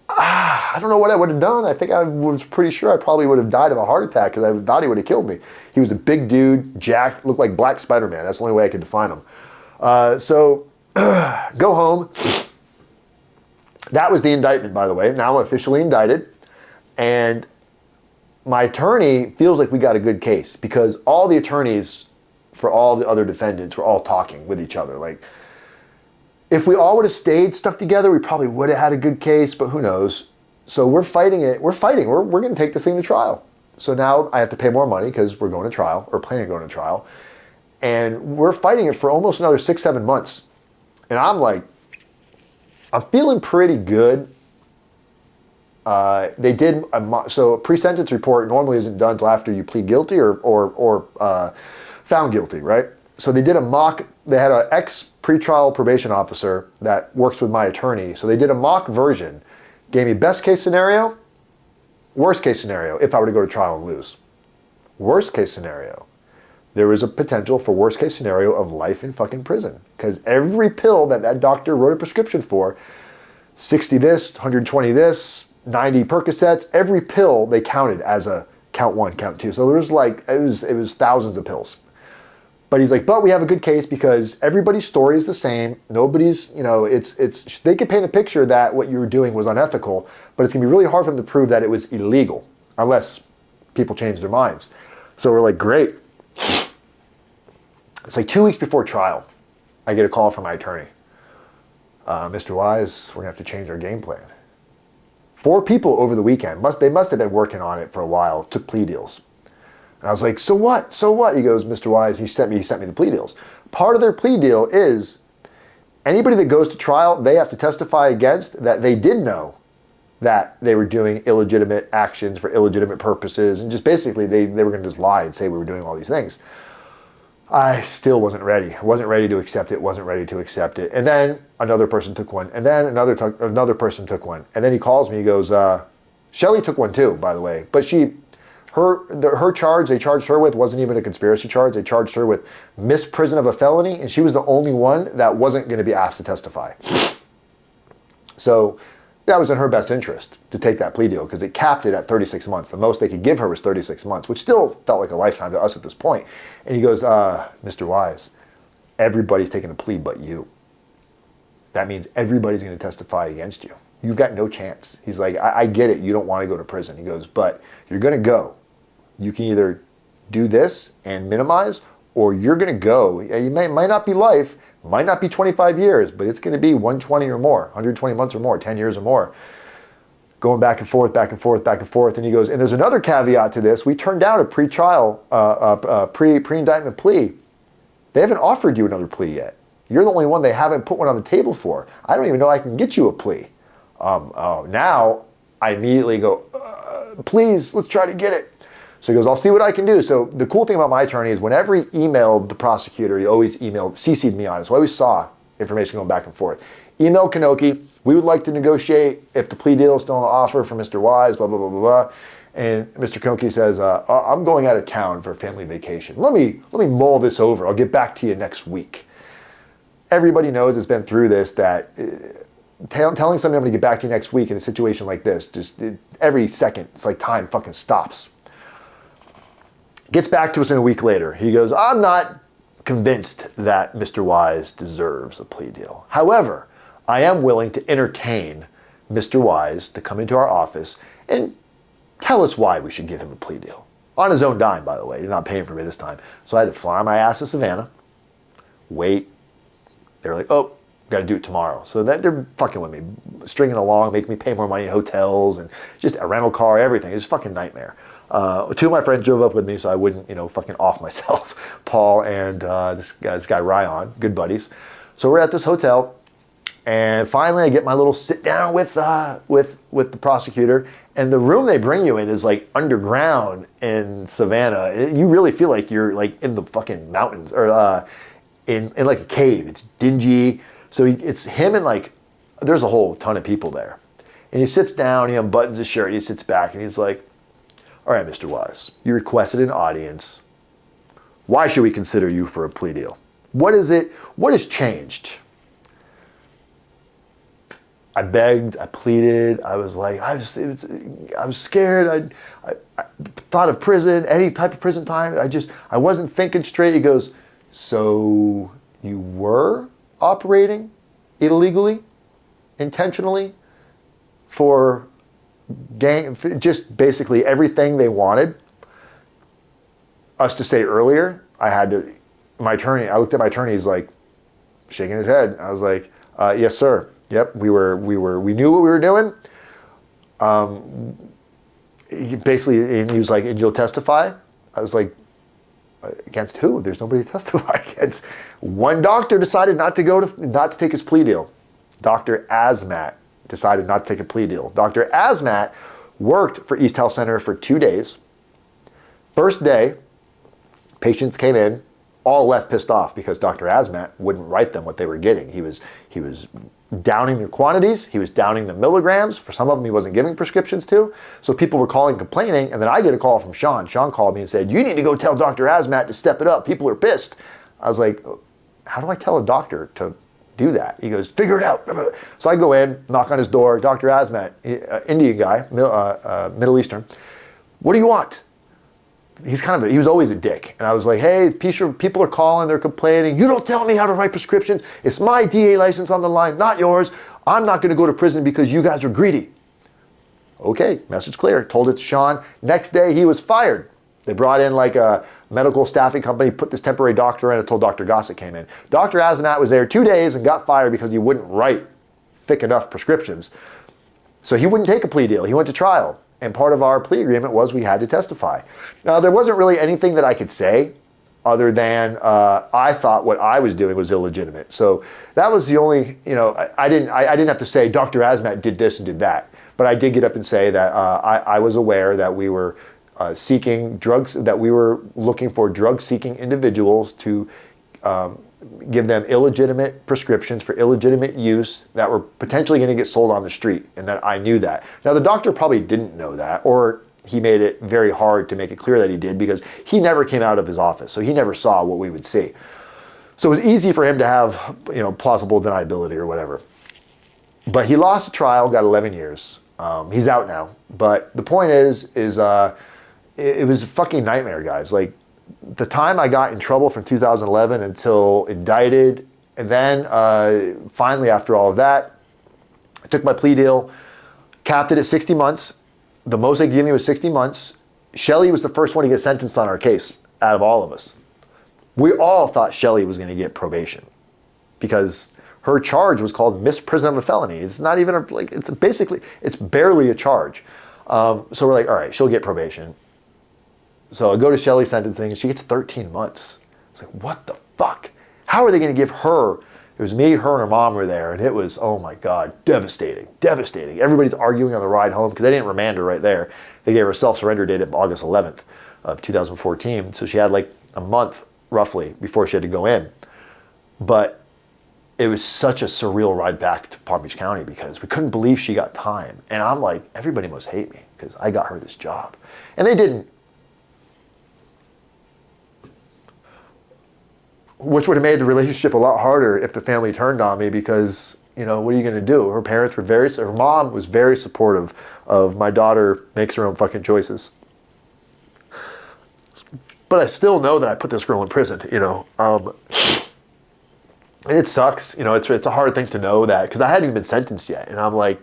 I don't know what I would have done. I think I was pretty sure I probably would have died of a heart attack because I thought he would have killed me. He was a big dude, jacked, looked like Black Spider-Man. That's the only way I could define him. So go home. That was the indictment, by the way. Now I'm officially indicted. And my attorney feels like we got a good case because all the attorneys for all the other defendants were all talking with each other. Like, if we all would have stayed stuck together, we probably would have had a good case, but who knows? So we're fighting it. We're fighting. We're going to take this thing to trial. So now I have to pay more money because we're going to trial, or planning on going to trial. And we're fighting it for almost another 6-7 months. And I'm like, I'm feeling pretty good. They did, so a pre-sentence report normally isn't done until after you plead guilty or found guilty, right? So they did a mock, they had an ex-pretrial probation officer that works with my attorney. So they did a mock version, gave me best case scenario, worst case scenario, if I were to go to trial and lose. Worst case scenario, there was a potential for worst case scenario of life in fucking prison. Because every pill that doctor wrote a prescription for, 60 this, 120 this, 90 Percocets, every pill they counted as a count 1, count 2. So there was like, it was thousands of pills. But he's like, but we have a good case because everybody's story is the same. Nobody's, they could paint a picture that what you were doing was unethical, but it's gonna be really hard for them to prove that it was illegal unless people change their minds. So we're like, great. It's like 2 weeks before trial. I get a call from my attorney. Mr. Wise, we're gonna have to change our game plan. 4 people over the weekend, they must have been working on it for a while, took plea deals. And I was like, so what? So what? He goes, Mr. Wise, he sent me the plea deals. Part of their plea deal is anybody that goes to trial, they have to testify against that they did know that they were doing illegitimate actions for illegitimate purposes. And just basically they were going to just lie and say we were doing all these things. I still wasn't ready. I wasn't ready to accept it, wasn't ready to accept it. And then another person took one. And then another person took one. And then he calls me, he goes, Shelly took one too, by the way. But her charge they charged her with wasn't even a conspiracy charge. They charged her with misprision of a felony, and she was the only one that wasn't going to be asked to testify. So that was in her best interest to take that plea deal because it capped it at 36 months. The most they could give her was 36 months, which still felt like a lifetime to us at this point. And he goes, Mr. Wise, everybody's taking a plea but you. That means everybody's going to testify against you. You've got no chance. He's like, I get it. You don't want to go to prison. He goes, but you're going to go. You can either do this and minimize, or you're going to go. You might not be life, might not be 25 years, but it's going to be 120 or more, 120 months or more, 10 years or more. Going back and forth, back and forth, back and forth. And he goes, and there's another caveat to this. We turned down a pre-trial, pre-indictment plea. They haven't offered you another plea yet. You're the only one they haven't put one on the table for. I don't even know I can get you a plea. Now I immediately go, please, let's try to get it. So he goes, I'll see what I can do. So the cool thing about my attorney is whenever he emailed the prosecutor, he always CC'd me on it. So I always saw information going back and forth. Email Kanoki, we would like to negotiate if the plea deal is still on the offer for Mr. Wise, blah, blah, blah, blah, blah. And Mr. Kanoki says, I'm going out of town for a family vacation. Let me mull this over. I'll get back to you next week. everybody knows it's been through this, that telling somebody I'm going to get back to you next week in a situation like this, every second, it's like time fucking stops. Gets back to us in a week later. He goes, I'm not convinced that Mr. Wise deserves a plea deal. However, I am willing to entertain Mr. Wise to come into our office and tell us why we should give him a plea deal. On his own dime, by the way. He's not paying for me this time. So I had to fly my ass to Savannah, wait. They were like, oh, got to do it tomorrow. So they're fucking with me, stringing along, making me pay more money in hotels and just a rental car, everything. It was a fucking nightmare. Two of my friends drove up with me so I wouldn't, fucking off myself. Paul and this guy Ryan, good buddies. So we're at this hotel, and finally I get my little sit down with the prosecutor. And the room they bring you in is like underground in Savannah. You really feel like you're like in the fucking mountains, or in like a cave. It's dingy. So it's him and like, there's a whole ton of people there. And he sits down, he unbuttons his shirt, he sits back, and he's like, all right, Mr. Wise, you requested an audience. Why should we consider you for a plea deal? What is it? What has changed? I begged, I pleaded, I was like, I was scared, I thought of prison, any type of prison time. I wasn't thinking straight. He goes, so you were operating illegally, intentionally, for just basically everything they wanted us to say earlier. I looked at my attorney, he's like shaking his head. I was like, yes, sir. Yep, we knew what we were doing. He was like, and you'll testify? I was like, against who? There's nobody to testify against. One doctor decided not to take his plea deal. Dr. Asmat decided not to take a plea deal. Dr. Asmat worked for East Health Center for 2 days. First day, patients came in, all left pissed off because Dr. Asmat wouldn't write them what they were getting. He was downing the quantities, he was downing the milligrams. For some of them he wasn't giving prescriptions to. So people were calling, complaining, and then I get a call from Sean. Sean called me and said, you need to go tell Dr. Asmat to step it up. People are pissed. I was like, how do I tell a doctor to do that? He goes, figure it out. So I go in, knock on his door. Dr. Asmat, Indian guy, Middle Eastern. What do you want? He was always a dick. And I was like, hey, people are calling, they're complaining. You don't tell me how to write prescriptions. It's my DEA license on the line, not yours. I'm not going to go to prison because you guys are greedy. Okay, message clear. Told it to Sean. Next day, he was fired. They brought in like a medical staffing company, put this temporary doctor in, until Dr. Gossett came in. Dr. Asmat was there 2 days and got fired because he wouldn't write thick enough prescriptions. So he wouldn't take a plea deal. He went to trial. And part of our plea agreement was we had to testify. Now, there wasn't really anything that I could say other than I thought what I was doing was illegitimate. So that was the only, I didn't have to say Dr. Asmat did this and did that. But I did get up and say that I was aware that we were seeking drugs, that we were looking for drug-seeking individuals to give them illegitimate prescriptions for illegitimate use that were potentially going to get sold on the street, and that I knew that. Now, the doctor probably didn't know that, or he made it very hard to make it clear that he did, because he never came out of his office, so he never saw what we would see. So it was easy for him to have, plausible deniability or whatever. But he lost the trial, got 11 years. He's out now. But the point is it was a fucking nightmare, guys. Like, the time I got in trouble from 2011 until indicted, and then finally after all of that, I took my plea deal, capped it at 60 months. The most they gave me was 60 months. Shelley was the first one to get sentenced on our case out of all of us. We all thought Shelley was going to get probation because her charge was called misprision of a felony. It's not even it's barely a charge. So we're like, all right, she'll get probation. So I go to Shelley's sentencing, and she gets 13 months. It's like, what the fuck? How are they going to give her? It was me, her, and her mom were there, and it was, oh my God, devastating, devastating. Everybody's arguing on the ride home because they didn't remand her right there. They gave her a self-surrender date of August 11th of 2014. So she had like a month, roughly, before she had to go in. But it was such a surreal ride back to Palm Beach County because we couldn't believe she got time. And I'm like, everybody must hate me because I got her this job. And they didn't. which would have made the relationship a lot harder if the family turned on me because, you know, what are you going to do? Her parents were her mom was very supportive of my daughter makes her own fucking choices. But I still know that I put this girl in prison, you know. And it sucks, you know, it's a hard thing to know that because I hadn't even been sentenced yet. And I'm like,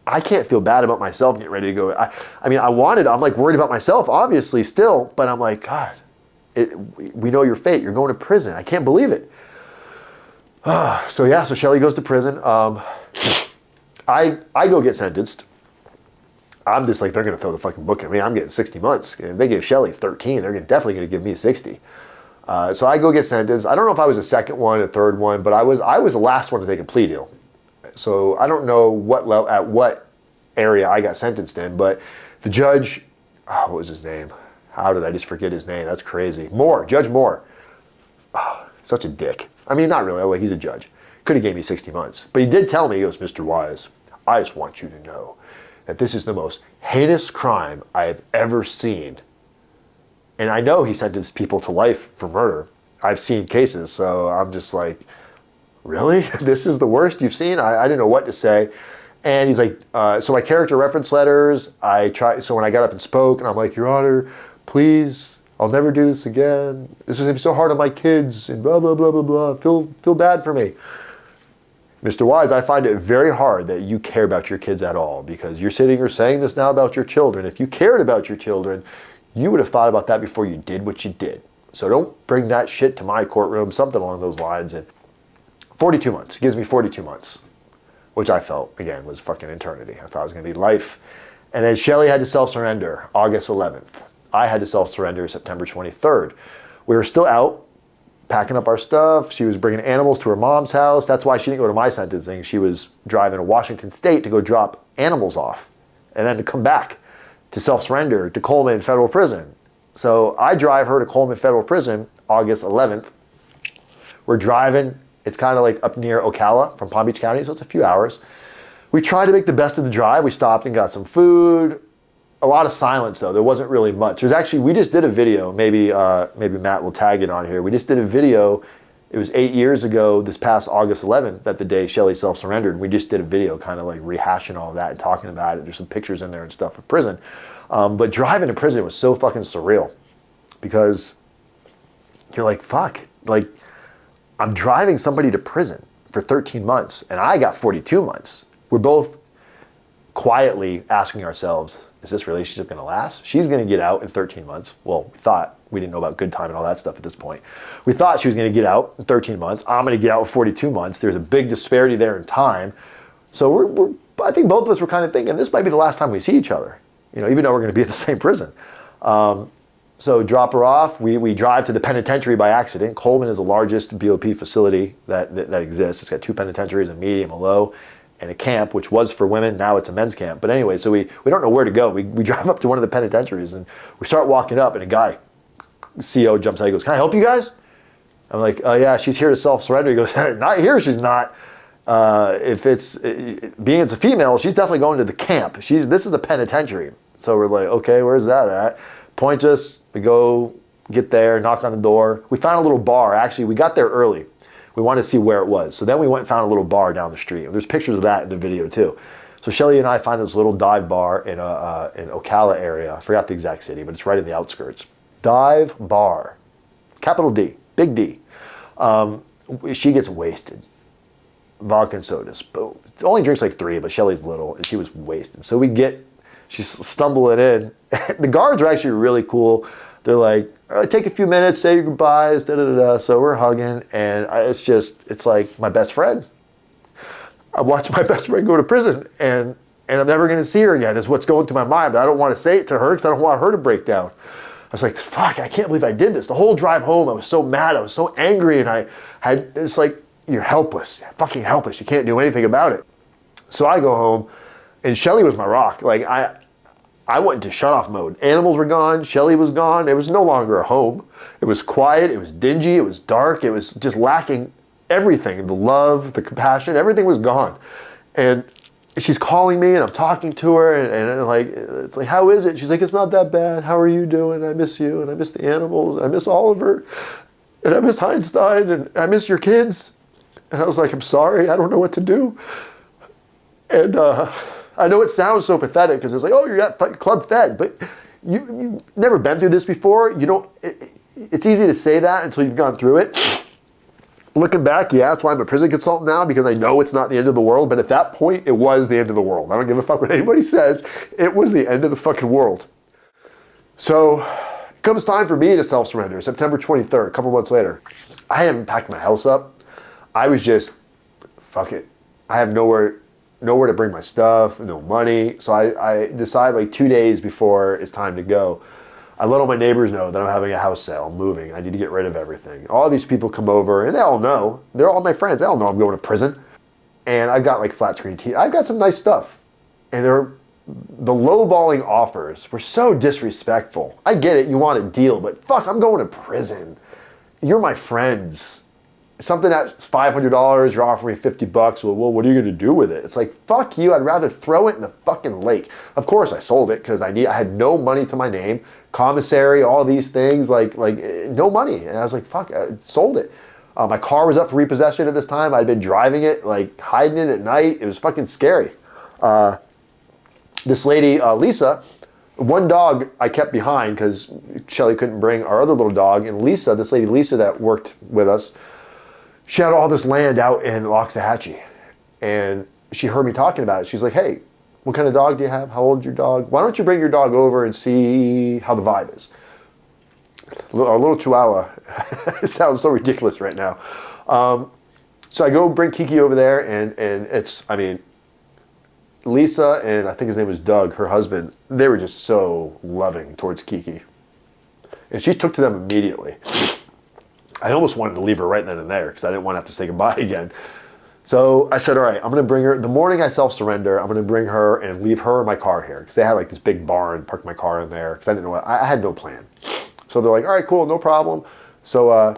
I can't feel bad about myself and get ready to go. I mean, I'm like worried about myself, obviously, still, but I'm like, God, we know your fate. You're going to prison. I can't believe it. So yeah, so Shelly goes to prison. I go get sentenced. I'm just like, they're going to throw the fucking book at me. I'm getting 60 months. If they gave Shelly 13, they're definitely going to give me 60. So I go get sentenced. I don't know if I was the second one, the third one, but I was the last one to take a plea deal. So I don't know at what area I got sentenced in, but the judge, what was his name? How did I just forget his name? That's crazy. Judge Moore. Oh, such a dick. I mean, not really. Like, he's a judge. Could have gave me 60 months. But he did tell me, he goes, Mr. Wise, I just want you to know that this is the most heinous crime I have ever seen. And I know he sentenced people to life for murder. I've seen cases, so I'm just like, really? This is the worst you've seen? I didn't know what to say. And he's like, so my character reference letters, so when I got up and spoke, and I'm like, Your Honor, please, I'll never do this again. This is going to be so hard on my kids, and blah, blah, blah, blah, blah. Feel bad for me. Mr. Wise, I find it very hard that you care about your kids at all because you're sitting here saying this now about your children. If you cared about your children, you would have thought about that before you did what you did. So don't bring that shit to my courtroom, something along those lines. And 42 months. It gives me 42 months, which I felt, again, was fucking eternity. I thought it was going to be life. And then Shelly had to self-surrender August 11th. I had to self-surrender September 23rd. We were still out packing up our stuff. She was bringing animals to her mom's house. That's why she didn't go to my sentencing. She was driving to Washington State to go drop animals off and then to come back to self-surrender to Coleman Federal Prison. So I drive her to Coleman Federal Prison August 11th. We're driving. It's kind of like up near Ocala from Palm Beach County, so it's a few hours. We tried to make the best of the drive. We stopped and got some food. A lot of silence, though. There wasn't really much. There's actually, we just did a video. Maybe Matt will tag it on here. We just did a video. It was 8 years ago, this past August 11th, that the day Shelly self-surrendered. We just did a video kind of like rehashing all of that and talking about it. There's some pictures in there and stuff of prison. But driving to prison was so fucking surreal because you're like, fuck, like I'm driving somebody to prison for 13 months and I got 42 months. We're both quietly asking ourselves, is this relationship going to last? She's going to get out in 13 months. Well, we thought. We didn't know about good time and all that stuff at this point. We thought she was going to get out in 13 months. I'm going to get out in 42 months. There's a big disparity there in time. So I think both of us were kind of thinking this might be the last time we see each other, you know, even though we're going to be at the same prison. So drop her off. We drive to the penitentiary by accident. Coleman is the largest BOP facility that exists. It's got 2 penitentiaries, a medium, a low, and a camp, which was for women. Now it's a men's camp. But anyway, so we don't know where to go. We drive up to one of the penitentiaries and we start walking up and a guy, CO, jumps out. He goes, "Can I help you guys?" I'm like, "Oh yeah, she's here to self-surrender." He goes, "Not here, she's not. If it's being it's a female, she's definitely going to the camp. This is the penitentiary." So we're like, "Okay, where's that at?" Points us. We go get there, knock on the door. We found a little bar. Actually, we got there early. We wanted to see where it was. So then we went and found a little bar down the street. There's pictures of that in the video too. So Shelly and I find this little dive bar in Ocala area. I forgot the exact city, but it's right in the outskirts. Dive bar, capital D, big D. She gets wasted. Vodka and sodas, boom. Only drinks like 3, but Shelly's little, and she was wasted. So she's stumbling in. The guards are actually really cool. They're like, "All right, take a few minutes, say your goodbyes, da da da." So we're hugging, and it's like my best friend. I watched my best friend go to prison, and I'm never going to see her again, is what's going through my mind. But I don't want to say it to her because I don't want her to break down. I was like, fuck, I can't believe I did this. The whole drive home, I was so mad. I was so angry. And it's like, you're helpless. You're fucking helpless. You can't do anything about it. So I go home, and Shelly was my rock. Like, I went into shut-off mode. Animals were gone. Shelly was gone. It was no longer a home. It was quiet. It was dingy. It was dark. It was just lacking everything. The love, the compassion, everything was gone. And she's calling me and I'm talking to her and like, it's like, "How is it?" She's like, "It's not that bad. How are you doing? I miss you and I miss the animals. I miss Oliver." and I miss Einstein, and I miss your kids. And I was like, I'm sorry, I don't know what to do. And I know it sounds so pathetic because it's like, oh, you're at Club Fed, but you've never been through this before. You don't. It's easy to say that until you've gone through it. Looking back, yeah, that's why I'm a prison consultant now, because I know it's not the end of the world. But at that point, it was the end of the world. I don't give a fuck what anybody says. It was the end of the fucking world. So it comes time for me to self-surrender, September 23rd, a couple months later. I hadn't packed my house up. I was just, fuck it. I have nowhere to bring my stuff, no money. So I decide like 2 days before it's time to go, I let all my neighbors know that I'm having a house sale, I'm moving, I need to get rid of everything. All these people come over and they all know, they're all my friends, they all know I'm going to prison. And I've got like flat screen TV, I've got some nice stuff. And the lowballing offers were so disrespectful. I get it, you want a deal, but fuck, I'm going to prison. You're my friends. Something that's $500, you're offering me $50. Well, what are you going to do with it? It's like, fuck you, I'd rather throw it in the fucking lake. Of course I sold it because I had no money to my name, commissary, all these things, like no money. And I was like, fuck, I sold it. My car was up for repossession at this time. I'd been driving it, like hiding it at night. It was fucking scary. This lady, Lisa, one dog I kept behind because Shelly couldn't bring our other little dog. And Lisa, this lady Lisa that worked with us, she had all this land out in Loxahatchee, and she heard me talking about it. She's like, hey, what kind of dog do you have? How old is your dog? Why don't you bring your dog over and see how the vibe is? Our little Chihuahua, it sounds so ridiculous right now. So I go bring Kiki over there, and it's, I mean, Lisa and I think his name was Doug, her husband, they were just so loving towards Kiki. And she took to them immediately. I almost wanted to leave her right then and there because I didn't want to have to say goodbye again. So I said, all right, I'm going to bring her, the morning I self-surrender, I'm going to bring her and leave her in my car here. Because they had like this big barn, parked my car in there because I didn't know what, I had no plan. So they're like, all right, cool, no problem. So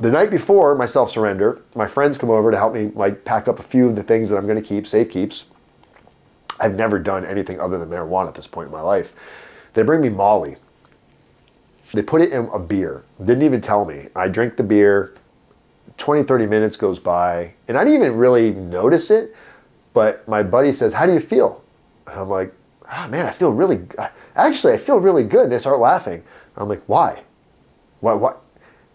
the night before my self-surrender, my friends come over to help me like pack up a few of the things that I'm going to keep, safe keeps. I've never done anything other than marijuana at this point in my life. They bring me Molly. They put it in a beer. Didn't even tell me. I drink the beer. 20, 30 minutes goes by. And I didn't even really notice it. But my buddy says, how do you feel? And I'm like, oh, man, I feel really, actually, I feel really good. They start laughing. I'm like, why? What?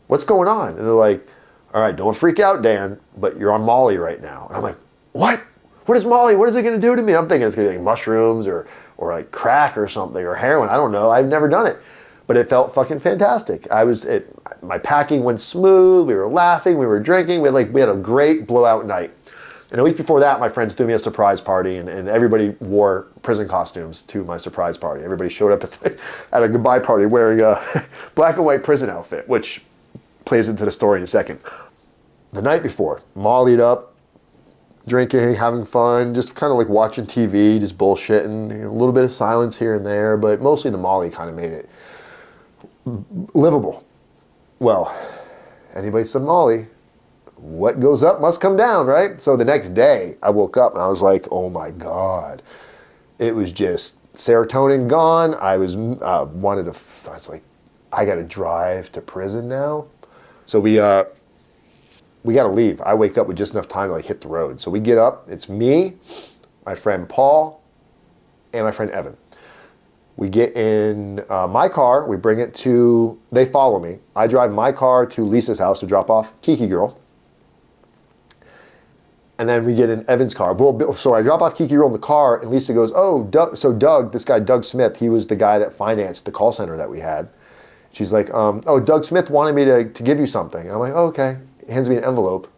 What's going on? And they're like, all right, don't freak out, Dan, but you're on Molly right now. And I'm like, what? What is Molly? What is it going to do to me? I'm thinking it's going to be like mushrooms or like crack or something or heroin. I don't know. I've never done it. But it felt fucking fantastic. My packing went smooth. We were laughing. We were drinking. We had a great blowout night. And a week before that, my friends threw me a surprise party, and everybody wore prison costumes to my surprise party. Everybody showed up at a goodbye party wearing a black and white prison outfit, which plays into the story in a second. The night before, mollied up, drinking, having fun, just kind of like watching TV, just bullshitting, a little bit of silence here and there, but mostly the Molly kind of made it livable. Well, anybody said Molly, what goes up must come down, right? So the next day I woke up and I was like, oh my God. It was just serotonin gone. I was like, I got to drive to prison now. So we got to leave. I wake up with just enough time to like hit the road. So we get up, it's me, my friend Paul, and my friend Evan. We get in my car, we bring it to, they follow me. I drive my car to Lisa's house to drop off Kiki Girl. And then we get in Evan's car. So I drop off Kiki Girl in the car, and Lisa goes, oh, Doug, this guy, Doug Smith, he was the guy that financed the call center that we had. She's like, oh, Doug Smith wanted me to give you something. And I'm like, oh, okay. He hands me an envelope,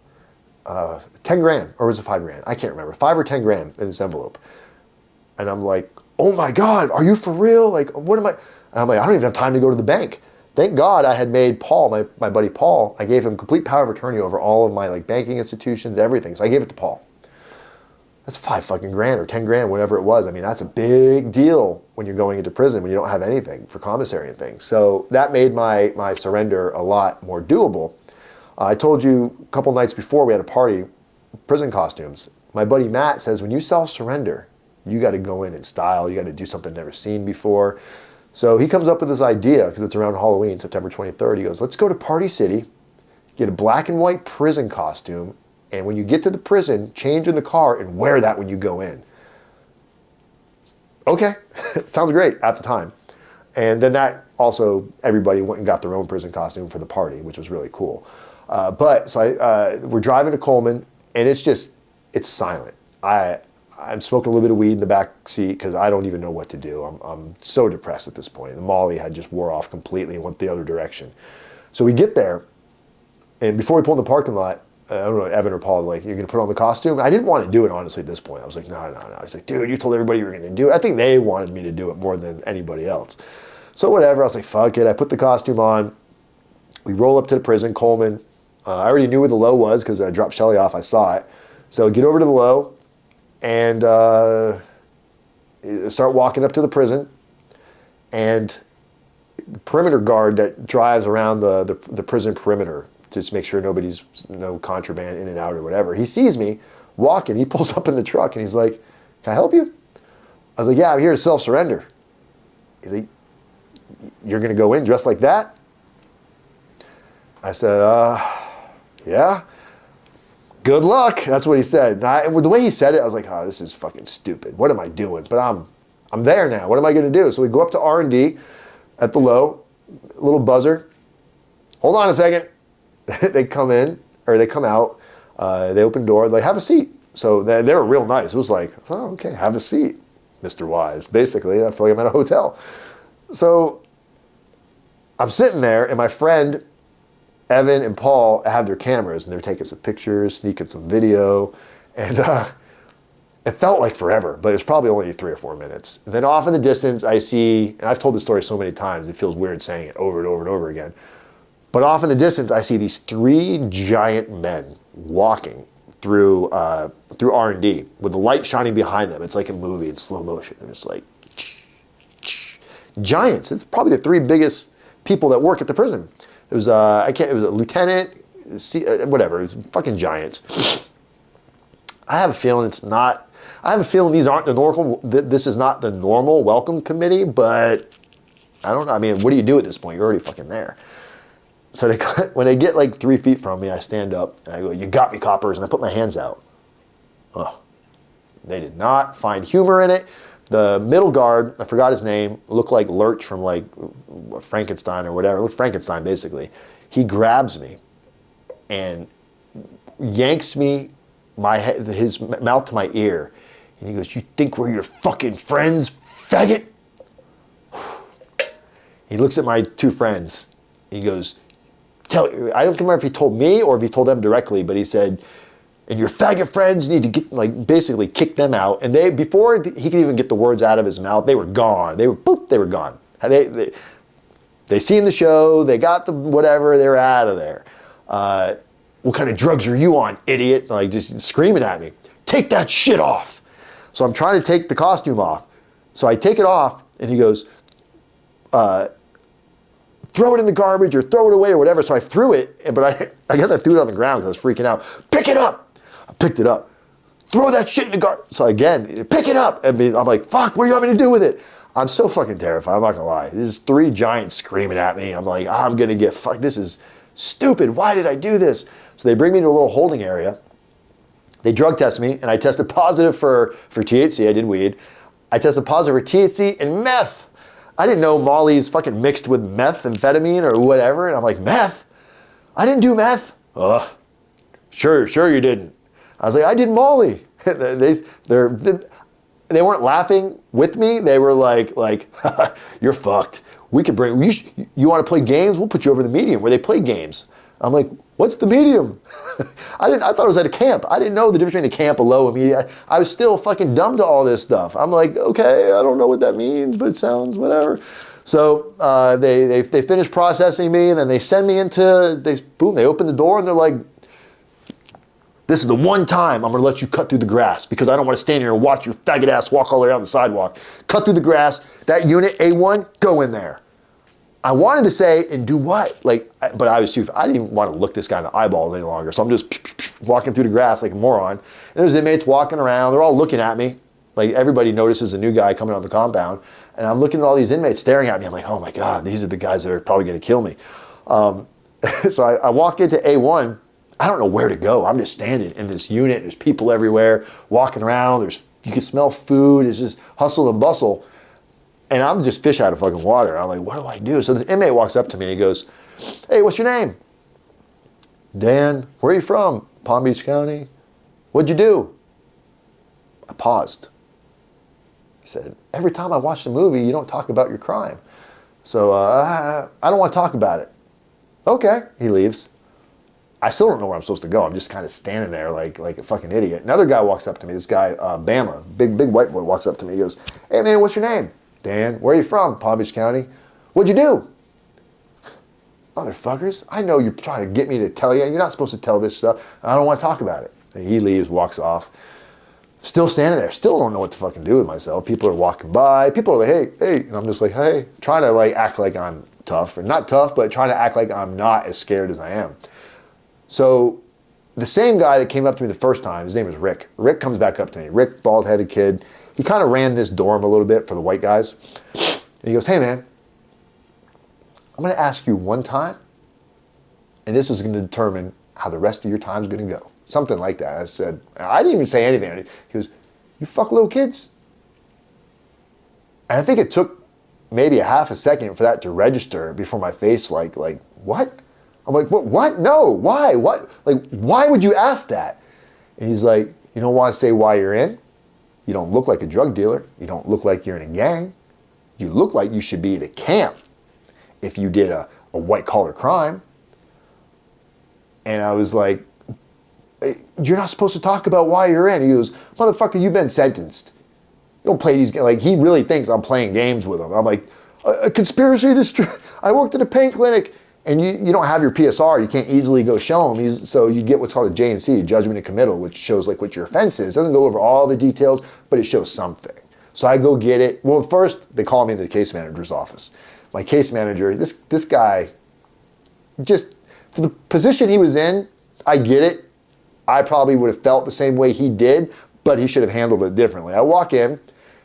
10 grand, or was it 5 grand? I can't remember, 5 or 10 grand in this envelope. And I'm like, oh my God, are you for real? Like, what am I? And I'm like, I don't even have time to go to the bank. Thank God I had made Paul, my buddy Paul, I gave him complete power of attorney over all of my like banking institutions, everything. So I gave it to Paul. That's 5 fucking grand or 10 grand, whatever it was. I mean, that's a big deal when you're going into prison, when you don't have anything for commissary and things. So that made my surrender a lot more doable. I told you a couple nights before we had a party, prison costumes. My buddy Matt says, when you self-surrender, you got to go in style. You got to do something never seen before. So he comes up with this idea, because it's around Halloween, September 23rd. He goes, let's go to Party City, get a black and white prison costume, and when you get to the prison, change in the car and wear that when you go in. Okay, sounds great at the time. And then that also, everybody went and got their own prison costume for the party, which was really cool. We're driving to Coleman, and it's silent. I'm smoking a little bit of weed in the back seat because I don't even know what to do. I'm so depressed at this point. The Molly had just wore off completely and went the other direction. So we get there, and before we pull in the parking lot, I don't know, Evan or Paul, like, you're going to put on the costume? I didn't want to do it, honestly, at this point. I was like, no. I was like, dude, you told everybody you were going to do it. I think they wanted me to do it more than anybody else. So whatever, I was like, fuck it. I put the costume on. We roll up to the prison, Coleman. I already knew where the low was because I dropped Shelly off. I saw it. So get over to the low and start walking up to the prison. And perimeter guard that drives around the prison perimeter to just make sure nobody's no contraband in and out or whatever. He sees me walking. He pulls up in the truck and he's like, can I help you? I was like, yeah, I'm here to self-surrender. He's like, you're going to go in dressed like that? I said, yeah. Good luck. That's what he said. And with the way he said it, I was like, oh, this is fucking stupid. What am I doing? But I'm there now. What am I going to do? So we go up to R&D at the low, little buzzer. Hold on a second. They come in, or they come out. They open the door. They have a seat. So they were real nice. It was like, oh, okay, have a seat, Mr. Wise. Basically, I feel like I'm at a hotel. So I'm sitting there, and my friend Evan and Paul have their cameras, and they're taking some pictures, sneaking some video, and it felt like forever, but it was probably only 3 or 4 minutes. And then off in the distance, I see, and I've told this story so many times, it feels weird saying it over and over and over again, but off in the distance, I see these 3 giant men walking through R&D with the light shining behind them. It's like a movie in slow motion. They're just like giants. It's probably the 3 biggest people that work at the prison. It was it was a lieutenant, whatever. It was fucking giants. I have a feeling these aren't the normal. This is not the normal welcome committee, but I don't know. I mean, what do you do at this point? You're already fucking there. So when they get like 3 feet from me, I stand up and I go, "You got me, coppers!" And I put my hands out. Oh, they did not find humor in it. The middle guard, I forgot his name, looked like Lurch from like Frankenstein or whatever. Looked Frankenstein basically. He grabs me and yanks me, his mouth to my ear, and he goes, "You think we're your fucking friends, faggot?" He looks at my 2 friends. He goes, I don't remember if he told me or if he told them directly, but he said, "And your faggot friends need to get, like, basically kick them out." And before he could even get the words out of his mouth, they were gone. They were gone. They seen the show, they got the whatever, they were out of there. "What kind of drugs are you on, idiot?" Like, just screaming at me. "Take that shit off." So I'm trying to take the costume off. So I take it off, and he goes, "Throw it in the garbage or throw it away or whatever." So I threw it, but I guess I threw it on the ground because I was freaking out. "Pick it up." I picked it up. "Throw that shit in the garbage." So again, "Pick it up." And I'm like, fuck, what do you want me to do with it? I'm so fucking terrified. I'm not gonna lie. This is 3 giants screaming at me. I'm like, I'm gonna get fucked. This is stupid. Why did I do this? So they bring me to a little holding area. They drug test me, and I tested positive for THC. I did weed. I tested positive for THC and meth. I didn't know Molly's fucking mixed with methamphetamine or whatever. And I'm like, meth? I didn't do meth. Sure you didn't. I was like, I did Molly. They weren't laughing with me. They were like, "You're fucked. We could you want to play games? We'll put you over the medium where they play games." I'm like, "What's the medium?" I thought it was at a camp. I didn't know the difference between a camp, a low, a medium. I was still fucking dumb to all this stuff. I'm like, okay, I don't know what that means, but it sounds whatever. So they finish processing me, and then they send me they open the door, and they're like, "This is the one time I'm gonna let you cut through the grass because I don't want to stand here and watch your faggot ass walk all the way around the sidewalk. Cut through the grass, that unit A1, go in there." I wanted to say, "And do what?" But I didn't even want to look this guy in the eyeballs any longer. So I'm just walking through the grass like a moron. And there's inmates walking around. They're all looking at me. Like, everybody notices a new guy coming on the compound. And I'm looking at all these inmates staring at me. I'm like, oh my God, these are the guys that are probably going to kill me. So I walk into A1. I don't know where to go. I'm just standing in this unit. There's people everywhere walking around. You can smell food. It's just hustle and bustle. And I'm just fish out of fucking water. I'm like, what do I do? So this inmate walks up to me and he goes, hey, what's your name? Dan. Where are you from? Palm Beach County. What'd you do? I paused. He said, every time I watch the movie, you don't talk about your crime. So I don't want to talk about it. Okay. He leaves. I still don't know where I'm supposed to go. I'm just kind of standing there like a fucking idiot. Another guy walks up to me. This guy, Bama, big white boy, walks up to me. He goes, hey man, what's your name? Dan. Where are you from? Palm Beach County. What'd you do? Motherfuckers, I know you're trying to get me to tell you. You're not supposed to tell this stuff. I don't want to talk about it. And he leaves, walks off. Still standing there. Still don't know what to fucking do with myself. People are walking by. People are like, hey. And I'm just like, hey. Trying to like act like I'm tough. Or not tough, but trying to act like I'm not as scared as I am. So the same guy that came up to me the first time, his name was Rick. Rick comes back up to me. Rick, bald-headed kid. He kind of ran this dorm a little bit for the white guys. And he goes, hey man, I'm going to ask you one time, and this is going to determine how the rest of your time is going to go. Something like that. I said, I didn't even say anything. He goes, you fuck little kids? And I think it took maybe a half a second for that to register before my face like what? I'm like, what? No, why? What? Like, why would you ask that? And he's like, you don't want to say why you're in? You don't look like a drug dealer. You don't look like you're in a gang. You look like you should be at a camp if you did a white-collar crime. And I was like, you're not supposed to talk about why you're in. He goes, motherfucker, you've been sentenced. You don't play these games. Like, he really thinks I'm playing games with him. I'm like, a conspiracy to I worked at a pain clinic. And you don't have your PSR. You can't easily go show him. So you get what's called a J&C, judgment and committal, which shows like what your offense is. It doesn't go over all the details, but it shows something. So I go get it. Well, first, they call me into the case manager's office. My case manager, this guy, just for the position he was in, I get it. I probably would have felt the same way he did, but he should have handled it differently. I walk in,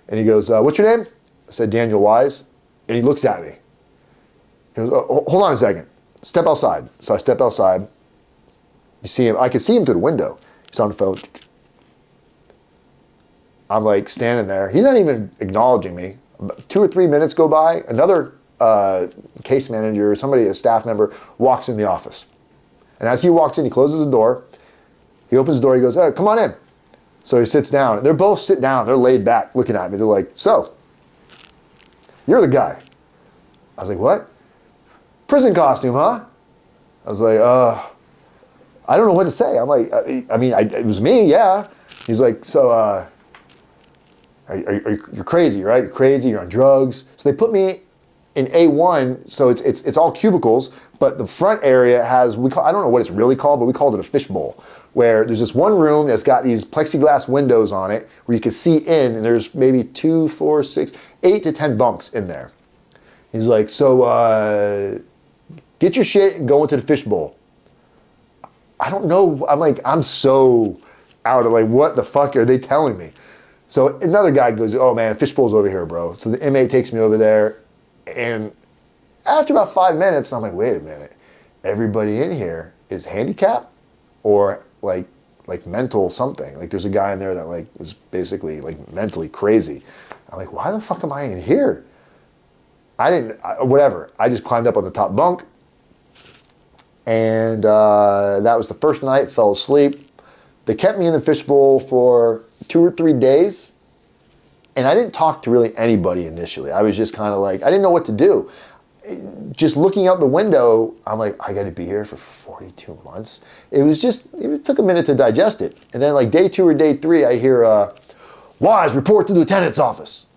and he goes, what's your name? I said, Daniel Wise. And he looks at me. He goes, hold on a second. Step outside. So I step outside. You see him. I could see him through the window. He's on the phone. I'm like standing there. He's not even acknowledging me. About 2 or 3 minutes go by. Another case manager, somebody, a staff member, walks in the office. And as he walks in, he closes the door. He opens the door. He goes, hey, come on in. So he sits down. They're both sitting down. They're laid back looking at me. They're like, so, you're the guy. I was like, what? Prison costume, huh? I was like, I don't know what to say. I'm like, it was me, yeah. He's like, so, you're crazy, right? You're crazy, you're on drugs. So they put me in A1, so it's all cubicles, but the front area has, I don't know what it's really called, but we called it a fishbowl, where there's this one room that's got these plexiglass windows on it where you can see in, and there's maybe 2, 4, 6, 8 to 10 bunks in there. He's like, so, get your shit and go into the fishbowl. I don't know. I'm like, I'm so out of like, what the fuck are they telling me? So another guy goes, oh man, fishbowl's over here, bro. So the inmate takes me over there. And after about 5 minutes, I'm like, wait a minute. Everybody in here is handicapped or like mental something. Like there's a guy in there that like was basically like mentally crazy. I'm like, why the fuck am I in here? Whatever. I just climbed up on the top bunk. And that was the first night, fell asleep. They kept me in the fishbowl for 2 or 3 days. And I didn't talk to really anybody initially. I was just kind of like, I didn't know what to do. Just looking out the window, I'm like, I got to be here for 42 months. It took a minute to digest it. And then like day 2 or day 3, I hear, Wise, report to the lieutenant's office.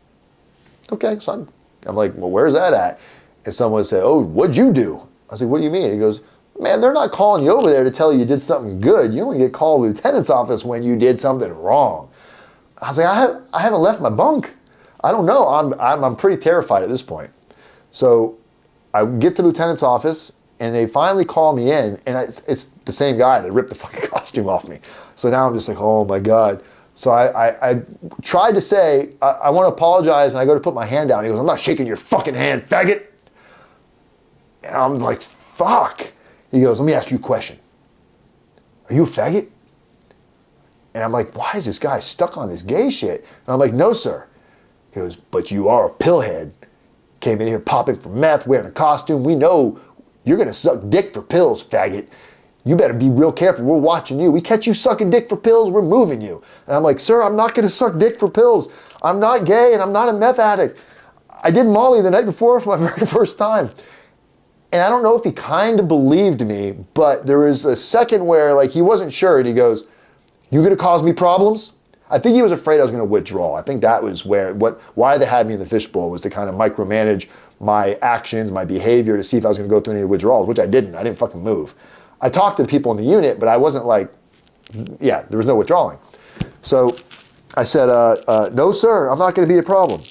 Okay, so I'm like, well, where's that at? And someone said, oh, what'd you do? I was like, what do you mean? He goes, man, they're not calling you over there to tell you did something good. You only get called to the lieutenant's office when you did something wrong. I was like, I haven't left my bunk. I don't know. I'm pretty terrified at this point. So I get to the lieutenant's office, and they finally call me in, and it's the same guy that ripped the fucking costume off me. So now I'm just like, oh my God. So I tried to say, I want to apologize, and I go to put my hand down. He goes, I'm not shaking your fucking hand, faggot. And I'm like, fuck. He goes, let me ask you a question. Are you a faggot? And I'm like, why is this guy stuck on this gay shit? And I'm like, no, sir. He goes, but you are a pillhead. Came in here popping for meth, wearing a costume. We know you're going to suck dick for pills, faggot. You better be real careful. We're watching you. We catch you sucking dick for pills, we're moving you. And I'm like, sir, I'm not going to suck dick for pills. I'm not gay and I'm not a meth addict. I did Molly the night before for my very first time. And I don't know if he kind of believed me, but there was a second where like he wasn't sure, and he goes, you going to cause me problems? I think he was afraid I was going to withdraw. I think that was why they had me in the fishbowl, was to kind of micromanage my actions, my behavior, to see if I was going to go through any withdrawals, which I didn't. I didn't fucking move. I talked to the people in the unit, but I wasn't like, yeah, there was no withdrawing. So I said, no, sir, I'm not going to be a problem.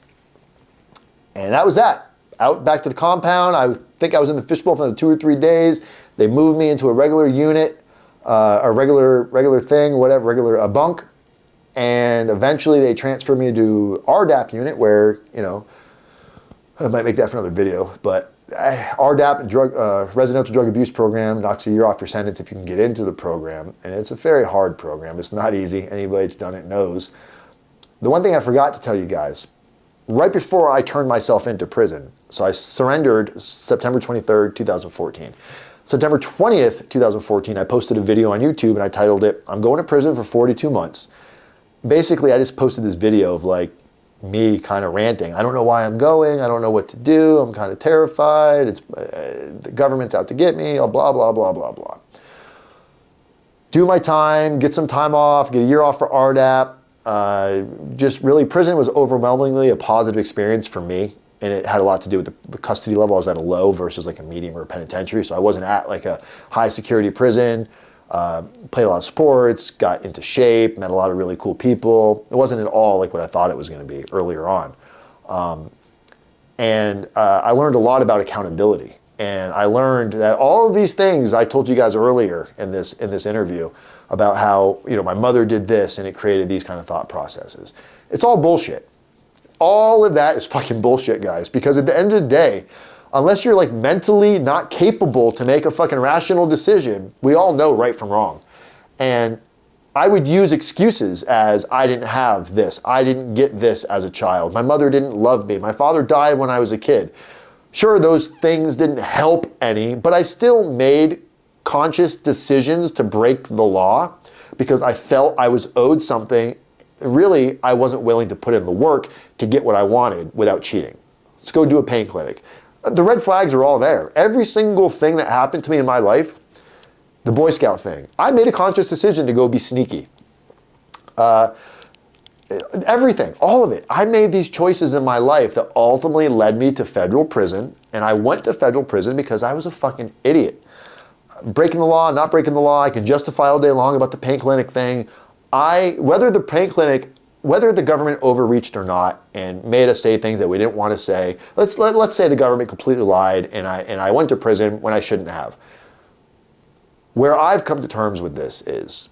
And that was that. Out back to the compound. I think I was in the fishbowl for another 2 or 3 days. They moved me into a regular unit, a regular thing, whatever, regular bunk. And eventually they transferred me to RDAP unit where, you know, I might make that for another video, but RDAP, residential drug abuse program, knocks a year off your sentence if you can get into the program. And it's a very hard program. It's not easy. Anybody that's done it knows. The one thing I forgot to tell you guys, right before I turned myself into prison, so I surrendered September 23rd, 2014. September 20th, 2014, I posted a video on YouTube and I titled it, I'm going to prison for 42 months. Basically, I just posted this video of like me kind of ranting. I don't know why I'm going. I don't know what to do. I'm kind of terrified. It's the government's out to get me. Blah, blah, blah, blah, blah. Do my time, get some time off, get a year off for RDAP. Just really, prison was overwhelmingly a positive experience for me. And it had a lot to do with the custody level. I was at a low versus like a medium or a penitentiary. So I wasn't at like a high security prison. Played a lot of sports, got into shape, met a lot of really cool people. It wasn't at all like what I thought it was going to be earlier on. I learned a lot about accountability. And I learned that all of these things I told you guys earlier in this interview about how, you know, my mother did this and it created these kind of thought processes. It's all bullshit. All of that is fucking bullshit, guys, because at the end of the day, unless you're like mentally not capable to make a fucking rational decision, we all know right from wrong. And I would use excuses as I didn't have this, I didn't get this as a child, my mother didn't love me, my father died when I was a kid. Sure, those things didn't help any, but I still made conscious decisions to break the law because I felt I was owed something. Really, I wasn't willing to put in the work to get what I wanted without cheating. Let's go do a pain clinic. The red flags are all there. Every single thing that happened to me in my life, the Boy Scout thing, I made a conscious decision to go be sneaky. Everything, all of it. I made these choices in my life that ultimately led me to federal prison, and I went to federal prison because I was a fucking idiot. Breaking the law, not breaking the law, I can justify all day long about the pain clinic thing. Whether the government overreached or not and made us say things that we didn't want to say, let's say the government completely lied and I went to prison when I shouldn't have. Where I've come to terms with this is,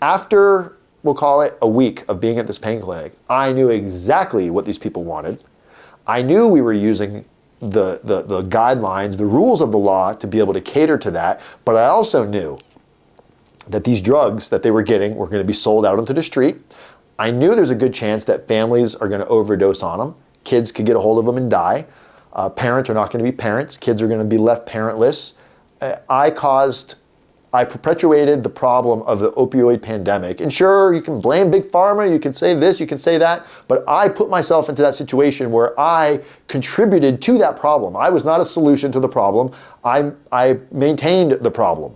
after, we'll call it a week of being at this pain clinic, I knew exactly what these people wanted. I knew we were using the guidelines, the rules of the law to be able to cater to that, but I also knew that these drugs that they were getting were going to be sold out onto the street. I knew there's a good chance that families are going to overdose on them. Kids could get a hold of them and die. Parents are not going to be parents. Kids are going to be left parentless. I perpetuated the problem of the opioid pandemic. And sure, you can blame Big Pharma, you can say this, you can say that, but I put myself into that situation where I contributed to that problem. I was not a solution to the problem. I maintained the problem.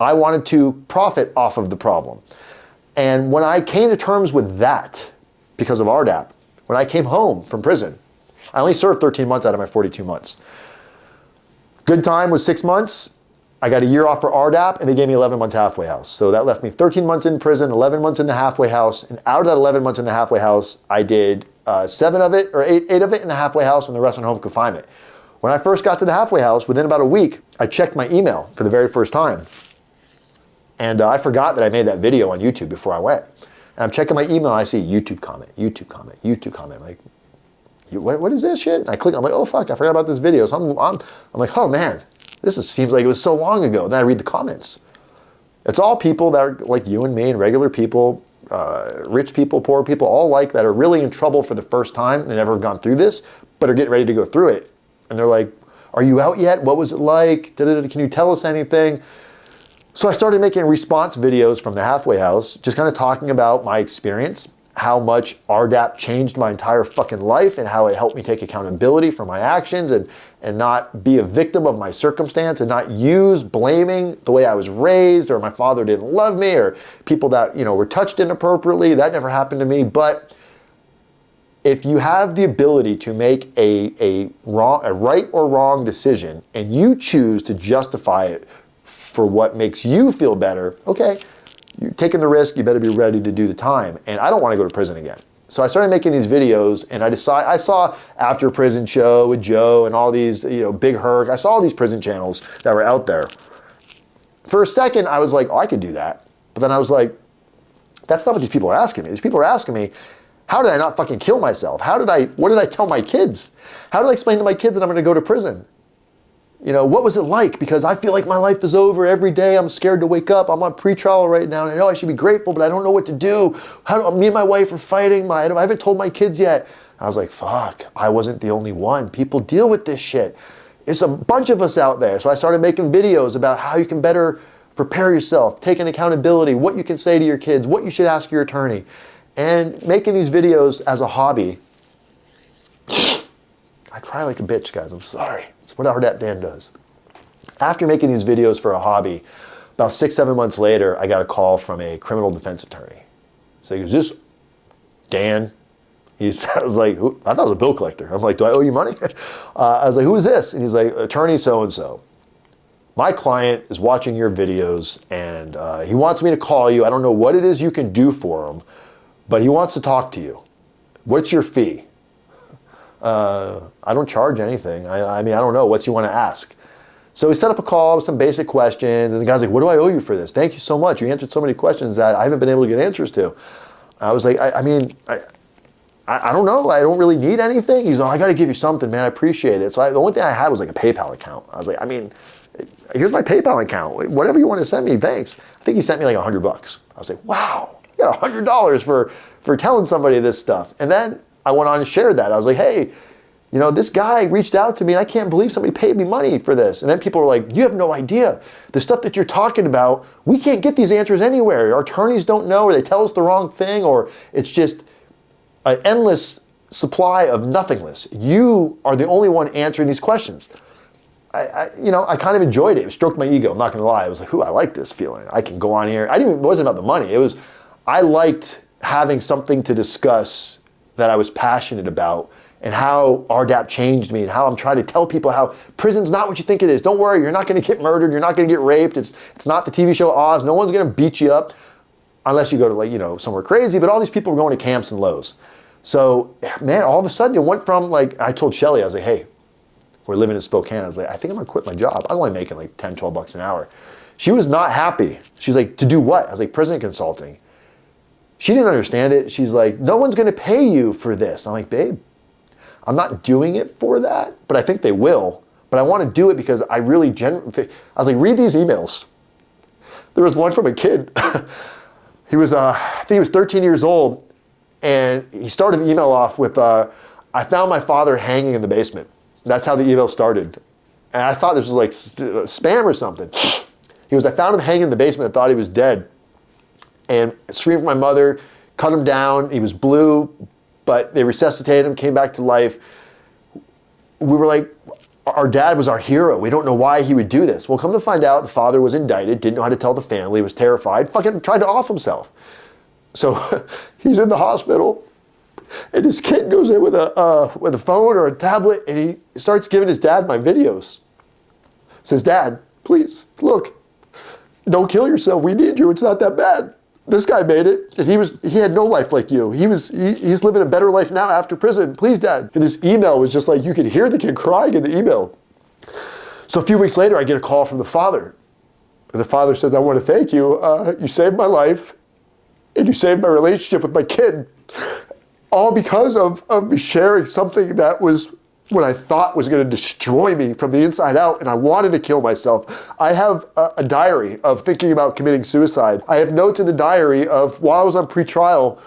I wanted to profit off of the problem. And when I came to terms with that, because of RDAP, when I came home from prison, I only served 13 months out of my 42 months. Good time was 6 months. I got a year off for RDAP and they gave me 11 months halfway house. So that left me 13 months in prison, 11 months in the halfway house. And out of that 11 months in the halfway house, I did 7 of it or 8 of it in the halfway house and the rest in home confinement. When I first got to the halfway house, within about a week, I checked my email for the very first time. And I forgot that I made that video on YouTube before I went. And I'm checking my email and I see YouTube comment, YouTube comment, YouTube comment. I'm like, what is this shit? And I click, I'm like, oh fuck, I forgot about this video. So I'm like, oh man, seems like it was so long ago. Then I read the comments. It's all people that are like you and me and regular people, rich people, poor people, all like that are really in trouble for the first time and never have gone through this, but are getting ready to go through it. And they're like, are you out yet? What was it like? Can you tell us anything? So I started making response videos from the halfway house, just kind of talking about my experience, how much RDAP changed my entire fucking life and how it helped me take accountability for my actions and not be a victim of my circumstance and not use blaming the way I was raised or my father didn't love me or people that, were touched inappropriately. That never happened to me. But if you have the ability to make a right or wrong decision and you choose to justify it for what makes you feel better, okay, you're taking the risk, you better be ready to do the time. And I don't want to go to prison again. So I started making these videos and I saw After Prison Show with Joe and all these, Big Herc. I saw all these prison channels that were out there. For a second, I was like, oh, I could do that. But then I was like, that's not what these people are asking me. These people are asking me, how did I not fucking kill myself? What did I tell my kids? How did I explain to my kids that I'm going to go to prison? What was it like? Because I feel like my life is over every day. I'm scared to wake up. I'm on pretrial right now. And I know I should be grateful, but I don't know what to do. Me and my wife are fighting. I haven't told my kids yet. I was like, fuck, I wasn't the only one. People deal with this shit. It's a bunch of us out there. So I started making videos about how you can better prepare yourself, taking accountability, what you can say to your kids, what you should ask your attorney. And making these videos as a hobby. I cry like a bitch, guys. I'm sorry. It's what RDAP Dan does. After making these videos for a hobby, about 6-7 months later, I got a call from a criminal defense attorney. So he goes, "Is this Dan?" I was like, I thought it was a bill collector. I'm like, do I owe you money? I was like, who is this? And he's like, attorney so-and-so. My client is watching your videos and he wants me to call you. I don't know what it is you can do for him, but he wants to talk to you. What's your fee? I don't charge anything. I mean, I don't know. What's you want to ask? So we set up a call with some basic questions, and the guy's like, what do I owe you for this? Thank you so much. You answered so many questions that I haven't been able to get answers to. I was like, I don't know. I don't really need anything. He's like, I got to give you something, man. I appreciate it. So the only thing I had was like a PayPal account. I was like, here's my PayPal account. Whatever you want to send me, thanks. I think he sent me like $100. I was like, wow, you got $100 for telling somebody this stuff. And then I went on and shared that. I was like, hey, this guy reached out to me and I can't believe somebody paid me money for this. And then people were like, you have no idea. The stuff that you're talking about, we can't get these answers anywhere. Our attorneys don't know, or they tell us the wrong thing, or it's just an endless supply of nothingness. You are the only one answering these questions. I kind of enjoyed it. It stroked my ego. I'm not going to lie. I was like, I like this feeling. I can go on here. It wasn't about the money. I liked having something to discuss that I was passionate about, and how RDAP changed me, and how I'm trying to tell people how prison's not what you think it is. Don't worry, you're not going to get murdered. You're not going to get raped. It's not the TV show Oz. No one's going to beat you up unless you go to somewhere crazy. But all these people are going to camps and lows. So, man, all of a sudden it went from I told Shelly, I was like, hey, we're living in Spokane. I was like, I think I'm going to quit my job. I was only making like 10, 12 bucks an hour. She was not happy. She's like, to do what? I was like, prison consulting. She didn't understand it. She's like, no one's going to pay you for this. I'm like, babe, I'm not doing it for that, but I think they will. But I want to do it because I really I was like, read these emails. There was one from a kid. He was, I think he was 13 years old, and he started the email off with, I found my father hanging in the basement. That's how the email started. And I thought this was like spam or something. He goes, I found him hanging in the basement. I thought he was dead. And screamed for my mother, cut him down. He was blue, but they resuscitated him, came back to life. We were like, our dad was our hero. We don't know why he would do this. Well, come to find out, the father was indicted, didn't know how to tell the family, was terrified, fucking tried to off himself. So he's in the hospital, and this kid goes in with a phone or a tablet, and he starts giving his dad my videos. Says, Dad, please, look, don't kill yourself. We need you. It's not that bad. This guy made it, and he had no life like you. He's living a better life now after prison. Please, Dad. And this email was just like, you could hear the kid crying in the email. So a few weeks later, I get a call from the father. And the father says, I want to thank you. You saved my life, and you saved my relationship with my kid. All because of me sharing something that was what I thought was going to destroy me from the inside out, and I wanted to kill myself. I have a diary of thinking about committing suicide. I have notes in the diary of while I was on pretrial,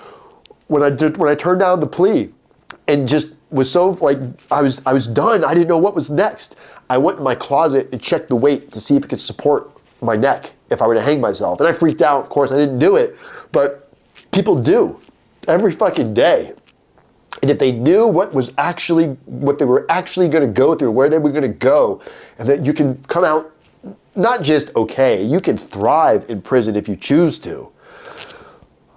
when I turned down the plea, and just was so like, I was done. I didn't know what was next. I went in my closet and checked the weight to see if it could support my neck if I were to hang myself. And I freaked out. Of course, I didn't do it, but people do every fucking day. And if they knew what they were actually going to go through, where they were going to go, and that you can come out not just okay, you can thrive in prison if you choose to.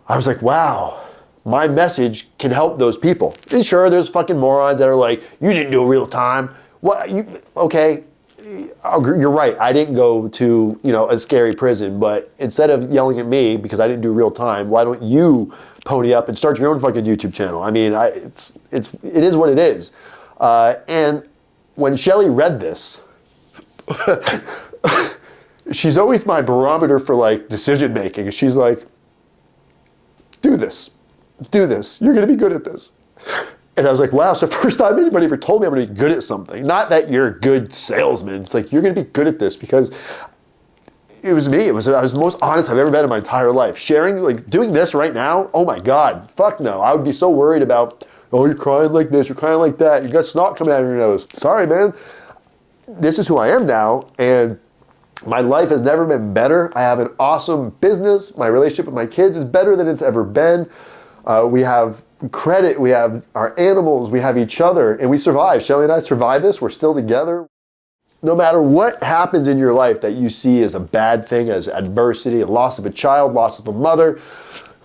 I was like, wow, my message can help those people. And sure, there's fucking morons that are like, you didn't do real time. What? Okay, you're right. I didn't go to a scary prison, but instead of yelling at me because I didn't do real time, why don't you pony up and start your own fucking YouTube channel? I mean, it is what it is. And when Shelly read this, she's always my barometer for like decision making. She's like, do this. You're gonna be good at this. And I was like, wow, so first time anybody ever told me I'm gonna be good at something. Not that you're a good salesman. It's like, you're gonna be good at this, because it was me. I was the most honest I've ever been in my entire life. Sharing, like doing this right now, oh my God, fuck no. I would be so worried about, oh, you're crying like this, you're crying like that, you got snot coming out of your nose. Sorry, man. This is who I am now, and my life has never been better. I have an awesome business. My relationship with my kids is better than it's ever been. We have credit, we have our animals, we have each other, and we survive. Shelly and I survived this. We're still together. No matter what happens in your life that you see as a bad thing, as adversity, a loss of a child, loss of a mother,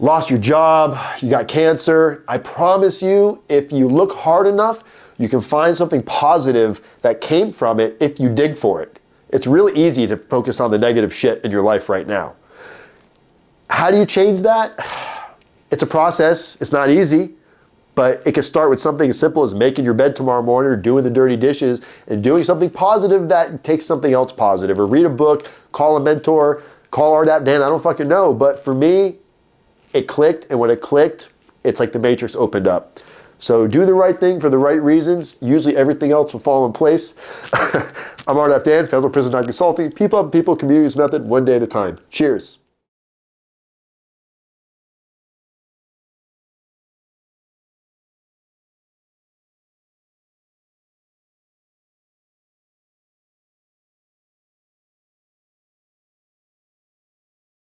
lost your job, you got cancer, I promise you, if you look hard enough, you can find something positive that came from it if you dig for it. It's really easy to focus on the negative shit in your life right now. How do you change that? It's a process. It's not easy, but it can start with something as simple as making your bed tomorrow morning, or doing the dirty dishes, and doing something positive that takes something else positive, or read a book, call a mentor, call RDAP Dan, I don't fucking know. But for me, it clicked, and when it clicked, it's like the matrix opened up. So do the right thing for the right reasons. Usually everything else will fall in place. I'm RDAP Dan, Federal Prison Non-Consulting, people up people, communities method, one day at a time. Cheers.